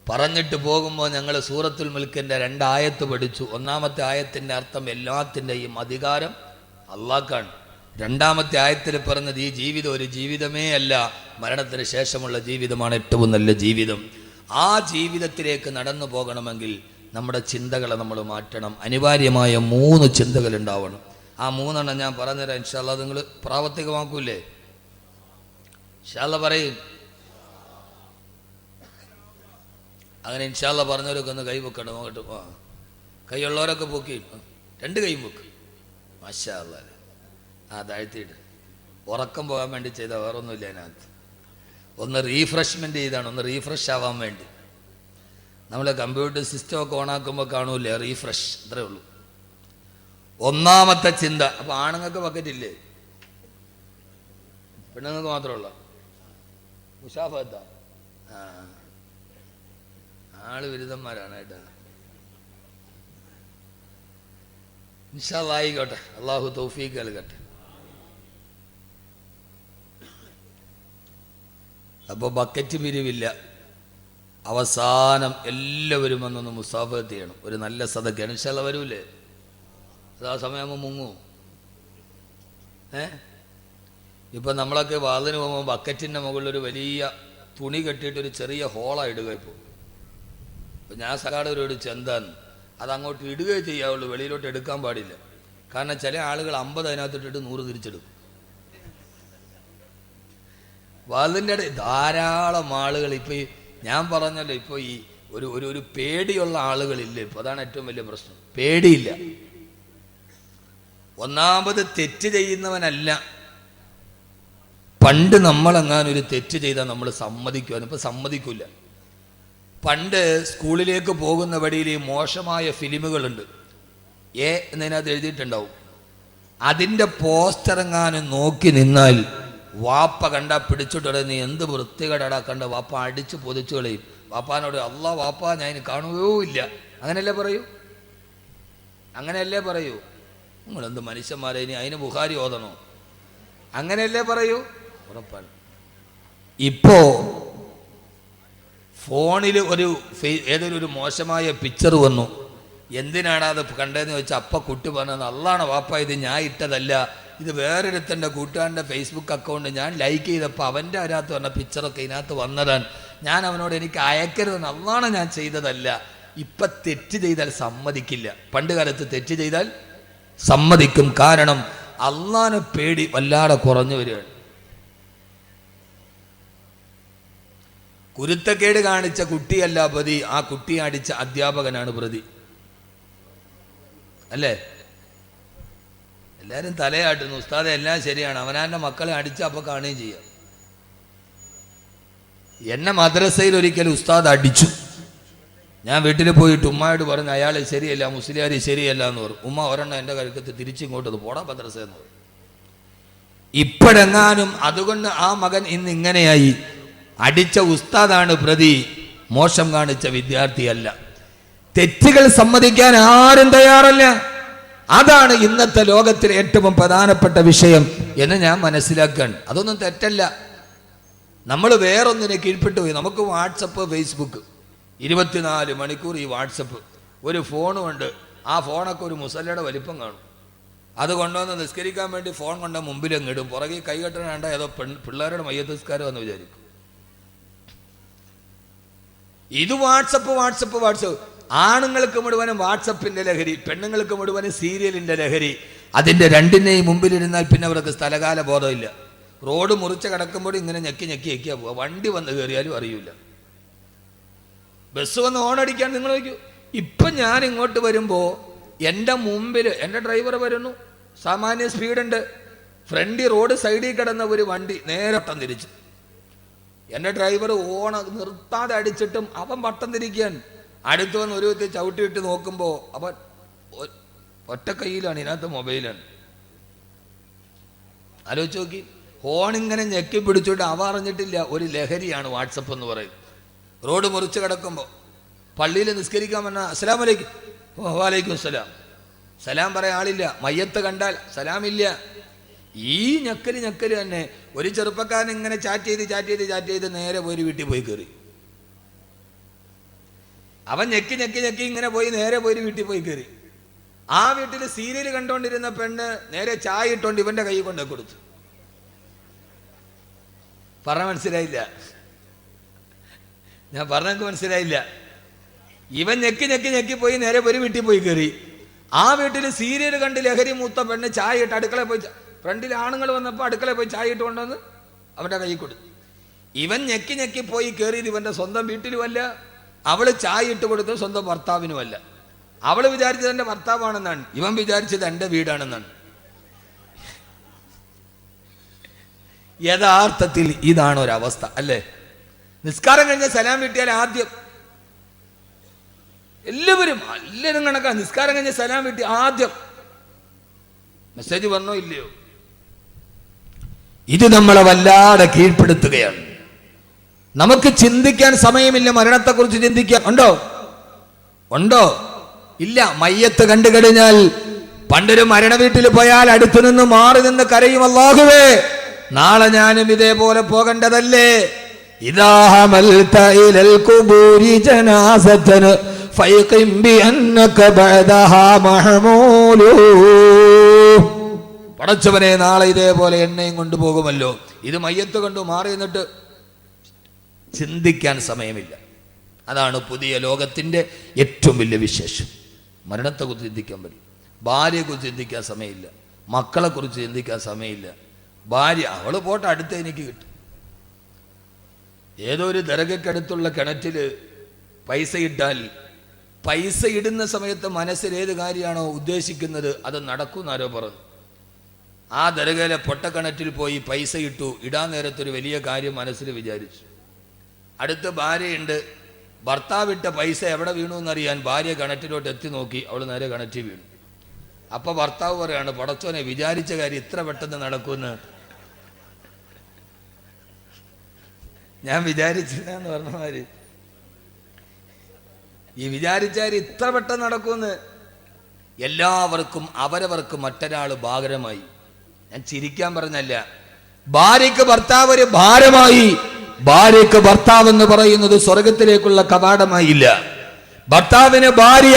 പറഞ്ഞിട്ട് പോകുമ്പോൾ ഞങ്ങൾ സൂറത്തുൽ മുൽക്കിൻ്റെ 2 ആയത്ത് പഠിച്ചു. 1-ാമത്തെ ആയത്തിൻ്റെ അർത്ഥം എല്ലാത്തിൻ്റെയും അധികാരം അള്ളാഹ്ക്കാണ്. 2-ാമത്തെ ആയത്തിൽ പറഞ്ഞത് ഈ ജീവിതം ഒരു ജീവിതമേ അല്ല, മരണത്തിന് ശേഷമുള്ള ജീവിതമാണ് ഏറ്റവും നല്ല ജീവിതം. ആ ജീവിതത്തിലേക്ക് നടന്നു പോകണമെങ്കിൽ നമ്മുടെ ചിന്തകളെ നമ്മൾ മാറ്റണം. അനിവാര്യമായ 3 ചിന്തകൾ ഉണ്ടാവണം. ആ 3 ഞാൻ പറഞ്ഞുതരാം ഇൻഷാ അല്ലാഹ്. നിങ്ങൾ പ്രാവർത്തികമാക്കൂലേ? ഇൻഷാ അല്ലാഹ് പറയും. അങ്ങനെ ഇൻഷാ അല്ലാഹ് പറഞ്ഞവരൊക്കെ ഒന്ന് കൈ പൊക്കണം. നോക്കട്ടെ. കൈയുള്ളവരൊക്കെ പൊക്കി 2 കൈയും പൊക്ക്. മാഷാ അല്ലാഹ്. താഴ്ത്തിയിട്ട് ഉറക്കം പോകാൻ വേണ്ടി ചെയ്ത വേറൊന്നുമില്ല അതിനകത്ത്. ഒന്ന് റീഫ്രഷ്മെൻ്റ് ചെയ്താണ്, ഒന്ന് റീഫ്രഷ് ആവാൻ വേണ്ടി. നമ്മൾ കമ്പ്യൂട്ടർ സിസ്റ്റം ഒക്കെ ഓണാക്കുമ്പോൾ കാണൂലേ റീഫ്രഷ്, അത്രേ ഉള്ളൂ. ഒന്നാമത്തെ ചിന്ത. അപ്പൊ ആണുങ്ങൾക്ക് ബക്കറ്റ് ഇല്ലേ? പെണ്ണുങ്ങൾക്ക് മാത്രമുള്ള മുഷാഫത്താ? ആള് ബിരുദന്മാരാണ് കേട്ടോ. ഇൻഷാ അല്ലാഹ് ആയിക്കോട്ടെ, അള്ളാഹു തൗഫീഖ് നൽകട്ടെ. അപ്പോൾ ബക്കറ്റ് പിരിവില്ല. അവസാനം എല്ലാവരും വന്നൊന്ന് മുസാഫത്ത് ചെയ്യണം. ഒരു നല്ല സദക്കയാണ്. ഇൻഷാ അല്ലാഹ് വരൂലേ? ആ സമയമാകുമ്പോൾ മുങ്ങൂ. ഇപ്പം നമ്മളൊക്കെ വാതിന് പോകുമ്പോൾ ബക്കറ്റിൻ്റെ മുകളിലൊരു വലിയ തുണി കെട്ടിയിട്ടൊരു ചെറിയ ഹോളാണ് ഇടുക. ഇപ്പോൾ ഞാൻ സകാടവരോട് ചെന്താന്ന് അതങ്ങോട്ട് ഇടുകയേ ചെയ്യാവുള്ളൂ, വെളിയിലോട്ട് എടുക്കാൻ പാടില്ല. കാരണം ചില ആളുകൾ 50 അതിനകത്തിട്ടിട്ട് 100 തിരിച്ചെടുക്കും. വാതിൻ്റെ ധാരാളം ആളുകൾ ഇപ്പോൾ ഞാൻ പറഞ്ഞല്ലോ, ഇപ്പോൾ ഈ ഒരു പേടിയുള്ള ആളുകളില്ല ഇപ്പോൾ. അതാണ് ഏറ്റവും വലിയ പ്രശ്നം. പേടിയില്ല. ഒന്നാമത് തെറ്റ് ചെയ്യുന്നവനല്ല. പണ്ട് നമ്മളെങ്ങാനൊരു തെറ്റ് ചെയ്താൽ നമ്മൾ സമ്മതിക്കുവാനും ഇപ്പം സമ്മതിക്കില്ല. പണ്ട് സ്കൂളിലേക്ക് പോകുന്ന വഴിയിൽ ഈ മോശമായ ഫിലിമുകളുണ്ട്, എന്നതിനകത്ത് എഴുതിയിട്ടുണ്ടാവും. അതിൻ്റെ പോസ്റ്റർ എങ്ങാനും നോക്കി നിന്നാൽ വാപ്പ കണ്ടാൽ പിടിച്ചിട്ട് നീ എന്ത് വൃത്തികേടാ കണ്ട, വാപ്പ അടിച്ച് പൊതിച്ചു കളയും. വാപ്പാനോട് അല്ലാ വാപ്പ ഞാൻ ഇനി കാണുകയോ ഇല്ല. അങ്ങനെയല്ലേ പറയൂ? അങ്ങനെയല്ലേ പറയൂ? നിങ്ങളെന്ത് മനുഷ്യന്മാരെ, ഇനി അതിന് ബുഖാരി ഓതണോ? അങ്ങനെയല്ലേ പറയൂ? ഉറപ്പാണ്. ഇപ്പോ ഫോണിൽ ഏതൊരു മോശമായ പിക്ചർ വന്നു. എന്തിനാണ് അത് കണ്ടതെന്ന് ചോദിച്ചാൽ അപ്പ കുട്ടി പറഞ്ഞത് അള്ളാണ് വാപ്പ, ഇത് ഞാൻ ഇട്ടതല്ല, ഇത് വേറൊരുത്തൻ്റെ കൂട്ടുകാരൻ്റെ ഫേസ്ബുക്ക് അക്കൗണ്ട് ഞാൻ ലൈക്ക് ചെയ്തപ്പോൾ അവൻ്റെ അതിനകത്ത് പറഞ്ഞ പിക്ചറൊക്കെ ഇതിനകത്ത് വന്നതാണ്. ഞാൻ അവനോട് എനിക്ക് അയക്കരുതെന്ന് അള്ളാണ്, ഞാൻ ചെയ്തതല്ല. ഇപ്പം തെറ്റ് ചെയ്താൽ സമ്മതിക്കില്ല. പണ്ട് കാലത്ത് തെറ്റ് ചെയ്താൽ സമ്മതിക്കും. കാരണം അള്ളാനെ പേടി വല്ലാതെ കുറഞ്ഞു വരികയാണ്. കുരുത്തക്കേട് കാണിച്ച കുട്ടിയല്ല പ്രതി, ആ കുട്ടിയെ അടിച്ച അധ്യാപകനാണ് പ്രതി. അല്ലേ? എല്ലാവരും തലയാട്ടുന്നു, ഉസ്താദെ എല്ലാം ശരിയാണ്, അവനാൻ്റെ മക്കളെ അടിച്ച അപ്പോൾ കാണുകയും ചെയ്യാം. എന്നെ മദ്രസയിൽ ഒരിക്കൽ ഉസ്താദ് അടിച്ചു. ഞാൻ വീട്ടിൽ പോയിട്ട് ഉമ്മയോട് പറഞ്ഞു അയാൾ ശരിയല്ല, മുസ്ലിയാർ ശരിയല്ല എന്ന് പറഞ്ഞു. ഉമ്മ ഒരെണ്ണം എൻ്റെ കഴുക്കത്ത് തിരിച്ചിങ്ങോട്ടത് പോടാ മദ്രസ എന്ന് പറഞ്ഞു. ഇപ്പോഴെങ്ങാനും അതുകൊണ്ട് ആ മകൻ ഇന്ന് ഇങ്ങനെയായി. അടിച്ച ഉസ്താദാണ് പ്രതി, മോശം കാണിച്ച വിദ്യാർത്ഥിയല്ല. തെറ്റുകൾ സമ്മതിക്കാൻ ആരും തയ്യാറല്ല. അതാണ് ഇന്നത്തെ ലോകത്തിലെ ഏറ്റവും പ്രധാനപ്പെട്ട വിഷയം എന്ന് ഞാൻ മനസ്സിലാക്കാൻ. അതൊന്നും തെറ്റല്ല. നമ്മൾ വേറൊന്നിനെ കീഴ്പ്പെട്ടു പോയി. നമുക്ക് വാട്സപ്പ്, ഫേസ്ബുക്ക് 24 മണിക്കൂർ ഈ വാട്സപ്പ്. ഒരു ഫോണുമുണ്ട്. ആ ഫോണൊക്കെ ഒരു മുസല്ലയുടെ വലിപ്പം കാണും. അത് കൊണ്ടുവന്ന് നിസ്കരിക്കാൻ വേണ്ടി ഫോൺ കൊണ്ട മുമ്പിലങ്ങ് ഇടും. പുറകെ കൈ കെട്ടണേണ്ട ഏതോ പിള്ളേരുടെ മയ്യത്ത് നിസ്കാരം എന്ന് വിചാരിക്കും. ഇത് വാട്സപ്പ്. ആണുങ്ങൾക്ക് മുഴുവനും വാട്സപ്പിന്റെ ലഹരി, പെണ്ണുങ്ങൾക്ക് മുഴുവനും സീരിയലിന്റെ ലഹരി. അതിന്റെ രണ്ടിനെയും മുമ്പിലിരുന്നാൽ പിന്നെ അവർക്ക് സ്ഥലകാല ബോധമില്ല. റോഡ് മുറിച്ച് കിടക്കുമ്പോൾ ഇങ്ങനെ ഞെക്കിയാ പോവുക. വണ്ടി വന്ന് കയറിയാലും അറിയില്ല. ബസ് വന്ന് ഓണടിക്കാൻ നിങ്ങൾ നോക്കൂ. ഇപ്പം ഞാൻ ഇങ്ങോട്ട് വരുമ്പോൾ എൻ്റെ മുമ്പിൽ എൻ്റെ ഡ്രൈവർ വരുന്നു, സാമാന്യ സ്പീഡുണ്ട്. ഫ്രണ്ടിൽ റോഡ് സൈഡിൽ കിടന്ന ഒരു വണ്ടി നേരെ വട്ടം തിരിച്ചു. എൻ്റെ ഡ്രൈവർ നിർത്താതെ അടിച്ചിട്ടും അവൻ വട്ടം തിരിക്കാൻ. അടുത്ത് വന്ന് ഒരു വ്യക്തി ചവിട്ടിയിട്ട് നോക്കുമ്പോൾ അവൻ ഒറ്റ കയ്യിലാണ്, ഇതിനകത്ത് മൊബൈലാണ്. ആലോചിച്ച് നോക്കി. ഹോണിങ്ങനെ ഞെക്കി പിടിച്ചിട്ട് അവ അറിഞ്ഞിട്ടില്ല ഒരു ലഹരിയാണ് വാട്സപ്പ് എന്ന് പറയുന്നത്. റോഡ് മുറിച്ച് കിടക്കുമ്പോൾ പള്ളിയിൽ നിസ്കരിക്കാൻ പറഞ്ഞാൽ അസ്സലാമു അലൈക്കും, വലൈക്കും സലാം. സലാം പറയാൻ ആളില്ല. മയ്യത്ത് കണ്ടാൽ സലാമില്ല. ഈ ഞെക്കല് തന്നെ. ഒരു ചെറുപ്പക്കാരൻ ഇങ്ങനെ ചാറ്റ് ചെയ്ത് നേരെ പോയി വീട്ടിൽ പോയി കയറി. അവൻ ഞെക്കി ഇങ്ങനെ പോയി നേരെ പോയി വീട്ടിൽ പോയി കയറി. ആ വീട്ടിൽ സീരിയൽ കണ്ടോണ്ടിരുന്ന പെണ്ണ് നേരെ ചായ ഇട്ടോണ്ട് ഇവന്റെ കൈ കൊണ്ട് കൊടുത്തു. പറഞ്ഞ മനസ്സിലായില്ല? ഞാൻ പറഞ്ഞെനിക്ക് മനസ്സിലായില്ല. ഇവൻ ഞെക്കി പോയി നേരെ പോയി വീട്ടിൽ പോയി കയറി. ആ വീട്ടിൽ സീരിയൽ കണ്ട് ലഹരി മൂത്ത പെണ്ണ് ചായ ഇട്ട് അടുക്കളയിൽ പോയി, ഫ്രണ്ടിൽ ആണുങ്ങൾ വന്നപ്പോൾ അടുക്കളയിൽ പോയി ചായ ഇട്ട് കൊണ്ടുവന്ന് അവന്റെ കൈ കൊടുത്തു. ഇവൻ ഞെക്കി പോയി കയറിയത് ഇവന്റെ സ്വന്തം വീട്ടിലുമല്ല. അവള് ചായ ഇട്ട് കൊടുത്തത് സ്വന്തം ഭർത്താവിനുമല്ല. അവള് വിചാരിച്ചത് എൻ്റെ ഭർത്താവാണെന്നാണ്, ഇവൻ വിചാരിച്ചത് എൻ്റെ വീടാണെന്നാണ്. യഥാർത്ഥത്തിൽ ഇതാണ് ഒരവസ്ഥ അല്ലേ? നിസ്കാരം കഴിഞ്ഞ സലാം കിട്ടിയാൽ ആദ്യം എല്ലാവരും കണക്കാ. നിസ്കാരം കഴിഞ്ഞ സലാം വീട്ടി ആദ്യം മെസ്സേജ് വന്നോ ഇല്ലയോ? ഇത് നമ്മളെ വല്ലാതെ കീഴ്പ്പെടുത്തുകയാണ്. നമുക്ക് ചിന്തിക്കാൻ സമയമില്ല. മരണത്തെക്കുറിച്ച് ചിന്തിക്കാൻ ഉണ്ടോ? ഇല്ല. മയ്യത്ത് കണ്ടു കഴിഞ്ഞാൽ പണ്ടൊരു മരണ വീട്ടിൽ പോയാൽ അടുത്തു നിന്ന് മാറി നിന്ന് കരയും, അല്ലാഹുവേ നാളെ ഞാനും ഇതേപോലെ പോകേണ്ടതല്ലേ. ഇദാ ഹമൽത ഇലൽ ഖുബൂരി ജനാസതൻ ഫയഖിം ബിഅന്നക ബഅദഹാ മഹ്മൂലു. പടച്ചവനെ നാളെ ഇതേപോലെ എന്നെയും കൊണ്ടുപോകുമല്ലോ. ഇത് മയ്യത്ത് കണ്ടു മാറി നിന്നിട്ട് ചിന്തിക്കാൻ സമയമില്ല. അതാണ് പുതിയ ലോകത്തിൻ്റെ ഏറ്റവും വലിയ വിശേഷം. മരണത്തെക്കുറിച്ച് ചിന്തിക്കാൻ പറ്റും. ഭാര്യയെക്കുറിച്ച് ചിന്തിക്കാൻ സമയമില്ല. മക്കളെക്കുറിച്ച് ചിന്തിക്കാൻ സമയമില്ല. ഭാര്യ അവൾ പോട്ടെ, അടുത്ത് എനിക്ക് കിട്ടും. ഏതോ ഒരു ദർഗയ്ക്കടുത്തുള്ള കിണറ്റിൽ പൈസ ഇട്ടാൽ പൈസ ഇടുന്ന സമയത്ത് മനസ്സിൽ ഏത് കാര്യമാണോ ഉദ്ദേശിക്കുന്നത് അത് നടക്കുമെന്നാരോ പറഞ്ഞു. ആ ദർഗയിലെ പൊട്ടക്കിണറ്റിൽ പോയി പൈസ ഇട്ടു. ഇടാൻ നേരത്തൊരു വലിയ കാര്യം മനസ്സിൽ വിചാരിച്ചു. അടുത്ത് ഭാര്യയുണ്ട്. ഭർത്താവിട്ട പൈസ എവിടെ വീണു എന്നറിയാൻ ഭാര്യ കിണറ്റിലോട്ട് എത്തി നോക്കി. അവൾ നേരെ കിണറ്റിൽ വീണു. അപ്പൊ ഭർത്താവ് പറയാണ്, പടച്ചോനെ വിചാരിച്ച കാര്യം ഇത്ര പെട്ടെന്ന് നടക്കുമെന്ന് ഞാൻ വിചാരിച്ചില്ല എന്ന് പറഞ്ഞ മാതിരി ഈ വിചാരിച്ചാൽ ഇത്ര പെട്ടെന്ന് നടക്കുമെന്ന്. എല്ലാവർക്കും അവരവർക്ക് മറ്റൊരാൾ ഭാരമായി. ഞാൻ ചിരിക്കാൻ പറഞ്ഞല്ല. ഭാര്യയ്ക്ക് ഭർത്താവ് ഒരു ഭാരമായി. ഭാര്യയ്ക്ക് ഭർത്താവ് എന്ന് പറയുന്നത് സ്വർഗത്തിലേക്കുള്ള കവാടമായില്ല. ഭർത്താവിന് ഭാര്യ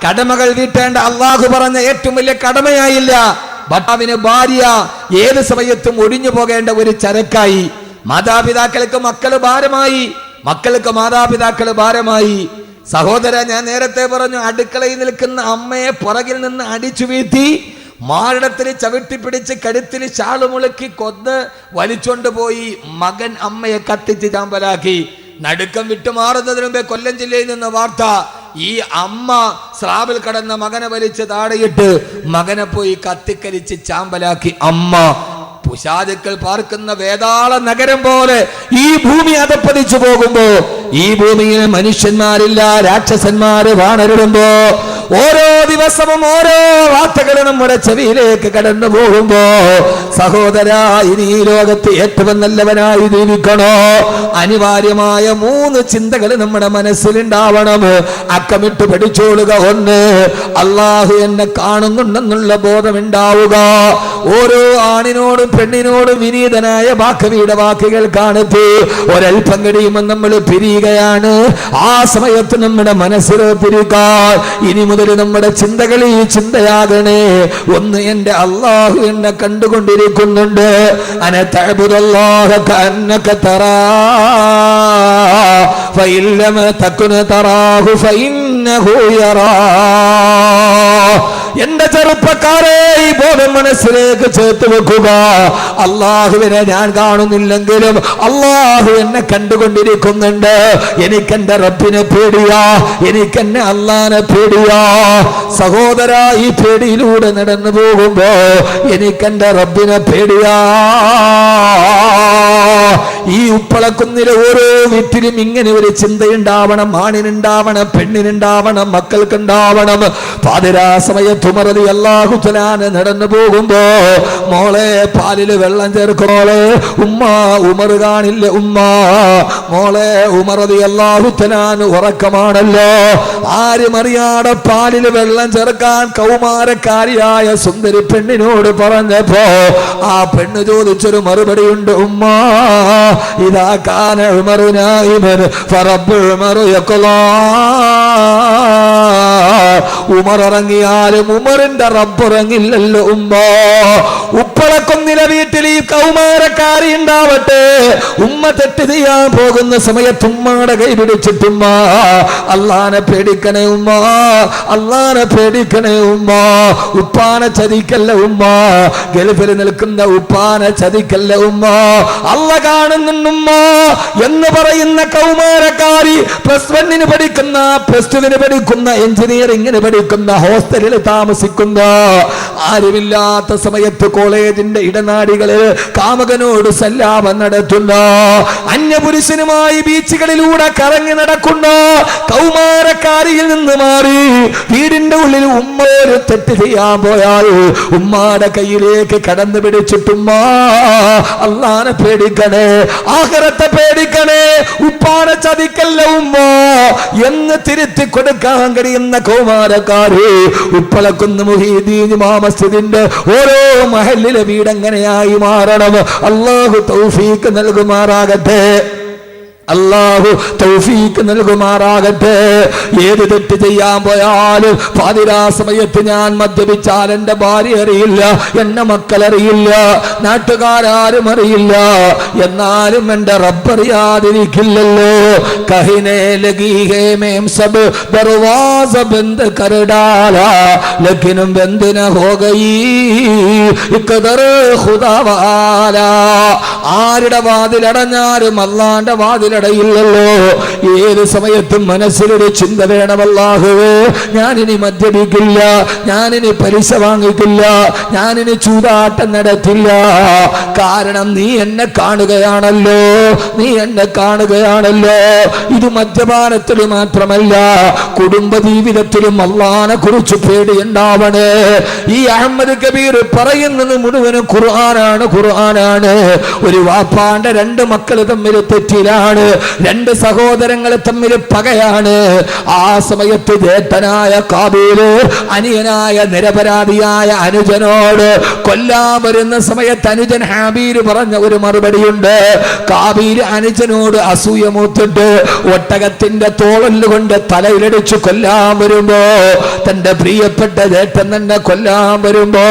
കടമകൾ വീട്ടേണ്ട അള്ളാഹു പറഞ്ഞ ഏറ്റവും വലിയ കടമയായില്ല. ഭർത്താവിന് ഭാര്യ ഏത് സമയത്തും ഒഴിഞ്ഞു പോകേണ്ട ഒരു ചരക്കായി. മാതാപിതാക്കൾക്ക് മക്കള് ഭാരമായി. മക്കൾക്ക് മാതാപിതാക്കള് ഭാരമായി. സഹോദര, ഞാൻ നേരത്തെ പറഞ്ഞു, അടുക്കളയിൽ നിൽക്കുന്ന അമ്മയെ പുറകിൽ നിന്ന് അടിച്ചു വീഴ്ത്തി മാറിടത്തിൽ ചവിട്ടിപ്പിടിച്ച് കഴുത്തിൽ ശാളുമുളുക്കി കൊന്ന് വലിച്ചോണ്ട് പോയി മകൻ അമ്മയെ കത്തിച്ച് ചാമ്പലാക്കി. നടുക്കം വിട്ടുമാറുന്നതിന് മുമ്പേ കൊല്ലം ജില്ലയിൽ നിന്ന് വാർത്ത, ഈ അമ്മ സ്രാവിൽ കടന്ന മകനെ വലിച്ച് താഴെയിട്ട് മകനെ പോയി കത്തിക്കരിച്ച് ചാമ്പലാക്കി. അമ്മ പുശാചുക്കൾ പാർക്കുന്ന വേതാള നഗരം പോലെ ഈ ഭൂമി അധപ്പതിച്ചു പോകുമ്പോ, ഈ ഭൂമിയിൽ മനുഷ്യന്മാരില്ല, രാക്ഷസന്മാര് വാണരുടുമ്പോ, ഓരോ ദിവസവും ഓരോ വാർത്തകളും നമ്മുടെ ചെവിയിലേക്ക് കടന്നു പോകുമ്പോ, സഹോദര, ഇനി ഈ ലോകത്ത് ഏറ്റവും നല്ലവനായി ജീവിക്കണോ? അനിവാര്യമായ 3 ചിന്തകൾ നമ്മുടെ മനസ്സിലുണ്ടാവണം. അക്കമിട്ട് പഠിച്ചോളുക. 1, അള്ളാഹു എന്നെ കാണുന്നുണ്ടെന്നുള്ള ബോധമുണ്ടാവുക. ഓരോ ആണിനോടും പെണ്ണിനോടും വിനീതനായ വാക്കവിയുടെ വാക്കുകൾ കാണത്തി ഒരൽപ്പം കഴിയുമ്പോൾ നമ്മൾ പിരിയുകയാണ്. ആ സമയത്ത് നമ്മുടെ മനസ്സിലോട്ടിരിക്കാൻ ഇനി മുതൽ നമ്മുടെ ചിന്തകൾ ഈ ചിന്തയാകണേ. 1, എന്റെ അള്ളാഹു എന്നെ കണ്ടുകൊണ്ടിരിക്കുന്നുണ്ട്. അന തഅബുദല്ലാഹ കഅന്നക തറാ ഫഇൻ ലം തകുൻ തറാഹു ഫഇന്നഹു യറാ. എന്റെ ചെറുപ്പക്കാരെ, ഈ ബോധം മനസ്സിലേക്ക് ചേർത്ത് വെക്കുക. അള്ളാഹുവിനെ ഞാൻ കാണുന്നില്ലെങ്കിലും അള്ളാഹു എന്നെ കണ്ടുകൊണ്ടിരിക്കുന്നുണ്ട്. എനിക്കെന്റെ റബ്ബിനെ പേടിയാ, എനിക്കെന്നെ അള്ളാനെ പേടിയാ. സഹോദര, ഈ പേടിയിലൂടെ നടന്നു പോകുമ്പോ എനിക്കെന്റെ റബ്ബിനെ പേടിയാ. ഈ ഉപ്പളക്കുന്നിലെ ഓരോ വീട്ടിലും ഇങ്ങനെ ഒരു ചിന്തയുണ്ടാവണം. ആണിനുണ്ടാവണം, പെണ്ണിനുണ്ടാവണം, മക്കൾക്കുണ്ടാവണം. പാതിരാ സമയത്ത് ഉമർ റളിയല്ലാഹു തആല നടന്നു പോകുമ്പോ, മോളെ പാലില് വെള്ളം ചേർക്കോളെ. ഉമ്മ, ഉമർ കാണില്ല ഉമ്മ. മോളെ, ഉമർ റളിയല്ലാഹു തആല ഉറക്കമാണല്ലോ. ആരും അറിയാതെ പാലില് വെള്ളം ചേർക്കാൻ കൗമാരക്കാരിയായ സുന്ദരി പെണ്ണിനോട് പറഞ്ഞപ്പോ ആ പെണ്ണ് ചോദിച്ചൊരു മറുപടിയുണ്ട്, ഉമ്മ ഇദാ കാന ഉമറു നായിമൻ ഫറബ്ബുൽ ഉമറു യഖ്ലാ. ഉമർ ഇറങ്ങിയാലും ഉമറിന്റെ റബ്ബ് ഇറങ്ങില്ലല്ലോ ഉമ്മ. ഉപ്പളക്കൊന്നിലെ വീട്ടിൽ ഈ കൗമാരക്കാരി ഉണ്ടാവട്ടെ. ഉമ്മ തെറ്റ് ചെയ്യാൻ പോകുന്ന സമയത്ത് ഉമ്മയുടെ കൈ പിടിച്ചിട്ടുമ്മ, അള്ളാനെ പേടിക്കണേ ഉമ്മ, അള്ളാനെ പേടിക്കണേ ഉമ്മ. ഉപ്പാനെ ചതിക്കല്ല ഉമ്മ, ഗൾഫിൽ നിൽക്കുന്ന ഉപ്പാനെ ചതിക്കല്ല ഉമ്മ, അള്ള കാണുന്നുണ്ടുമ്മ എന്ന് പറയുന്ന കൗമാരക്കാരി +1 പഠിക്കുന്ന, +2 പഠിക്കുന്ന, എഞ്ചിനീയറിംഗ് എഞ്ചിനീയറിംഗിന് പഠിക്കുന്ന ഹോസ്റ്റലിൽ താമസിക്കുന്ന ആരുമില്ലാത്ത സമയത്ത് കോളേജിന്റെ ഇടനാടികളിൽ കാമകനോട് സല്ലാപം നടത്തുന്ന അന്യപുരുഷനുമായി ബീച്ചുകളിലൂടെ കറങ്ങി നടക്കുന്ന കൗമാരക്കാരിയിൽ നിന്ന് മാറി വീടിന്റെ ഉള്ളിൽ ഉമ്മ ഒരു തെറ്റ് ചെയ്യാൻ പോയാൽ ഉമ്മാടെ കയ്യിലേക്ക് കടന്നു പിടിച്ചിട്ടുമ്മ അള്ളാനെ പേടിക്കണേ, ആഖിറത്തെ പേടിക്കണേ, ഉപ്പാനെ ചതിക്കല്ല ഉമ്മ എന്ന് തിരുത്തി കൊടുക്കാൻ കഴിയുന്ന കൗമാരക്കാര് ഉപ്പളക്കുന്ന് മുഹീദ്ദീൻ മസ്ജിദിന്റെ ഓരോ മഹല്ലിലെ വീടെങ്ങനെയായി മാറണം. അല്ലാഹു തൗഫീഖ് നൽകുമാറാകട്ടെ, അല്ലാഹു തൗഫീഖ് നൽകുമാറാകട്ടെ. ഏത് തെറ്റ് ചെയ്യാൻ പോയാലും പാതിരാ സമയത്ത് ഞാൻ മദ്യപിച്ചാൽ എൻ്റെ ഭാര്യ അറിയില്ല, എന്നെ മക്കളറിയില്ല, നാട്ടുകാരും അറിയില്ല, എന്നാലും എൻ്റെ റബ്ബറിയാതിരിക്കില്ലല്ലോ. കഹിനെ ലഗി ഹേ മേം സബ് ദർവാസ ബന്ദ് കർ ഡാലാ ലക്കിനും ബന്ദ് ന ഹോ ഗയി ഇഖ്ദർ ഖുദാ വാലാ. ആരുടെ വാതിലടഞ്ഞാലും അല്ലാഹുവിന്റെ വാതിലടയില്ലല്ലോ. ഏത് സമയത്തും മനസ്സിലൊരു ചിന്ത വേണം, അല്ലാഹുവേ ഞാനിനി മദ്യപിക്കില്ല, ഞാനിനി പലിശ വാങ്ങിക്കില്ല, ഞാനിനി ചൂതാട്ടം നടത്തില്ല. കാരണം നീ എന്നെ കാണുകയാണല്ലോ, നീ എന്നെ കാണുകയാണല്ലോ. ഇത് മദ്യപാനത്തിൽ മാത്രമല്ല, കുടുംബ ജീവിതത്തിലും അല്ലാഹുവിനെ കുറിച്ച് പേടിയുണ്ടാവണേ. ഈ അഹമ്മദ് കബീർ പറയുന്നത് മുഴുവനും ഖുർആനാണ്, ഖുർആനാണ്. ഒരു വാപ്പാന്റെ രണ്ട് മക്കൾ തമ്മിൽ തെറ്റിലാണ്, രണ്ട് സഹോദരങ്ങൾ തമ്മിൽ പകയാണ്. ആ സമയത്ത് ജേഷ്ഠനായ കാബീല് അനിയനായ നിരപരാധിയായ അനുജനോട് കൊല്ലാൻ വരുന്ന സമയത്ത് അനുജൻ ഹാബീല് പറഞ്ഞ ഒരു മറുപടിയുണ്ട്. കാബീല് അനുജനോട് അസൂയ മൂത്തിട്ട് ഒട്ടകത്തിന്റെ തോളല് കൊണ്ട് തലയിലടിച്ചു കൊല്ലാൻ വരുമ്പോ, തന്റെ പ്രിയപ്പെട്ട ജേഷ്ഠൻ തന്നെ കൊല്ലാൻ വരുമ്പോ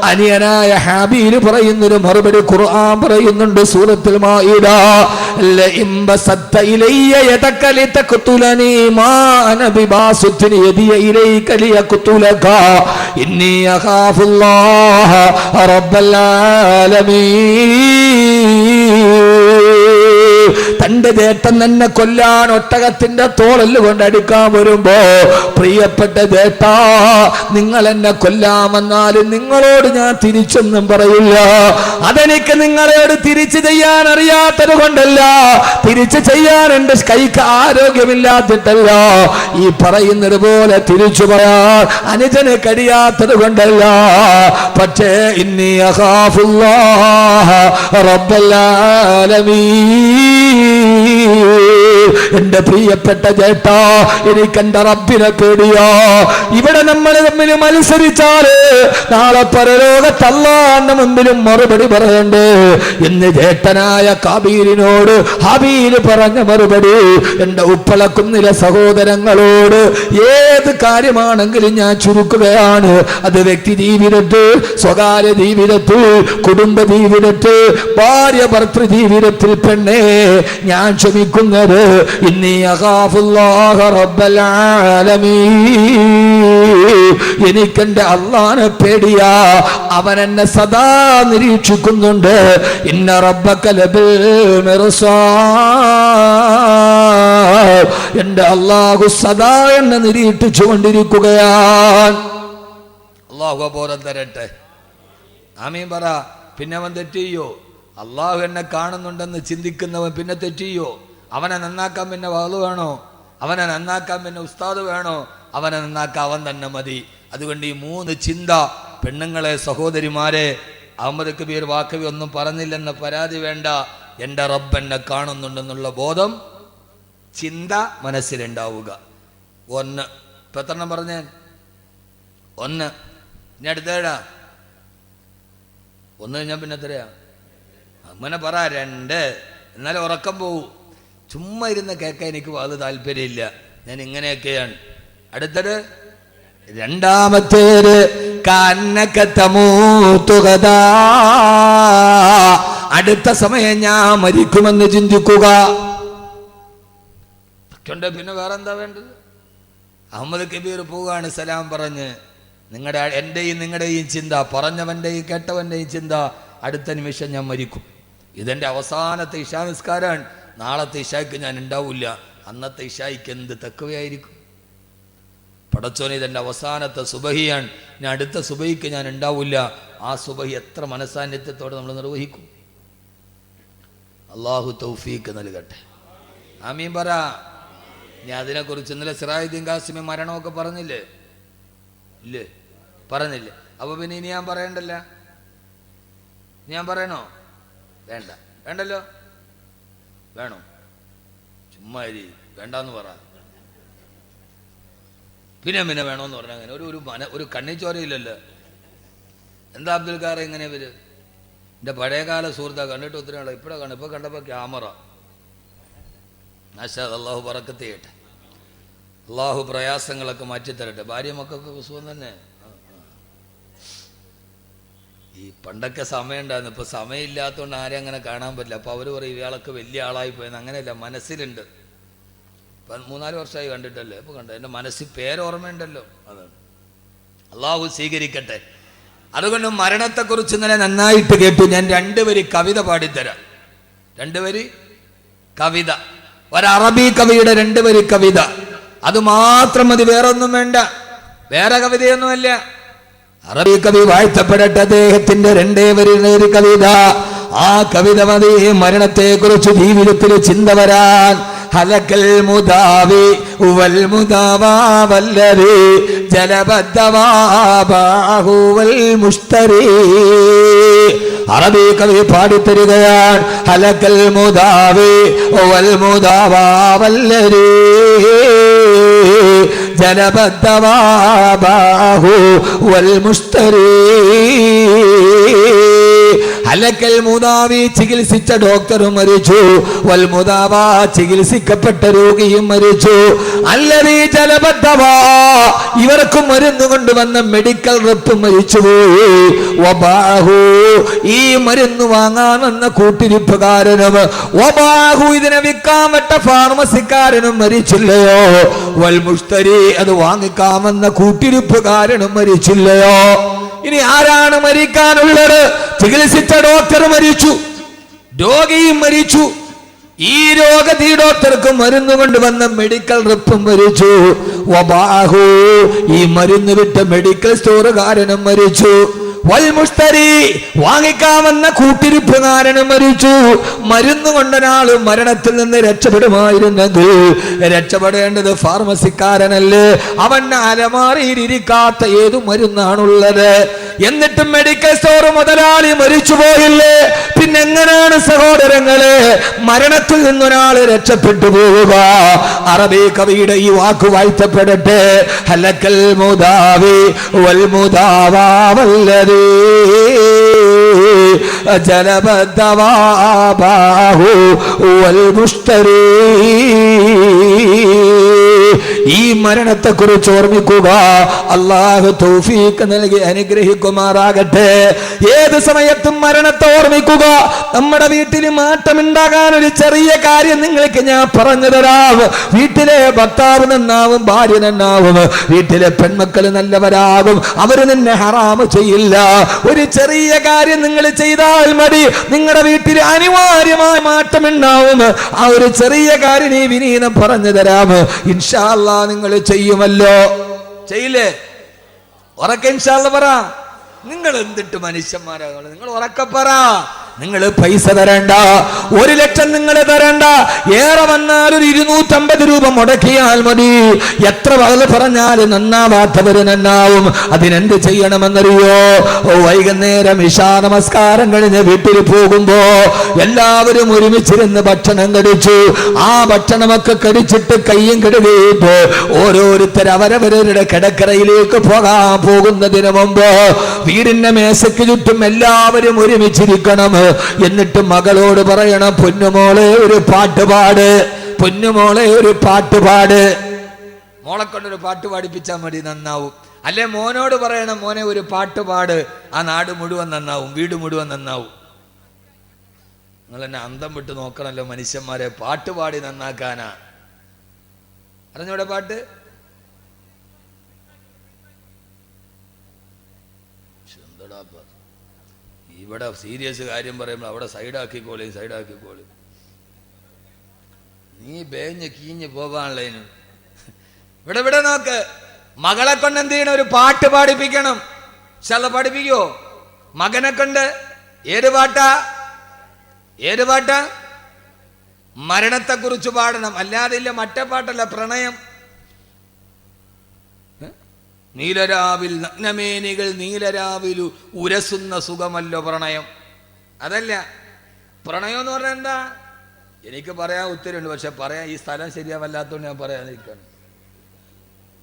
അനിയനായ ഹാബീല് പറയുന്നൊരു മറുപടി ഖുർആൻ പറയുന്നുണ്ട് സൂറത്തുൽ മാഇദ. ലഇൻ ബസത്ത ഇലയ്യ യദക ലിതഖ്തുലനി മാ അന ബിബാസുത്തിൻ യദിയ ഇലൈക ലിയഖ്തുലക ഇന്നി അഖാഫുല്ലാഹ റബ്ബൽ ആലമീൻ. തന്റെ ജേഷ്ഠൻ തന്നെ കൊല്ലാൻ ഒട്ടകത്തിന്റെ തോളല് കൊണ്ട് അടിക്കാൻ വരുമ്പോ, പ്രിയപ്പെട്ട ജേഷ്ഠാ നിങ്ങൾ എന്നെ കൊല്ലാമെന്നാലും നിങ്ങളോട് ഞാൻ തിരിച്ചൊന്നും പറയില്ല. അതെനിക്ക് നിങ്ങളോട് തിരിച്ചു ചെയ്യാൻ അറിയാത്തത് കൊണ്ടല്ല, തിരിച്ചു ചെയ്യാൻ എന്റെ കൈക്ക് ആരോഗ്യമില്ലാത്തിട്ടല്ല, ഈ പറയുന്നത് പോലെ തിരിച്ചു പറയാൻ അനുജന് കഴിയാത്തത് കൊണ്ടല്ല. പക്ഷേ ഇന്നി അഖാഫുല്ലാഹ റബ്ബൽ ആലമീൻ. എന്റെ പ്രിയപ്പെട്ട ജേഷ്ഠാ എനിക്ക് എന്റെ റബ്ബിനെ പേടിയോ. ഇവിടെ നമ്മൾ തമ്മിൽ മത്സരിച്ചാല് നാളെ പരലോകത്ത് അല്ലാഹുവിന്റെ മുമ്പിലും മറുപടി പറയണ്ടേ എന്ന് ജേഷ്ഠനായ കാബീലിനോട് ഹബീല് പറഞ്ഞ മറുപടി എന്റെ ഉപ്പളക്കുന്നിലെ സഹോദരങ്ങളോട് ഏത് കാര്യമാണെങ്കിലും ഞാൻ ചുരുക്കുകയാണ്. അത് വ്യക്തി ജീവിതത്തിൽ, സ്വകാര്യ ജീവിതത്തിൽ, കുടുംബ ജീവിതത്തിൽ, ഭാര്യ ഭർത്തൃ ജീവിതത്തിൽ പെണ്ണേ ഞാൻ ക്ഷമിക്കുന്നത് ഇന്നി അഖാഫുല്ലാഹ റബ്ബൽ ആലമീൻ. എനിക്കെന്റെ അല്ലാഹുവിനെ പേടിയാ, അവൻ എന്നെ സദാ നിരീക്ഷിക്കുന്നുണ്ട്. ഇന്ന റബ്ബക ലബിൽ മിർസാദ്. എന്റെ അല്ലാഹു സദാ എന്നെ നിരീക്ഷിച്ചു കൊണ്ടിരിക്കുകയാണ്. അല്ലാഹു ബോധം തരട്ടെ, ആമീൻ പറ. പിന്നെ അവൻ തെറ്റിയോ? അള്ളാഹു എന്നെ കാണുന്നുണ്ടെന്ന് ചിന്തിക്കുന്നവൻ പിന്നെ തെറ്റിയോ? അവനെ നന്നാക്കാൻ പിന്നെ വാള് വേണോ? അവനെ നന്നാക്കാൻ പിന്നെ ഉസ്താദ് വേണോ? അവനെ നന്നാക്കാൻ അവൻ തന്നെ മതി. അതുകൊണ്ട് ഈ മൂന്ന് ചിന്ത, പെണ്ണുങ്ങളെ, സഹോദരിമാരെ, അഹമ്മദ് കബീർ വാക്കവി ഒന്നും പറഞ്ഞില്ലെന്ന് പരാതി വേണ്ട. എൻ്റെ റബ്ബ് എന്നെ കാണുന്നുണ്ടെന്നുള്ള ബോധം, ചിന്ത മനസ്സിലുണ്ടാവുക. ഒന്ന്, ഇപ്പം എത്ര എണ്ണം പറഞ്ഞേ? ഒന്ന്. ഇനി അടുത്തേടാ, ഒന്ന് കഴിഞ്ഞാൽ പിന്നെ എത്രയാ? അങ്ങനെ പറ. രണ്ട്. എന്നാലും ഉറക്കം പോവും. ചുമ്മാ ഇരുന്ന് കേൾക്കാൻ എനിക്ക് അത് താല്പര്യമില്ല. ഞാൻ ഇങ്ങനെയൊക്കെയാണ്. അടുത്തത് രണ്ടാമത്തേത് അടുത്ത സമയം ഞാൻ മരിക്കുമെന്ന് ചിന്തിക്കുക. പിന്നെ വേറെന്താ വേണ്ടത്? അഹമ്മദ് കബീർ പോവുകയാണ് സലാം പറഞ്ഞ്. എൻ്റെയും നിങ്ങളുടെയും ചിന്ത, പറഞ്ഞവൻ്റെയും കേട്ടവൻ്റെയും ചിന്ത, അടുത്ത നിമിഷം ഞാൻ മരിക്കും. ഇതെൻ്റെ അവസാനത്തെ ഇശാ നിസ്കാരമാണ്. നാളത്തെ ഇശായ്ക്ക് ഞാൻ ഉണ്ടാവില്ല. അന്നത്തെ ഇശായ്ക്ക് എന്ത് തക്കവയായിരിക്കും? പടച്ചോനെ ഇതെൻ്റെ അവസാനത്തെ സുബഹിയാണ്, ഞാൻ അടുത്ത സുബഹിക്ക് ഞാൻ ഉണ്ടാവില്ല. ആ സുബഹി എത്ര മനസാന്നിധ്യത്തോടെ നമ്മൾ നിർവഹിക്കും? അള്ളാഹു തൗഫീക്ക് നൽകട്ടെ. ആമീൻ പറ. ഞാൻ അതിനെക്കുറിച്ച് ഇന്നലെ സിറാജുദ്ദീൻ ഖാസിമി മരണമൊക്കെ പറഞ്ഞില്ലേ? ഇല്ലേ? പറഞ്ഞില്ലേ? അപ്പൊ പിന്നെ ഇനി ഞാൻ പറയണ്ടല്ല? ഞാൻ പറയണോ? വേണ്ട. വേണ്ടല്ലോ? വേണോ? ചുമ്മാ വേണ്ടെന്ന് പറ. പിന്നെ വേണമെന്ന് പറഞ്ഞാൽ അങ്ങനെ ഒരു കണ്ണിച്ചോരയില്ലല്ലോ. എന്താ അബ്ദുൽ ഖാർ ഇങ്ങനെ ഇവര്? എൻ്റെ പഴയകാല സുഹൃത്താ, കണ്ടിട്ട് ഒത്തിരി ആളെ ഇപ്പോഴാ കാണും. ഇപ്പോൾ കണ്ടപ്പോൾ ക്യാമറ. ആശാദ് അള്ളാഹു പറക്കത്ത് ചെയ്യട്ടെ. അള്ളാഹു പ്രയാസങ്ങളൊക്കെ മാറ്റിത്തരട്ടെ. ഭാര്യ മക്കൾക്കൊക്കെ സുഖം തന്നെ. ഈ പണ്ടൊക്കെ സമയം ഉണ്ടായിരുന്നു, ഇപ്പോൾ സമയമില്ലാത്തതുകൊണ്ട് ആരെയും അങ്ങനെ കാണാൻ പറ്റില്ല. അപ്പോൾ അവർ പറയും ഇയാളൊക്കെ വലിയ ആളായി പോയെന്ന്. അങ്ങനെയല്ല, മനസ്സിലുണ്ട്. ഇപ്പം 3-4 വർഷമായി കണ്ടിട്ടല്ലേ. ഇപ്പോൾ കണ്ടോ, എൻ്റെ മനസ്സിൽ പേരോർമ്മയുണ്ടല്ലോ. അതാണ്. അള്ളാഹു സ്വീകരിക്കട്ടെ. അതുകൊണ്ട് മരണത്തെക്കുറിച്ച് ഇന്നലെ നന്നായിട്ട് കേട്ടു. ഞാൻ 2 വരി കവിത പാടിത്തരാം. 2 വരി കവിത, ഒരറബി കവിയുടെ 2 വരി കവിത. അത് മാത്രം മതി, വേറൊന്നും വേണ്ട. വേറെ കവിതയൊന്നുമല്ല. അറബി കവി വാഴ്ത്തപ്പെടട്ടെ. അദ്ദേഹത്തിന്റെ 2 വരി കവിത. ആ കവിത മതി മരണത്തെ കുറിച്ച് ജീവിതത്തിൽ ചിന്ത വരാൻ. ഹലക്കൽ മുദാവി വൽ മുദാവാ വല്ലദി ജലബദ്ദവാബാഹു വൽ മുസ്തരി. അറബി കവി പാടിത്തരികയാണ്. ഹലക്കൽ മുദാവി വൽ മുദാവാ വല്ലദി ജലബദ്ദവാബാഹു വൽ മുസ്തരി. ഹലക്കൽ മുദാവി, ചികിത്സിച്ച ഡോക്ടറും മരിച്ചു. വൽ മുദാവാ, ചികിത്സിക്കപ്പെട്ട രോഗിയും മരിച്ചു. അല്ലദീ ജലബദ്ദവാ, ഇവർക്കും മരുന്ന് കൊണ്ടുവന്ന മെഡിക്കൽ റെപ്പ് മരിച്ചുപോയി. വബാഹു, ഈ മരുന്ന് വാങ്ങാൻ വന്ന കൂട്ടിരിപ്പുകാരനും, വബാഹു, ഇതിനെ വിൽക്കാൻ വിട്ട ഫാർമസിക്കാരനും മരിച്ചില്ലയോ? വൽ മുസ്തരി, അത് വാങ്ങിക്കാൻ വന്ന കൂട്ടിരിപ്പുകാരനും മരിച്ചില്ലയോ? ഇനി ആരാണ് മരിക്കാനുള്ളത്? ചികിത്സിച്ച ഡോക്ടർ മരിച്ചു, രോഗിയും മരിച്ചു. ഈ ഡോക്ടർക്ക് മരുന്ന് കൊണ്ടുവന്ന മെഡിക്കൽ റെപ്പും മരിച്ചു. വബാഹു, ഈ മരുന്ന് വിട്ട മെഡിക്കൽ സ്റ്റോറുകാരനും മരിച്ചു. വൽ മുസ്തരി, വാങ്ങിക്കാമെന്ന കൂട്ടിരിപ്പുകാരനും മരിച്ചു. മരുന്ന് കൊണ്ടൊരാള് മരണത്തിൽ നിന്ന് രക്ഷപ്പെടുമായിരുന്നെങ്കിൽ രക്ഷപ്പെടേണ്ടത് ഫാർമസിക്കാരനല്ലേ? അവന്റെ അലമാറിയിലിരിക്കാത്ത ഏതു മരുന്നാണുള്ളത്? എന്നിട്ടും മെഡിക്കൽ സ്റ്റോർ മുതലാളി മരിച്ചു പോയില്ലേ? പിന്നെ എങ്ങനെയാണ് സഹോദരങ്ങളെ മരണത്തിൽ നിന്നൊരാള് രക്ഷപ്പെട്ടു പോവുക? അറബി കവിയുടെ ഈ വാക്ക് വാഴ്ത്തപ്പെടട്ടെ. ഹലക്കൽ മുദാവി വൽ മുദാവാ വല്ലദീ ജലബദ്ദവാബാഹു വൽ മുസ്തരി. ഈ മരണത്തെ കുറിച്ച് ഓർമ്മിക്കുക. അല്ലാഹു തൗഫീഖ് നൽകി അനുഗ്രഹിക്കുമാറാകട്ടെ. ഏത് സമയത്തും മരണത്തെ ഓർമ്മിക്കുക. നമ്മുടെ വീട്ടിൽ മാറ്റമുണ്ടാകാൻ ഒരു ചെറിയ കാര്യം നിങ്ങൾക്ക് ഞാൻ പറഞ്ഞു തരാം. വീട്ടിലെ ഭർത്താവ് നന്നാവും, ഭാര്യ നന്നാവും, വീട്ടിലെ പെൺമക്കൾ നല്ലവരാകും, അവര് നിന്നെ ഹറാമ് ചെയ്യില്ല. ഒരു ചെറിയ കാര്യം നിങ്ങൾ ചെയ്താൽ മതി, നിങ്ങളുടെ വീട്ടിൽ അനിവാര്യമായ മാറ്റമുണ്ടാവും. ആ ഒരു ചെറിയ കാര്യം ഈ വിനീതം പറഞ്ഞു തരാം. ഇൻഷാ അല്ലാഹ് നിങ്ങൾ ചെയ്യുമല്ലോ? ചെയ്യില്ലേ? ഉറക്കെ ഇൻഷാ അല്ലാഹ് പറ. നിങ്ങൾ എന്തിട്ട് മനുഷ്യന്മാരാണ്? നിങ്ങൾ ഉറക്കെ പറ. നിങ്ങൾ പൈസ തരണ്ട, 1 ലക്ഷം നിങ്ങൾ തരണ്ട. ഏറെ വന്നാൽ ഒരു 250 രൂപ മുടക്കിയാൽ മതി. എത്ര വകല് പറഞ്ഞാൽ നന്നാവാത്തവര് നന്നാവും. അതിനെന്ത് ചെയ്യണമെന്നറിയോ? വൈകുന്നേരം ഇശാ നമസ്കാരം കഴിഞ്ഞ് വീട്ടിൽ പോകുമ്പോ എല്ലാവരും ഒരുമിച്ചിരുന്ന് ഭക്ഷണം കഴിച്ചു. ആ ഭക്ഷണമൊക്കെ കഴിച്ചിട്ട് കയ്യും കഴുകിയിട്ട് ഓരോരുത്തർ അവരവരുടെ കിടക്കറയിലേക്ക് പോകുന്നതിന് മുമ്പ് വീടിന്റെ മേശയ്ക്ക് ചുറ്റും എല്ലാവരും ഒരുമിച്ചിരിക്കണം. എന്നിട്ട് മകളോട് പറയണം, പൊന്നുമോളെ ഒരു പാട്ടുപാട്, പൊന്നുമോളെ ഒരു പാട്ടുപാട്. മോളെ കൊണ്ടൊരു പാട്ട് പാടിപ്പിച്ചാൽ മതി, നന്നാവും. അല്ലെ മോനോട് പറയണം, മോനെ ഒരു പാട്ടുപാട്. ആ നാട് മുഴുവൻ നന്നാവും, വീട് മുഴുവൻ നന്നാവും. നിങ്ങൾ എന്നെ അന്തം വിട്ട് നോക്കണല്ലോ മനുഷ്യന്മാരെ. പാട്ടുപാടി നന്നാക്കാനാ. അറിഞ്ഞൂടെ പാട്ട്? ഇവിടെ സീരിയസ് കാര്യം പറയുമ്പോൾ അവിടെ സൈഡാക്കിക്കോളി. നീ ബേഞ്ഞ് കീഞ്ഞ് പോകാനുള്ളതിന് ഇവിടെ നോക്ക്. മകളെ കൊണ്ട് എന്ത് ചെയ്യണം? ഒരു പാട്ട് പാടിപ്പിക്കണം. പഠിപ്പിക്കോ? മകനെ കൊണ്ട് ഏത് പാട്ടാ? മരണത്തെ കുറിച്ച് പാടണം. അല്ലാതെ ഇല്ല മറ്റേ പാട്ടല്ല, പ്രണയം. നീലരാവിൽ നഗ്നമേനികൾ നീലരാവിൽ ഉരസുന്ന സുഖമല്ലോ പ്രണയം. അതല്ല പ്രണയം എന്ന് പറഞ്ഞാൽ എന്താ? എനിക്ക് പറയാൻ ഒത്തിരിയുണ്ട്, പക്ഷെ പറയാൻ ഈ സ്ഥലം ശരിയാവല്ലാത്തതുകൊണ്ട് ഞാൻ പറയാതിരിക്കുകയാണ്.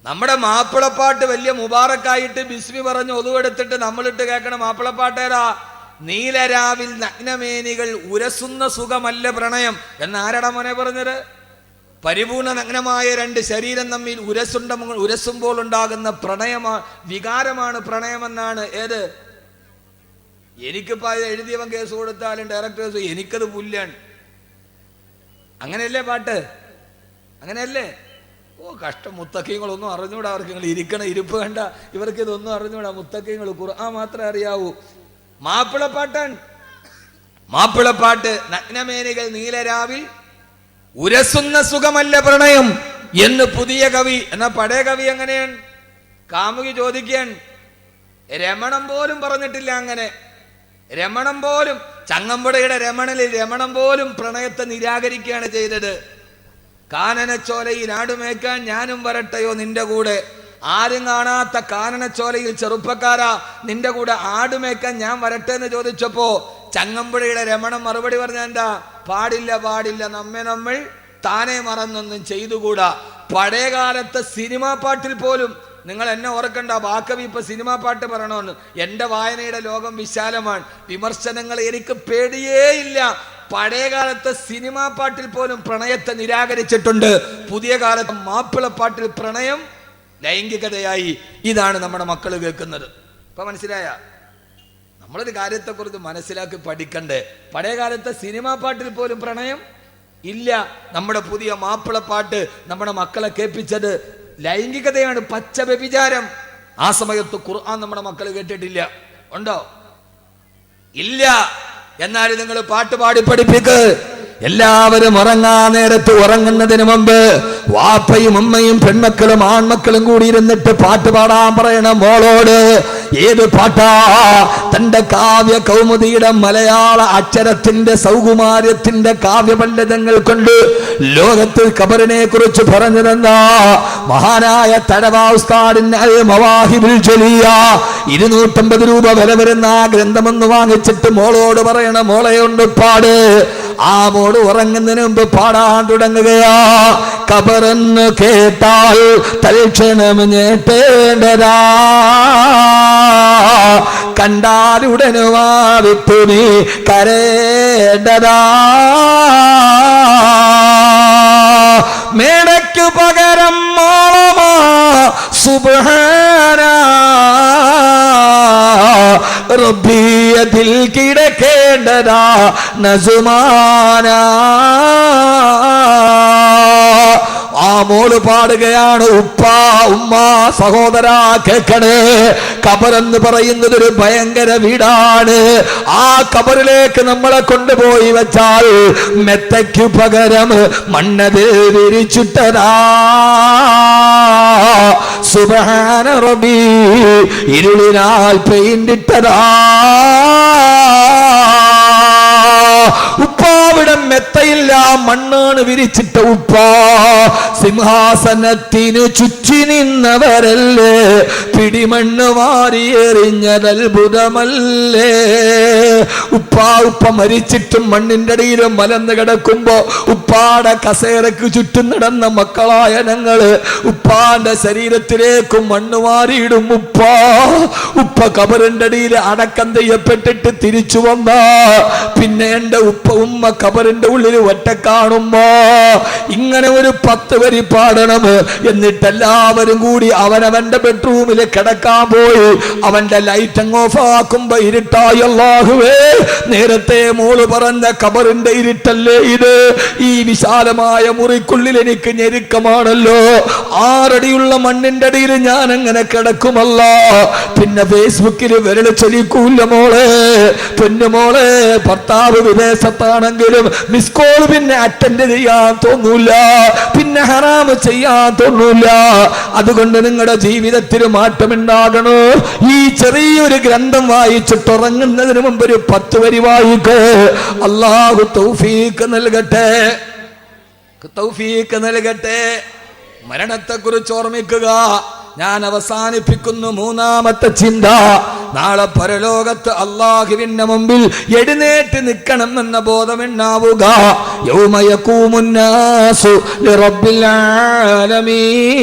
നമ്മുടെ മാപ്പിളപ്പാട്ട് വലിയ മുബാറക്കായിട്ട് ബിസ്മി പറഞ്ഞ് ഒതുവെടുത്തിട്ട് നമ്മളിട്ട് കേൾക്കണ മാപ്പിളപ്പാട്ടേരാ? നീലരാവിൽ നഗ്നമേനികൾ ഉരസുന്ന സുഖമല്ല പ്രണയം എന്നാരടാ മോനെ പറഞ്ഞത്? പരിപൂർണ നഗ്നമായ രണ്ട് ശരീരം തമ്മിൽ ഉരസുമ്പോൾ ഉണ്ടാകുന്ന വികാരമാണ് പ്രണയമെന്നാണ്. ഏത്? എനിക്കിപ്പോ എഴുതിയവൻ കേസ് കൊടുത്താലും ഡയറക്ടേഴ്സ് എനിക്കത് പുല്ലാണ്. അങ്ങനെയല്ലേ പാട്ട്? അങ്ങനെയല്ലേ? ഓ കഷ്ടം, മുത്തക്കീങ്ങളൊന്നും അറിഞ്ഞൂടാ അവർക്ക്. നിങ്ങൾ ഇരിക്കണ ഇരിപ്പ് കണ്ട ഇവർക്ക് ഇതൊന്നും അറിഞ്ഞൂടാ. മുത്തക്കീങ്ങൾ ഖുർആൻ മാത്രമേ അറിയാവൂ. മാപ്പിളപ്പാട്ട് നഗ്നമേനികൾ നീലരാവിൽ ഉരസുന്ന സുഖമല്ല പ്രണയം എന്ന് പുതിയ കവി. എന്നാ പഴയ കവി എങ്ങനെയാണ്? കാമുകി ചോദിക്കാൻ രമണം പോലും പറഞ്ഞിട്ടില്ല. അങ്ങനെ രമണം പോലും, ചങ്ങമ്പുഴയുടെ രമണം പോലും പ്രണയത്തെ നിരാകരിക്കുകയാണ് ചെയ്തത്. കാനനച്ചോലയിൽ ആടുമേക്കാൻ ഞാനും വരട്ടെയോ നിന്റെ കൂടെ. ആരും കാണാത്ത കാനനച്ചോലയിൽ ചെറുപ്പക്കാരാ നിന്റെ കൂടെ ആടുമേക്കാൻ ഞാൻ വരട്ടെ എന്ന് ചോദിച്ചപ്പോ ചങ്ങമ്പുഴയുടെ രമണം മറുപടി പറഞ്ഞ എന്താ? പാടില്ല, നമ്മൾ താനെ മറന്നൊന്നും ചെയ്തുകൂടാ. പഴയകാലത്തെ സിനിമാ പാട്ടിൽ പോലും നിങ്ങൾ എന്നെ ഓർക്കണ്ട, ബാക്കവി ഇപ്പൊ സിനിമാ പാട്ട് പറയണമെന്ന്. എന്റെ വായനയുടെ ലോകം വിശാലമാണ്. വിമർശനങ്ങൾ എനിക്ക് പേടിയേയില്ല. പഴയകാലത്തെ സിനിമാ പാട്ടിൽ പോലും പ്രണയത്തെ നിരാകരിച്ചിട്ടുണ്ട്. പുതിയ കാലത്ത് മാപ്പിളപ്പാട്ടിൽ പ്രണയം ലൈംഗികതയായി. ഇതാണ് നമ്മുടെ മക്കൾ കേൾക്കുന്നത്. ഇപ്പൊ മനസ്സിലായ? നമ്മളൊരു കാര്യത്തെക്കുറിച്ച് മനസ്സിലാക്കി പഠിക്കണ്ടേ? പഴയ കാലത്തെ സിനിമാ പാട്ടിൽ പോലും പ്രണയം ഇല്ല. നമ്മുടെ പുതിയ മാപ്പിളപ്പാട്ട് നമ്മുടെ മക്കളെ കേൾപ്പിച്ചത് ലൈംഗികതയാണ്, പച്ച വ്യഭിചാരം. ആ സമയത്ത് ഖുർആൻ നമ്മുടെ മക്കൾ കേട്ടിട്ടില്ല. ഉണ്ടോ? ഇല്ല. എന്നാലും നിങ്ങൾ പാട്ട് പാടി പഠിപ്പിക്ക്. എല്ലാവരും ഉറങ്ങാൻ നേരത്ത് ഉറങ്ങുന്നതിന് മുമ്പ് വാപ്പയും ഉമ്മയും പെൺമക്കളും ആൺമക്കളും കൂടി ഇരുന്നിട്ട് പാട്ട് പാടാൻ പറയണം മോളോട്. ഏത് പാട്ടാ? തന്റെ കാവ്യ കൗമുദിയുടെ മലയാള അക്ഷരത്തിന്റെ സൗകുമാര്യത്തിന്റെ കാവ്യപണ്ഡിതങ്ങൾ കൊണ്ട് ലോകത്തിൽ ഖബറിനെ കുറിച്ച് പറഞ്ഞതെന്നാ മഹാനായ തഴവാ ഉസ്താദിന്റെ മവാഹിബുൽ ജലിയ 250 രൂപ വില വരുന്ന ആ ഗ്രന്ഥമൊന്ന് വാങ്ങിച്ചിട്ട് മോളോട് പറയണം, മോളെ കൊണ്ട് പാട്. ആ മോള് ഉറങ്ങുന്നതിന് മുമ്പ് പാടാൻ തുടങ്ങുകയാ. ഖബറെന്ന് കേട്ടാൽ തൽക്ഷണം ഞെട്ടേണ്ടതാ, കണ്ടാലുടനുവാ വിട്ടു നീ കരേണ്ടതാ. മേടയ്ക്കു പകരം മോളമാ സുബ്ഹാന റബ്ബിയതിൽ കിടക്കേണ്ടതാ നസുമാന. ആ മോള് പാടുകയാണ്, ഉപ്പ ഉമ്മ സഹോദര കേൾക്കണേ, ഖബറെന്ന് പറയുന്നത് ഒരു ഭയങ്കര വീടാണ്. ആ ഖബറിലേക്ക് നമ്മളെ കൊണ്ടുപോയി വെച്ചാൽ മെത്തയ്ക്കു പകരം മണ്ണതിൽ വിരിച്ചിട്ടതാ. സുബ്ഹാന റബ്ബി ഇരുളിനാൽ പെയിന്റിട്ടതാ. ഉപ്പാവിടെ മെത്തയില്ല, മണ്ണാണ് വിരിച്ചിട്ട ഉപ്പ. സിംഹാസനത്തിന് ചുറ്റി നിന്നവരല്ലേ, പിടിമണ്ണ് വാരിയെറിഞ്ഞതത്ഭുതമല്ലേ. ഉപ്പ മരിച്ചിട്ടും മണ്ണിന്റെ അടിയിലും മലന്ന് കിടക്കുമ്പോ ഉപ്പാടെ കസേരക്ക് ചുറ്റും നടന്ന മക്കളായ ഞങ്ങള് ഉപ്പാന്റെ ശരീരത്തിലേക്കും മണ്ണ് വാരിയിടും. ഉപ്പ ഖബറിന്റെ അടിയിൽ അടക്കം ചെയ്യപ്പെട്ടിട്ട് തിരിച്ചു വന്ന പിന്നെ എന്റെ ഉമ്മ ഖബറിന്റെ ഉള്ളിൽ ഒറ്റ കാണുമ്പോ ഇങ്ങനെ ഒരു 10 വരി പാടണം. എന്നിട്ട് എല്ലാവരും കൂടി അവനവന്റെ ബെഡ്റൂമിൽ കിടക്കാൻ പോയി. അവന്റെ ലൈറ്റ് അങ്ങ് ഓഫ് ആക്കുമ്പോ ഇരുട്ടായി. അല്ലാഹുവേ, നേരത്തെ മോള് പറഞ്ഞ ഖബറിന്റെ ഇരുട്ടല്ലേ ഇത്? ഈ വിശാലമായ മുറിക്കുള്ളിൽ എനിക്ക് ഞെരുക്കമാണല്ലോ. 6 അടിയുള്ള മണ്ണിന്റെ അടിയിൽ ഞാൻ അങ്ങനെ കിടക്കുമല്ല. പിന്നെ ഫേസ്ബുക്കിൽ വിരൽ ചലിക്കൂല്ല മോളെ. പൊന്നുമോളെ, ഭർത്താവ് വിദേശത്താണെങ്കിലും മിസ് കോൾ പിന്നെ അറ്റൻഡ് ചെയ്യാൻ തോന്നൂല, പിന്നെ ഹറാമ് ചെയ്യാൻ തോന്നൂല. അതുകൊണ്ട് നിങ്ങളുടെ ജീവിതത്തിൽ മാറ്റമുണ്ടാകണോ? ഈ ചെറിയൊരു ഗ്രന്ഥം വായിച്ചിട്ടുറങ്ങുന്നതിന് മുമ്പ് ഒരു 10 വരി വായിക്ക്. അല്ലാഹു തൗഫീഖ് നൽകട്ടെ, തൗഫീഖ് നൽകട്ടെ. മരണത്തെക്കുറിച്ച് ഓർമ്മിക്കുക. ഞാൻ അവസാനിപ്പിക്കുന്നു. 3ാമത്തെ ചിന്ത, നാളെ പരലോകത്ത് അല്ലാഹുവിന്റെ മുമ്പിൽ എഴുന്നേറ്റ് നിൽക്കണം എന്ന ബോധമുണ്ടാവുക. യൗമ യഖൂമുന്നാസു ലിറബ്ബിൽ ആലമീൻ.